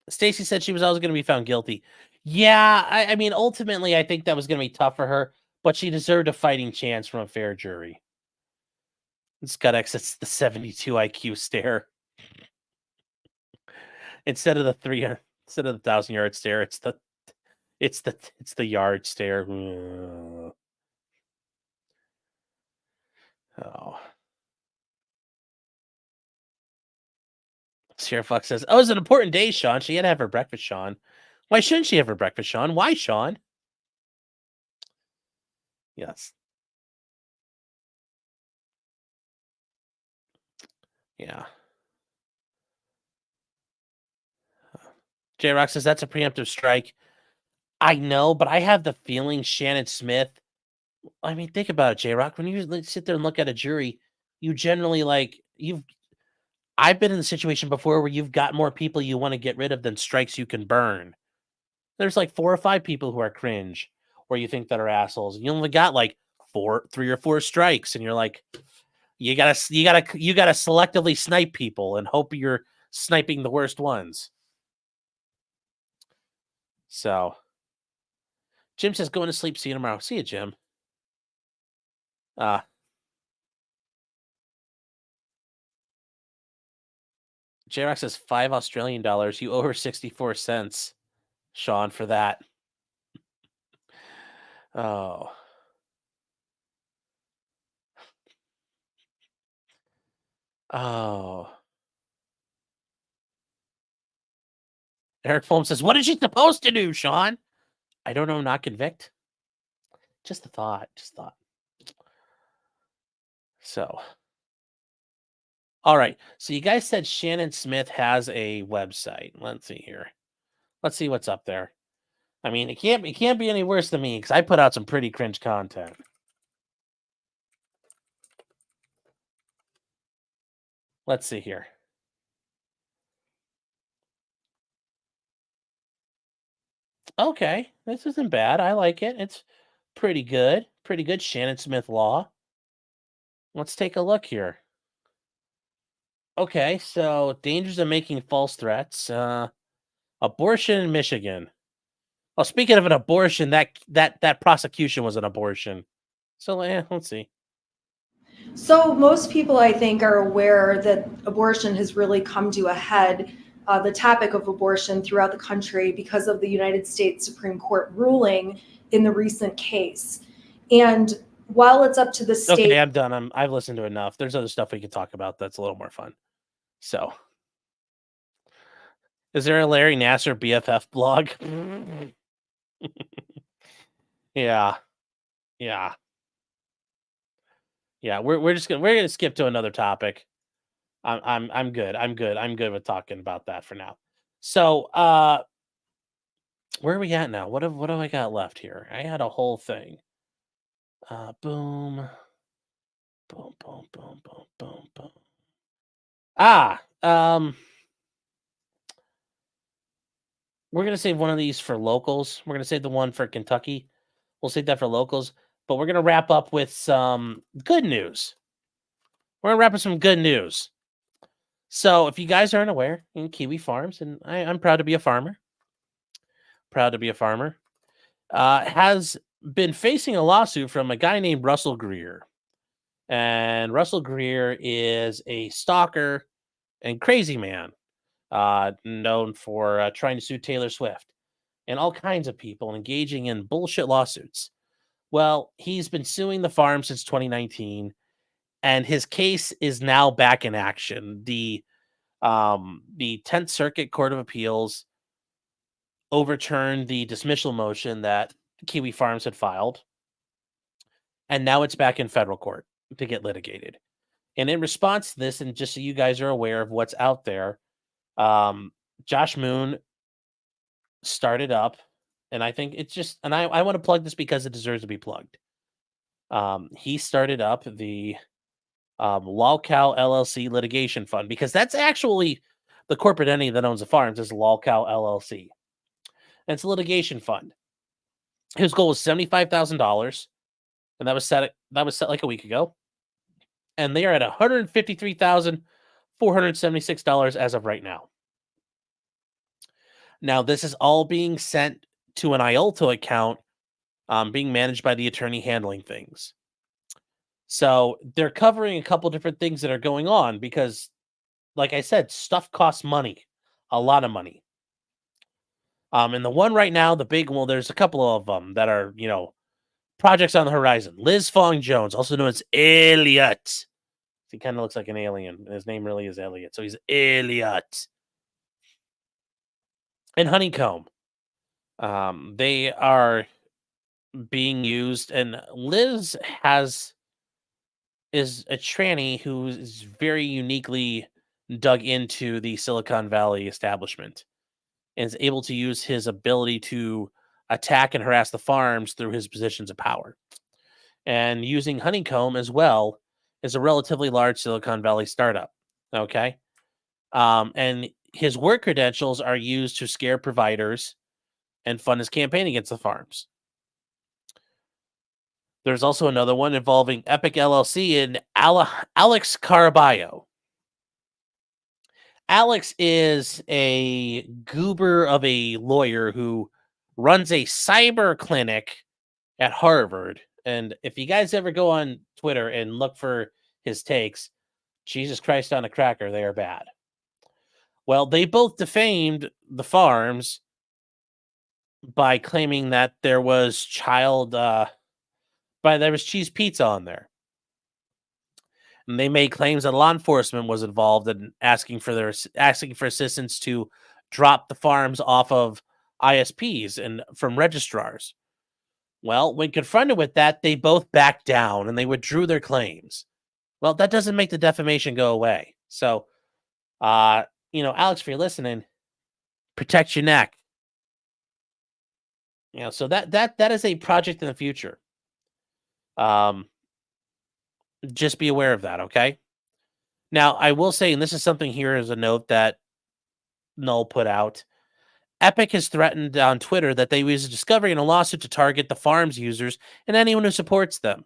Stacy said she was always going to be found guilty. Yeah, I mean, ultimately, I think that was going to be tough for her, but she deserved a fighting chance from a fair jury. Scott X, it's the 72 IQ stare. Instead of the 1,000-yard stare, it's the yard stare. Oh. Sierra Fox says, oh, it's an important day, Sean. She had to have her breakfast, Sean. Why shouldn't she have her breakfast, Sean? Why, Sean? Yes. Yeah. J-Rock says, that's a preemptive strike. I know, but I have the feeling Shannon Smith, I mean, think about it, J-Rock. When you sit there and look at a jury, you generally I've been in the situation before where you've got more people you want to get rid of than strikes you can burn. There's like 4 or 5 people who are cringe or you think that are assholes. You only got like 3 or 4 strikes, and you're like, you gotta selectively snipe people and hope you're sniping the worst ones. So Jim says, going to sleep. See you tomorrow. See you, Jim. J-Rock says $5 Australian. You owe her 64 cents, Sean, for that. Oh. Oh. Eric Fulham says, what is she supposed to do, Sean? I don't know, not convict. Just a thought. So. All right. So you guys said Shannon Smith has a website. Let's see here. Let's see what's up there. I mean, it can't be any worse than me because I put out some pretty cringe content. Let's see here. Okay, this isn't bad. I like it. It's pretty good. Pretty good. Shannon Smith Law. Let's take a look here. Okay, so dangers of making false threats. Abortion in Michigan. Well, speaking of an abortion, that prosecution was an abortion. So let's see. So most people, I think, are aware that abortion has really come to a head, the topic of abortion throughout the country because of the United States Supreme Court ruling in the recent case. And while it's up to the state... Okay, I'm done. I've listened to enough. There's other stuff we could talk about that's a little more fun. So, is there a Larry Nassar BFF blog? Yeah. We're gonna skip to another topic. I'm good. I'm good with talking about that for now. So Where are we at now? What have I got left here? I had a whole thing. Boom. Boom, boom, boom, boom, boom, boom. We're gonna save one of these for locals. We're gonna save the one for Kentucky. We'll save that for locals, but we're gonna wrap up with some good news. We're gonna wrap up some good news. So, if you guys aren't aware, in Kiwi Farms, and I'm proud to be a farmer. Proud to be a farmer. Has been facing a lawsuit from a guy named Russell Greer. And Russell Greer is a stalker and crazy man, known for trying to sue Taylor Swift and all kinds of people and engaging in bullshit lawsuits. Well, he's been suing the farm since 2019, and his case is now back in action. The 10th Circuit Court of Appeals overturned the dismissal motion that Kiwi Farms had filed, and now it's back in federal court to get litigated. And in response to this, and just so you guys are aware of what's out there, Josh Moon started up, and I think it's just, and I want to plug this because it deserves to be plugged. He started up the LolCow LLC litigation fund, because that's actually the corporate entity that owns the farms is LolCow LLC. And it's a litigation fund. His goal was $75,000, and that was set like a week ago. And they are at $153,476 as of right now. Now, this is all being sent to an IOLTA account, being managed by the attorney handling things. So they're covering a couple different things that are going on because, like I said, stuff costs money, a lot of money. And the one right now, the big one, there's a couple of them that are, projects on the horizon. Liz Fong Jones, also known as Elliot. He kind of looks like an alien. His name really is Elliot. So he's Elliot. And Honeycomb. They are being used, and Liz is a tranny who is very uniquely dug into the Silicon Valley establishment and is able to use his ability to attack and harass the farms through his positions of power. And using Honeycomb as well is a relatively large Silicon Valley startup. Okay. And his work credentials are used to scare providers and fund his campaign against the farms. There's also another one involving Epic LLC and Alex Caraballo. Alex is a goober of a lawyer who runs a cyber clinic at Harvard. And if you guys ever go on Twitter and look for his takes, Jesus Christ on a cracker, they are bad. Well, they both defamed the farms by claiming that there was there was cheese pizza on there. And they made claims that law enforcement was involved in asking for assistance to drop the farms off of ISPs and from registrars. Well, when confronted with that, they both backed down and they withdrew their claims. Well, that doesn't make the defamation go away. So, Alex, if you're listening, protect your neck. So that is a project in the future. Just be aware of that, okay? Now, I will say, and this is something here as a note that Null put out, Epic has threatened on Twitter that they will use a discovery in a lawsuit to target the farms users and anyone who supports them.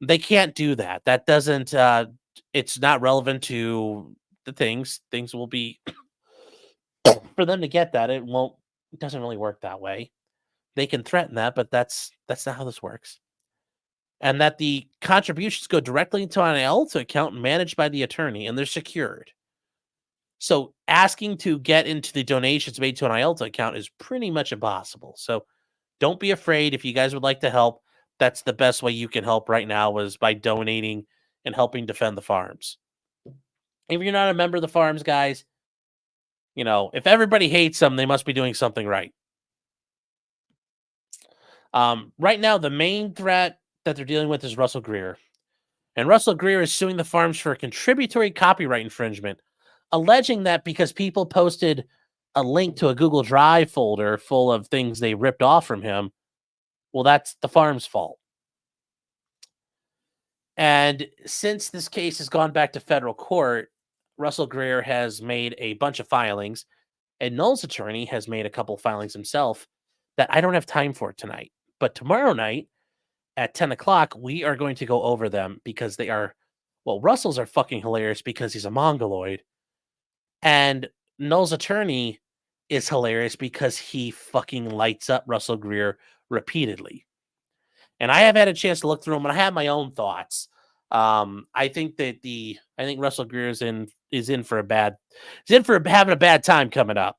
They can't do that. That doesn't, it's not relevant to the things. Things will be, for them to get that, it doesn't really work that way. They can threaten that, but that's not how this works. And that the contributions go directly into an IOLTA account managed by the attorney, and they're secured. So asking to get into the donations made to an IOLTA account is pretty much impossible. So don't be afraid. If you guys would like to help, that's the best way you can help right now is by donating and helping defend the farms. If you're not a member of the farms, guys, if everybody hates them, they must be doing something right. Right now, the main threat that they're dealing with is Russell Greer. And Russell Greer is suing the farms for contributory copyright infringement, alleging that because people posted a link to a Google Drive folder full of things they ripped off from him, well, that's the farm's fault. And since this case has gone back to federal court, Russell Greer has made a bunch of filings, and Noel's attorney has made a couple filings himself that I don't have time for tonight. But tomorrow night at 10 o'clock, we are going to go over them because they are, well, Russell's are fucking hilarious because he's a mongoloid. And Noel's attorney is hilarious because he fucking lights up Russell Greer repeatedly. And I have had a chance to look through them, and I have my own thoughts. I think Russell Greer is in for having a bad time coming up.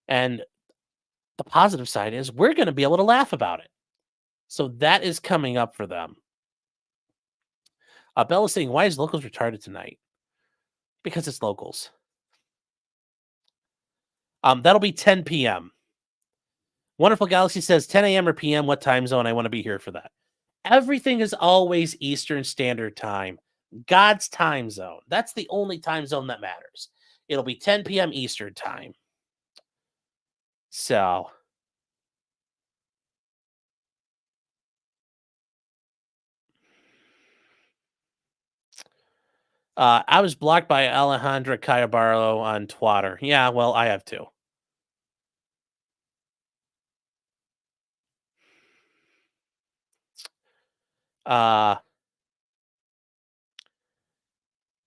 And the positive side is we're going to be able to laugh about it. So that is coming up for them. Bella's saying, why is Locals retarded tonight? Because it's Locals. That'll be 10 p.m. Wonderful Galaxy says 10 a.m. or p.m. What time zone? I want to be here for that. Everything is always Eastern Standard Time. God's time zone. That's the only time zone that matters. It'll be 10 p.m. Eastern Time. So... I was blocked by Alejandra Cayabarlo on Twitter. Yeah, well, I have too. Let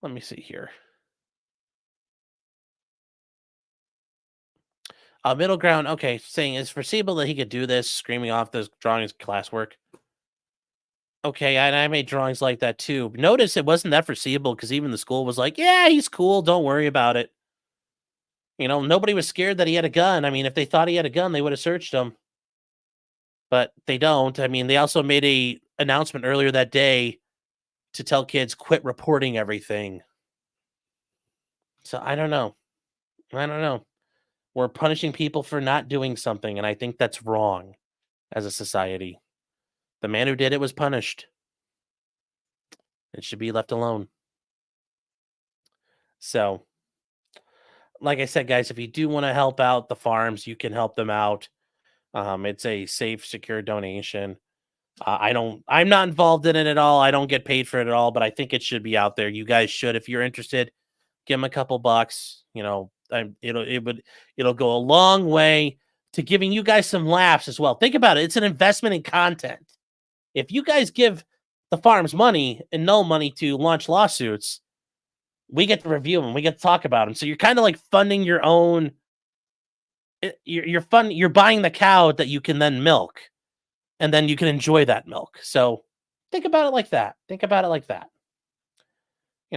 me see here. Middle ground. Okay, saying it's foreseeable that he could do this, screaming off this drawing his classwork. Okay, and I made drawings like that too. Notice it wasn't that foreseeable because even the school was like, yeah, he's cool. Don't worry about it. You know, nobody was scared that he had a gun. I mean, if they thought he had a gun, they would have searched him. But they don't. I mean, they also made a announcement earlier that day to tell kids quit reporting everything. So I don't know. We're punishing people for not doing something, and I think that's wrong as a society. The man who did it was punished. It should be left alone. So, like I said, guys, if you do want to help out the farms, you can help them out. It's a safe, secure donation. I'm not involved in it at all. I don't get paid for it at all, but I think it should be out there. You guys should, if you're interested, give them a couple bucks. You know, it'll go a long way to giving you guys some laughs as well. Think about it. It's an investment in content. If you guys give the farms money and no money to launch lawsuits, we get to review them. We get to talk about them. So you're kind of like funding your own. You're buying the cow that you can then milk, and then you can enjoy that milk. So think about it like that. You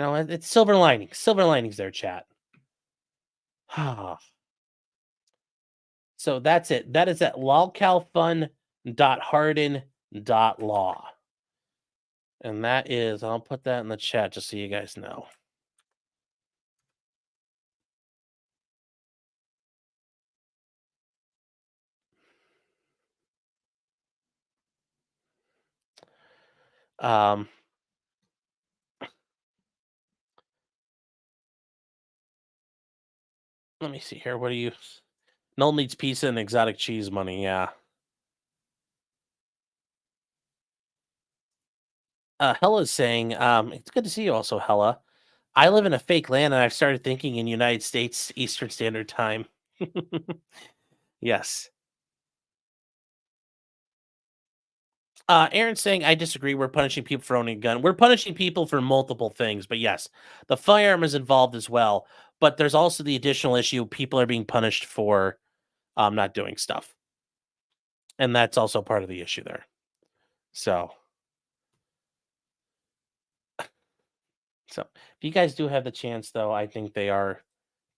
know, it's silver linings. Silver linings there, chat. So that's it. That is at lolcalfun.harden.law. And that is, I'll put that in the chat just so you guys know. Let me see here. What do you... Noel needs pizza and exotic cheese money. Yeah. Hella's saying, it's good to see you also, Hella. I live in a fake land and I've started thinking in United States Eastern Standard Time. Yes. Aaron's saying, I disagree. We're punishing people for owning a gun. We're punishing people for multiple things, but yes, the firearm is involved as well. But there's also the additional issue. People are being punished for not doing stuff. And that's also part of the issue there. So if you guys do have the chance, though, I think they are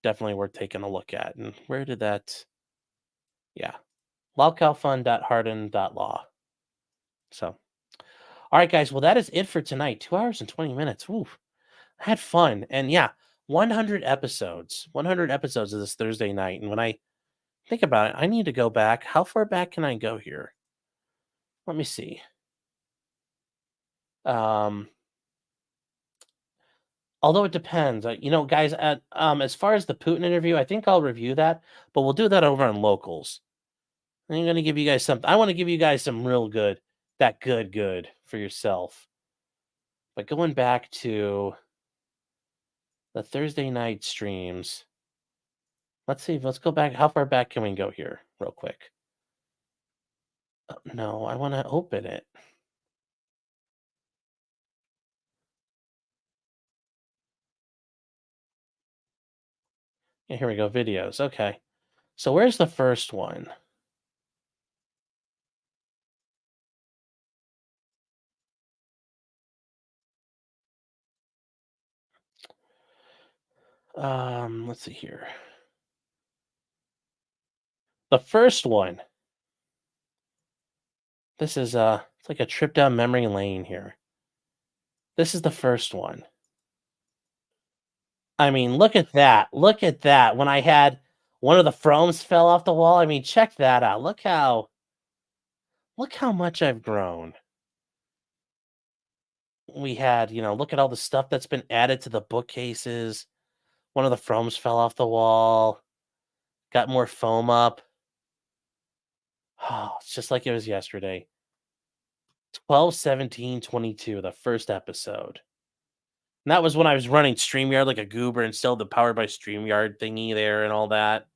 definitely worth taking a look at. And where did that? Yeah. lolcalfun.harden.law. So, all right, guys. Well, that is it for tonight. 2 hours and 20 minutes. Ooh, I had fun. And yeah, 100 episodes. 100 episodes of this Thursday night. And when I think about it, I need to go back. How far back can I go here? Let me see. Although it depends, guys. As far as the Putin interview, I think I'll review that, but we'll do that over on Locals. I'm gonna give you guys something. I want to give you guys some real good, good for yourself. But going back to the Thursday night streams, let's see. Let's go back. How far back can we go here, real quick? No, I want to open it. Yeah, here we go. Videos. Okay. So where's the first one? Let's see here. The first one. This is it's like a trip down memory lane here. This is the first one. I mean, look at that. Look at that. When I had one of the Fromes fell off the wall. I mean, check that out. Look how much I've grown. We had, look at all the stuff that's been added to the bookcases. One of the Fromes fell off the wall. Got more foam up. Oh, it's just like it was yesterday. 12/17/22, the first episode. And that was when I was running StreamYard like a goober and still the Powered by StreamYard thingy there and all that.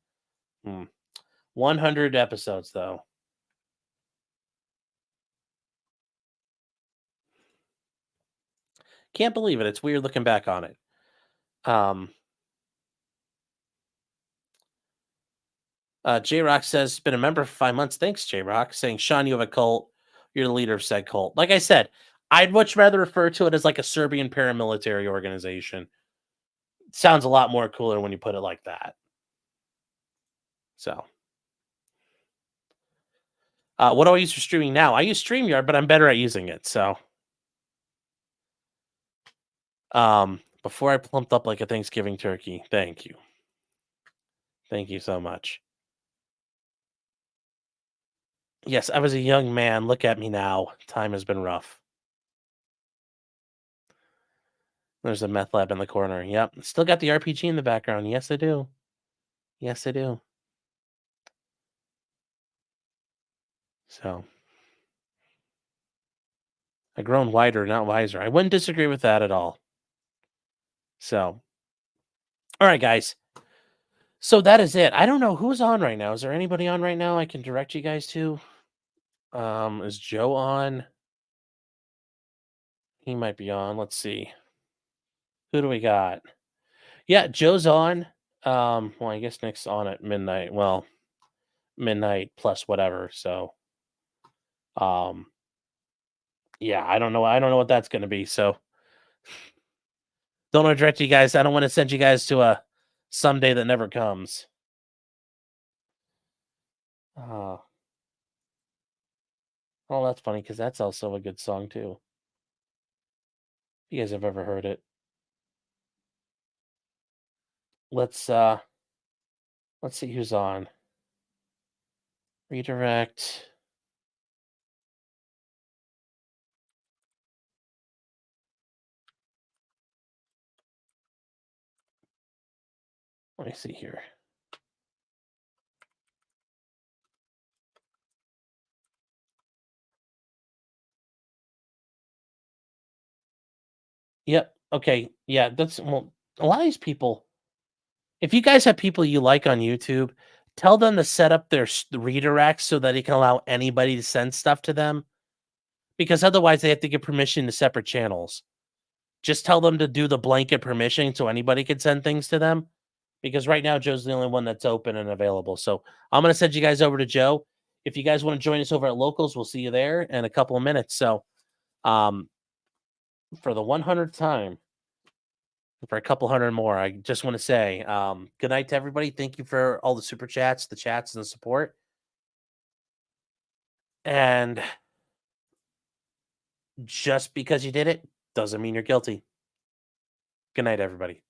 100 episodes, though. Can't believe it. It's weird looking back on it. J-Rock says, been a member for 5 months. Thanks, J-Rock. Saying, Sean, you have a cult. You're the leader of said cult. Like I said, I'd much rather refer to it as like a Serbian paramilitary organization. Sounds a lot more cooler when you put it like that. So, what do I use for streaming now? I use StreamYard, but I'm better at using it. So, before I plumped up like a Thanksgiving turkey, thank you. Thank you so much. Yes, I was a young man. Look at me now. Time has been rough. There's a meth lab in the corner. Yep. Still got the RPG in the background. Yes, I do. Yes, I do. So, I've grown wider, not wiser. I wouldn't disagree with that at all. So, all right, guys. So that is it. I don't know who's on right now. Is there anybody on right now I can direct you guys to? Is Joe on? He might be on. Let's see. Who do we got? Yeah, Joe's on. Well, I guess Nick's on at midnight. Well, midnight plus whatever. So, yeah, I don't know. I don't know what that's going to be. So, don't want to direct you guys. I don't want to send you guys to a someday that never comes. Oh, that's funny because that's also a good song too. If you guys have ever heard it. Let's see who's on. Redirect. Let me see here. Yep. Okay. Yeah, that's a lot of these people. If you guys have people you like on YouTube, tell them to set up their redirects so that it can allow anybody to send stuff to them. Because otherwise they have to give permission to separate channels. Just tell them to do the blanket permission so anybody can send things to them. Because right now Joe's the only one that's open and available. So I'm going to send you guys over to Joe. If you guys want to join us over at Locals, we'll see you there in a couple of minutes. So for the 100th time, for a couple hundred more, I just want to say good night to everybody. Thank you for all the super chats, the chats, and the support. And just because you did it doesn't mean you're guilty. Good night, everybody.